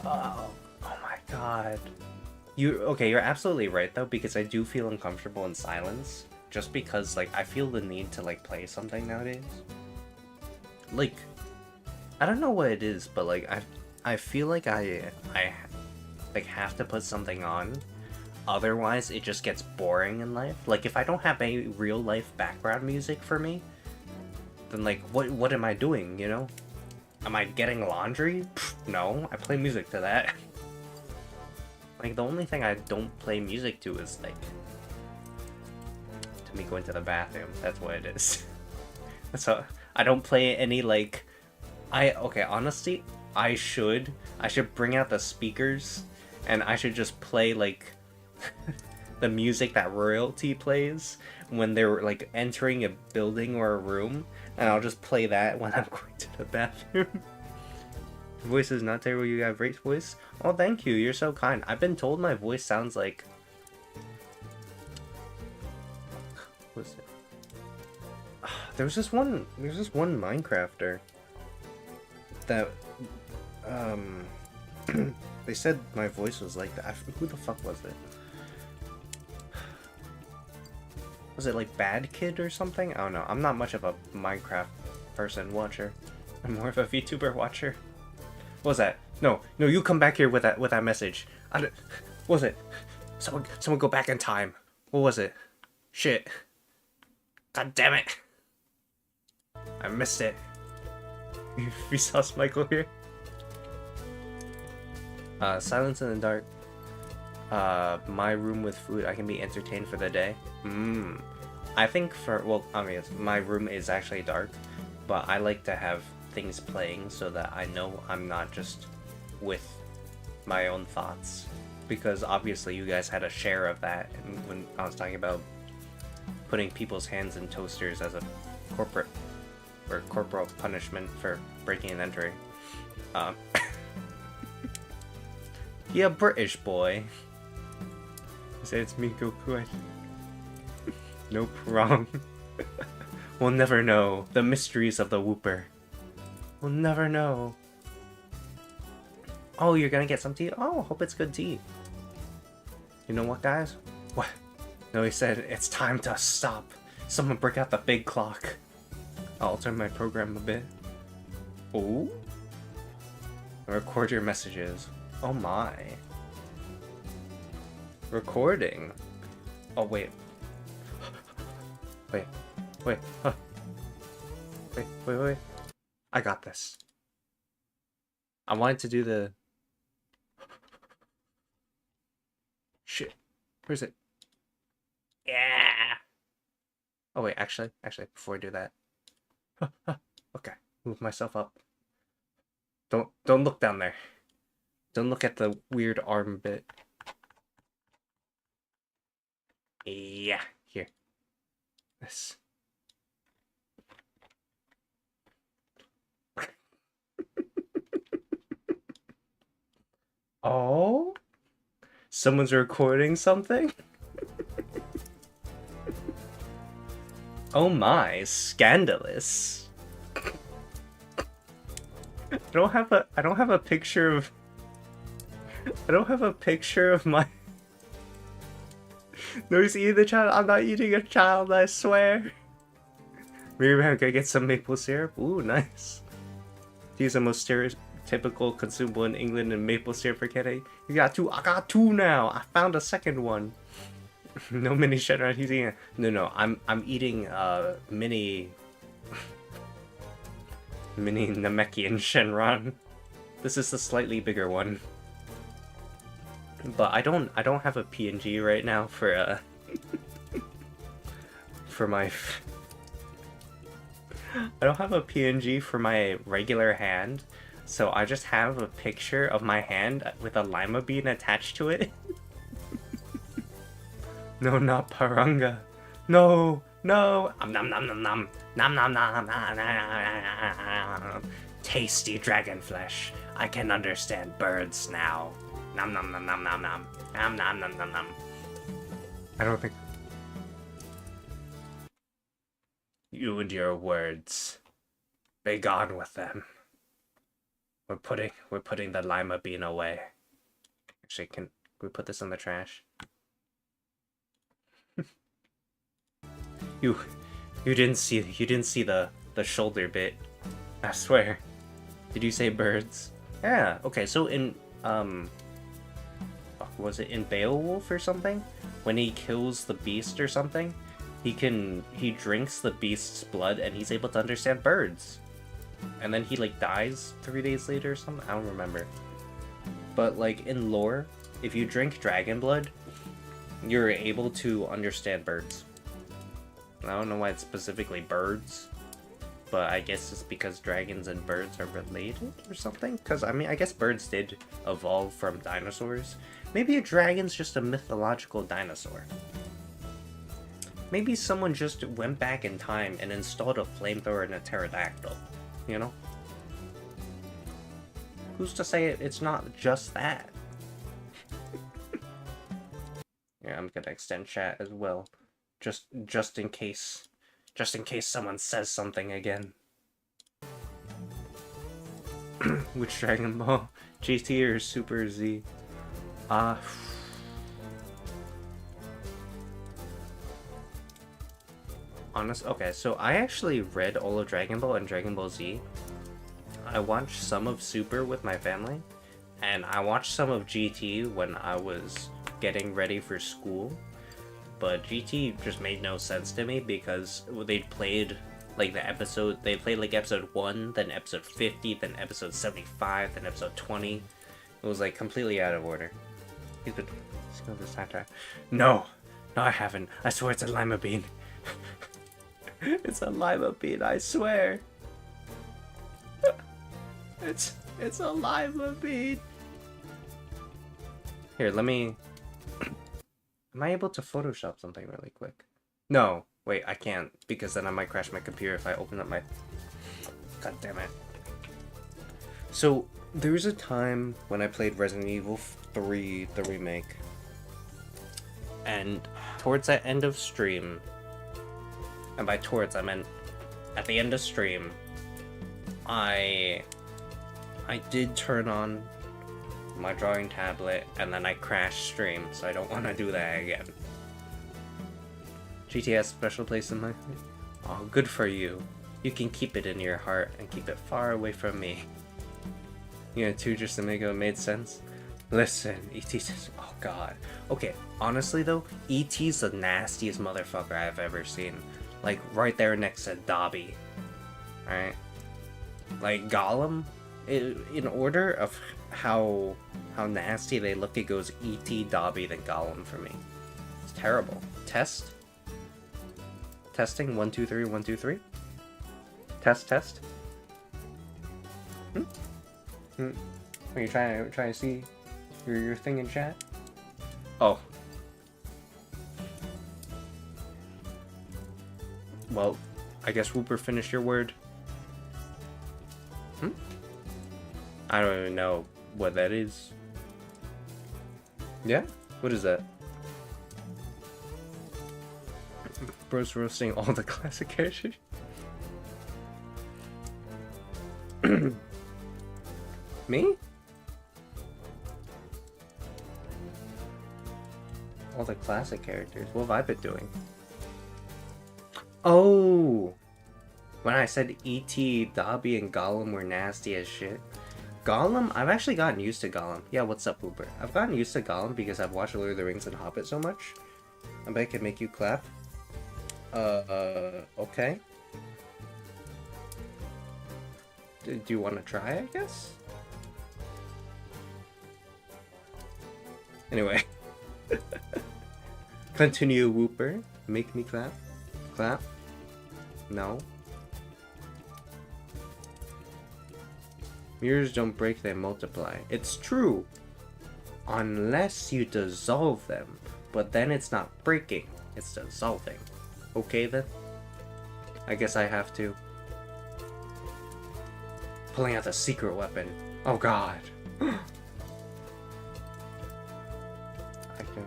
oh my god. You're absolutely right though, because I do feel uncomfortable in silence. Just because, like, I feel the need to, like, play something nowadays. Like, I don't know what it is, but, like, I feel like I like, have to put something on. Otherwise, it just gets boring in life. Like, if I don't have any real-life background music for me, then, like, what am I doing, you know? Am I getting laundry? Pfft, no, I play music to that. Like, the only thing I don't play music to is, like, to me going to the bathroom. That's what it is. So, I don't play any, like... Okay, honestly, I should bring out the speakers, and I should just play, like, the music that royalty plays when they're, like, entering a building or a room, and I'll just play that when I'm going to the bathroom. Your voice is not terrible, you have great voice. Oh, thank you, you're so kind. I've been told my voice sounds like... What is it? There's this one Minecrafter that, they said my voice was like that. Who the fuck was it? Was it like Bad Kid or something? I don't know. I'm not much of a Minecraft watcher. I'm more of a VTuber watcher. What was that? No, you come back here with that message. What was it? Someone go back in time. What was it? Shit. God damn it. I missed it. We saw Michael here. Silence in the dark. My room with food. I can be entertained for the day. I think my room is actually dark, but I like to have things playing so that I know I'm not just with my own thoughts. Because obviously you guys had a share of that when I was talking about putting people's hands in toasters as a corporal punishment for breaking and entering. Yeah, British boy. He said it's me, Goku. Nope, wrong. We'll never know the mysteries of the Whooper. We'll never know. Oh, you're gonna get some tea? Oh, hope it's good tea. You know what, guys? What? No, he said it's time to stop. Someone break out the big clock. I'll alter my program a bit. Oh? Record your messages. Oh my. Recording. Oh, wait. Wait. Huh. Wait. I got this. I wanted to do the... Shit. Where's it? Yeah! Oh, wait, actually, before I do that. Okay, move myself up. Don't look down there. Don't look at the weird arm bit. Yeah, here. This. Oh? Someone's recording something? Oh my, scandalous. I don't have a picture of my... No, he's eating the child. I'm not eating a child, I swear. Maybe I'm gonna get some maple syrup. Ooh, nice. These are the most stereotypical consumable in England, and maple syrup for Kenny. You got two. I got two now. I found a second one. No mini Shenron. He's eating. No. I'm eating mini Namekian Shenron. This is the slightly bigger one. But I don't have a PNG right now for for my... I don't have a PNG for my regular hand, so I just have a picture of my hand with a lima bean attached to it. No, not Paranga. No. Nom nom nom nom. Nom nom nom nom. tasty dragon flesh. I can understand birds now. Nom nom nom nom nom nom. Nom nom nom nom nom. I don't think... You and your words. Be gone with them. We're putting the lima bean away. Actually, can we put this in the trash? You didn't see the shoulder bit. I swear. Did you say birds? Yeah. Okay. So in was it in Beowulf or something? When he kills the beast or something, he drinks the beast's blood and he's able to understand birds. And then he like dies 3 days later or something. I don't remember. But like in lore, if you drink dragon blood, you're able to understand birds. I don't know why it's specifically birds, but I guess it's because dragons and birds are related or something. Because I mean, I guess birds did evolve from dinosaurs. Maybe a dragon's just a mythological dinosaur. Maybe someone just went back in time and installed a flamethrower and a pterodactyl. You know? Who's to say it's not just that? Yeah, I'm gonna extend chat as well. Just in case someone says something again. Which Dragon Ball? GT or Super Z? Okay, so I actually read all of Dragon Ball and Dragon Ball Z. I watched some of Super with my family, and I watched some of GT when I was getting ready for school. But GT just made no sense to me because they played like episode 1, then episode 50, then episode 75, then episode 20. It was like completely out of order. He's been this time. No, I haven't. I swear it's a lima bean. It's a lima bean, I swear. It's a lima bean. Here, let me... Am I able to Photoshop something really quick? No, wait, I can't, because then I might crash my computer if I open up my... God damn it. So, there was a time when I played Resident Evil 3, the remake. And towards that end of stream, and by towards I meant at the end of stream, I did turn on my drawing tablet and then I crashed stream, so I don't want to do that again. GTA has a special place in my heart. Oh, good for you. You can keep it in your heart and keep it far away from me. You know, too, just to make it made sense. Listen, E.T. says, oh god. Okay, honestly though, E.T.'s the nastiest motherfucker I've ever seen. Like, right there next to Dobby. Alright? Like, Gollum, in order of how nasty they look, it goes E.T., Dobby, then Gollum for me. It's terrible. Test? Testing? 1, 2, 3, 1, 2, 3? Test? Are you trying to see your thing in chat? Oh. Well, I guess Whooper finished your word. I don't even know what that is. Yeah? What is that? Bro's roasting all the classic characters. Me? All the classic characters. What have I been doing? Oh! When I said E.T., Dobby, and Gollum were nasty as shit. Gollum? I've actually gotten used to Gollum. Yeah, what's up, Hooper? I've gotten used to Gollum because I've watched Lord of the Rings and Hobbit so much. I bet I can make you clap. Okay. Do you want to try, I guess? Anyway. Continue, Whooper. Make me clap. Clap. No. Mirrors don't break, they multiply. It's true. Unless you dissolve them. But then it's not breaking. It's dissolving. Okay then? I guess I have to. Pulling out the secret weapon. Oh god. I can...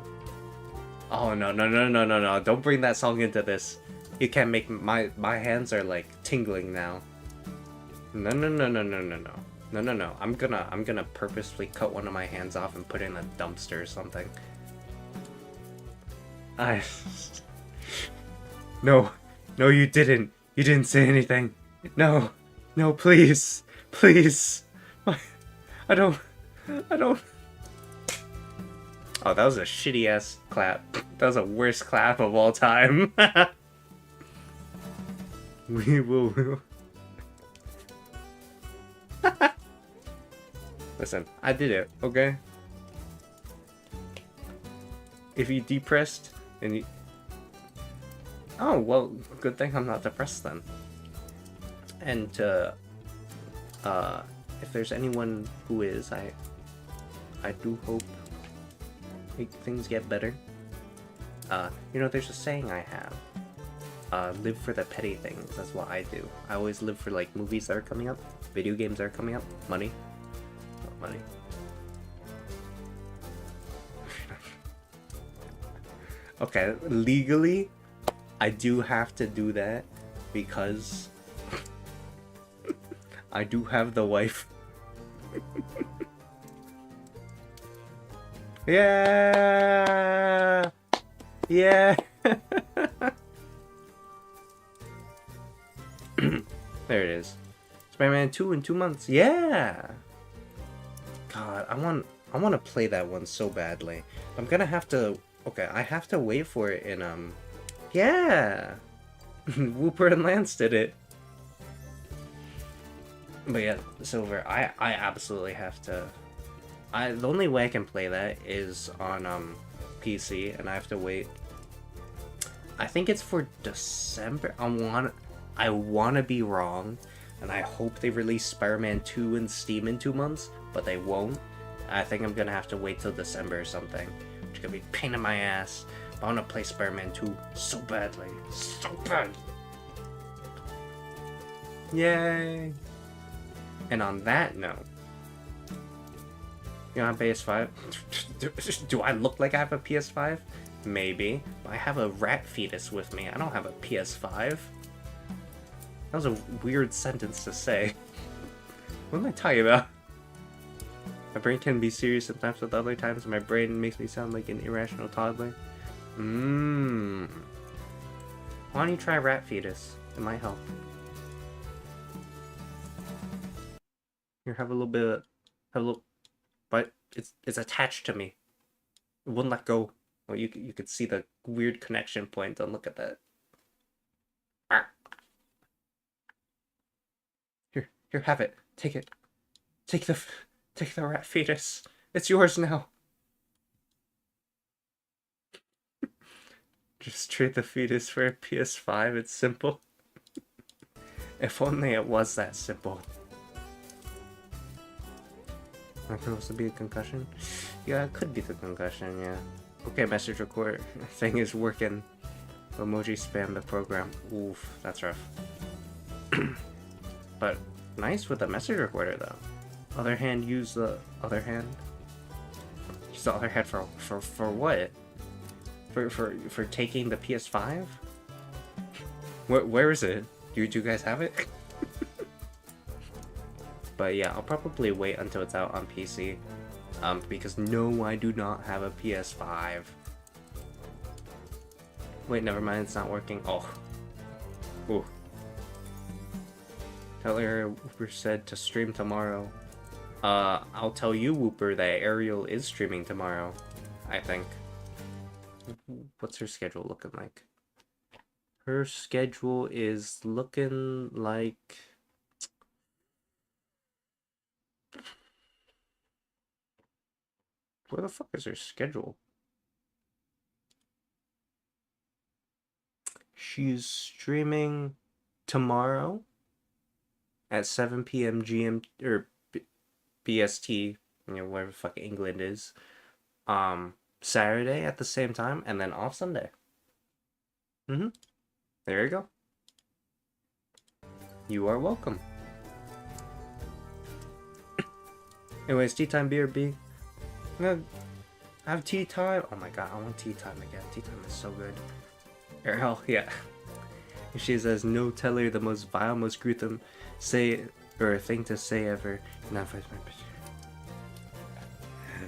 Oh no no no no no no! Don't bring that song into this. You can't make my hands are like tingling now. No no no no no no no no no no! I'm gonna purposely cut one of my hands off and put it in a dumpster or something. No, no, you didn't. You didn't say anything. No, no, please, please. I don't. Oh, that was a shitty ass clap. That was the worst clap of all time. We will. Listen, I did it, okay? If you depressed and you... Oh, well, good thing I'm not depressed then. And if there's anyone who is, I do hope things get better. You know, there's a saying I have. Live for the petty things. That's what I do. I always live for, like, movies that are coming up, video games that are coming up, money. Not money. Okay, legally, I do have to do that because I do have the wife. Yeah! Yeah! There it is. Spider-Man 2 in 2 months. Yeah! God, I want to play that one so badly. I'm gonna have to... Okay, I have to wait for it in, Yeah! Whooper and Lance did it. But yeah, Silver, I absolutely have to... the only way I can play that is on, PC, and I have to wait. I think it's for December. I want to be wrong, and I hope they release Spider-Man 2 in Steam in 2 months, but they won't. I think I'm gonna have to wait till December or something, which is gonna be a pain in my ass. But I want to play Spider-Man 2 so badly. So bad! Yay! And on that note, you know, on PS5, do I look like I have a PS5? Maybe. But I have a rat fetus with me. I don't have a PS5. That was a weird sentence to say. What am I talking about? My brain can be serious sometimes, but other times my brain makes me sound like an irrational toddler. Why don't you try rat fetus? It might help. Here, have a little bit. Have a little. But it's attached to me. It wouldn't let go. Well, you could see the weird connection point. Don't look at that. Here, have it. Take it. Take the rat fetus. It's yours now. Just trade the fetus for a PS5. It's simple. If only it was that simple. That could also be a concussion? Yeah, it could be the concussion, yeah. Okay, message record thing is working. Emoji spam the program. Oof, that's rough. But nice with the message recorder though. Other hand, use the other hand. Use the other hand for what? For taking the PS5? Where is it? Do you guys have it? But yeah, I'll probably wait until it's out on PC. Because no, I do not have a PS5. Wait, never mind, it's not working. Oh. Ooh. Tell her Whooper said to stream tomorrow. I'll tell you, Whooper, that Ariel is streaming tomorrow. I think. What's her schedule looking like? Her schedule is looking like... Where the fuck is her schedule? She's streaming tomorrow at 7 p.m. GMT or BST, you know, wherever the fuck England is. Saturday at the same time, and then off Sunday. There you go. You are welcome. Anyways, tea time, BRB. I'm gonna have tea time. Oh my god, I want tea time again. Tea time is so good. Hell yeah. She says, no teller, the most vile, most gruesome say or thing to say ever.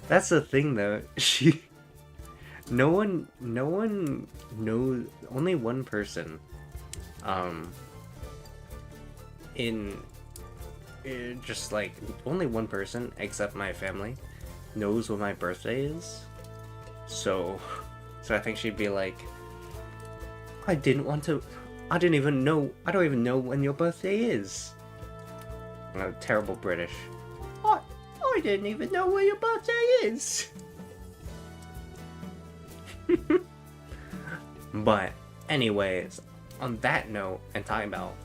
That's the thing though. No one knows. Only one person just like only one person except my family knows what my birthday is. So I think she'd be like, I don't even know when your birthday is. I'm terrible British. I didn't even know when your birthday is. But anyways, on that note, and talking about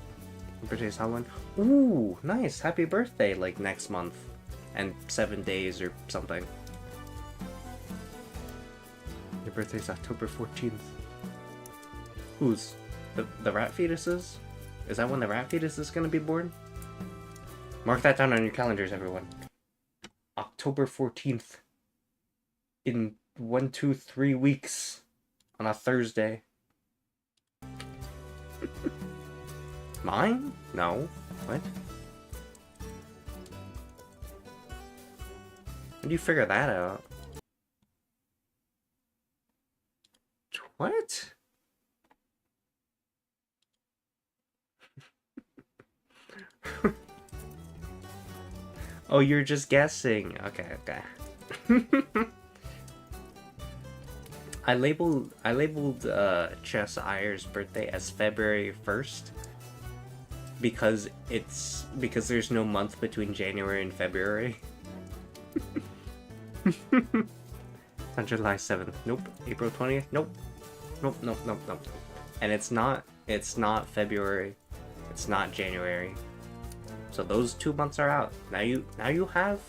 birthday's Halloween. Ooh, nice! Happy birthday! Like next month, and 7 days or something. Your birthday's October 14th. Who's the rat fetuses? Is that when the rat fetus is gonna be born? Mark that down on your calendars, everyone. October 14th. In 1, 2, 3 weeks. On a Thursday. Mine? No. What? How do you figure that out? What? Oh, you're just guessing. Okay. I labeled Chess Ayer's birthday as February 1st because there's no month between January and February. On July 7th. Nope. April 20th. Nope. Nope. And it's not February. It's not January. So those 2 months are out. Now you have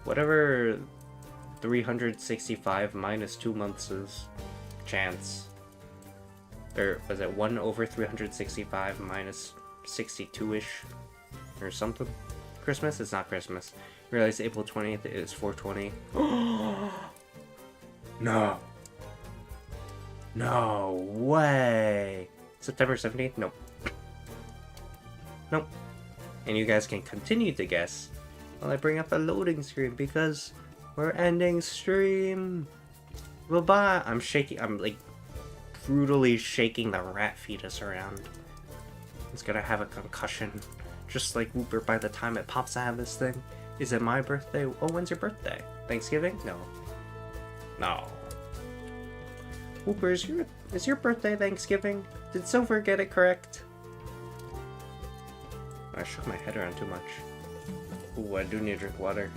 whatever 365 minus 2 months is chance. Or was it 1 over 365 minus 62-ish or something? Christmas? It's not Christmas. Realize April 20th is 420. No way. September 17th? Nope. And you guys can continue to guess while I bring up the loading screen because we're ending stream. Bye-bye. I'm like brutally shaking the rat fetus around. It's gonna have a concussion. Just like Whooper by the time it pops out of this thing. Is it my birthday? Oh, when's your birthday? Thanksgiving? No. Whooper, is your birthday Thanksgiving? Did Silver get it correct? I shook my head around too much. Ooh, I do need to drink water.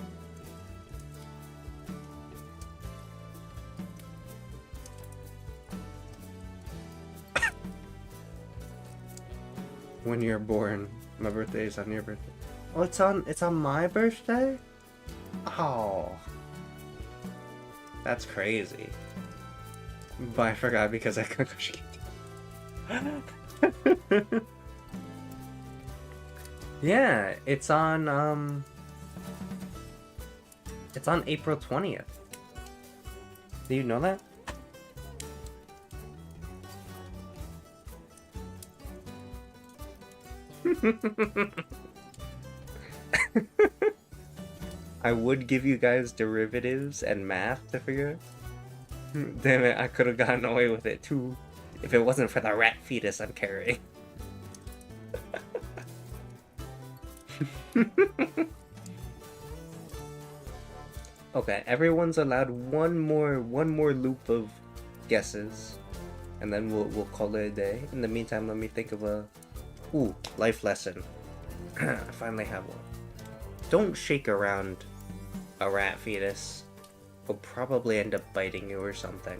When you're born. My birthday is on your birthday. Oh, it's on my birthday? Oh. That's crazy. But I forgot because I couldn't go. Yeah, it's on April 20th. Do you know that? I would give you guys derivatives and math to figure out. Damn it, I could have gotten away with it too if it wasn't for the rat fetus I'm carrying. Okay, everyone's allowed one more loop of guesses, and then we'll call it a day. In the meantime, let me think of a life lesson. I finally have one. Don't shake around a rat fetus. It'll probably end up biting you or something.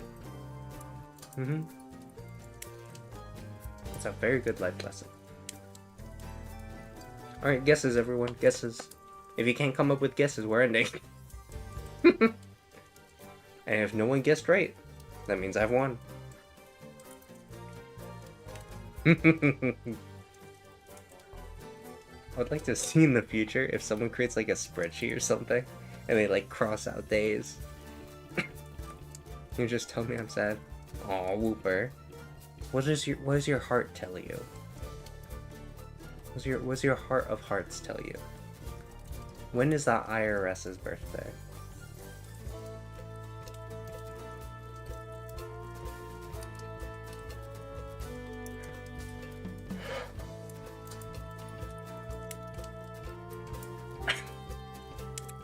It's a very good life lesson. Alright, guesses everyone, guesses. If you can't come up with guesses, we're ending. And if no one guessed right, That means I've won. I would like to see in the future if someone creates like a spreadsheet or something and they like cross out days. You just tell me I'm sad. Aw, Wooper. What does your heart tell you? What's your heart of hearts tell you? When is that IRS's birthday?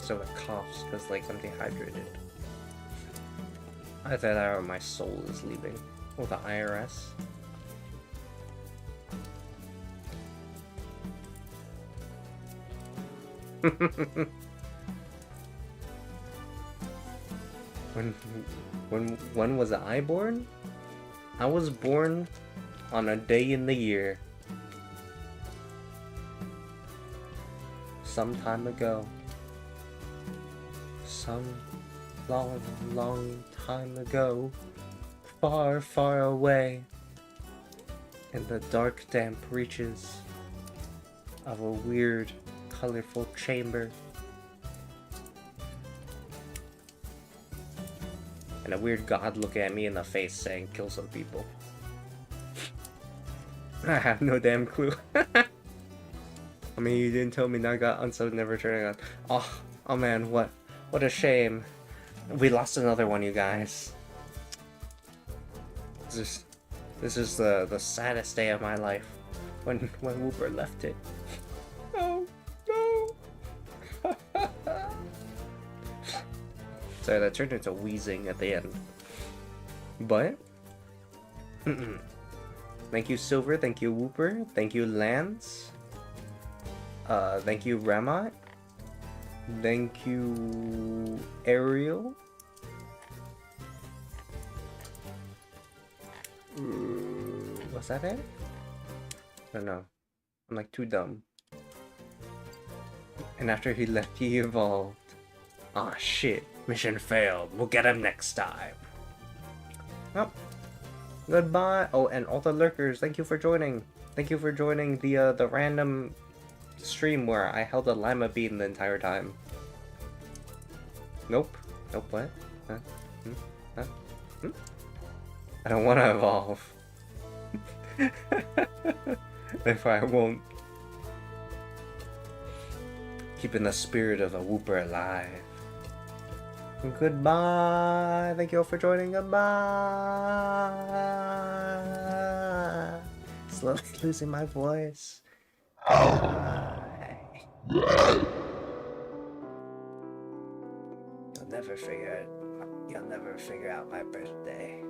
So it coughs because like I'm dehydrated. I thought my soul is leaving. Oh, the IRS. when was I born? I was born on a day in the year. Some time ago. Some long, long time ago. Far, far away. In the dark, damp reaches of a weird, colorful chamber. And a weird god looking at me in the face saying, kill some people. I have no damn clue. I mean, you didn't tell me now got unsub never turning on. Oh man, what a shame. We lost another one, you guys. This is the saddest day of my life. When Wooper left it. Oh no. Sorry, that turned into wheezing at the end. But thank you Silver, thank you Wooper, thank you Lance. Thank you Ramat. Thank you Ariel. Was that it? I don't know. I'm like too dumb. And after he left, he evolved. Ah, shit. Mission failed. We'll get him next time. Oh. Goodbye. Oh, and all the lurkers, thank you for joining. Thank you for joining the random stream where I held a lima bean the entire time. Nope. Nope, what? Huh? Huh? I don't want to evolve. Therefore I won't. Keeping the spirit of a Wooper alive. Goodbye. Thank you all for joining. Goodbye. Slowly losing my voice. Bye. You'll never figure out my birthday.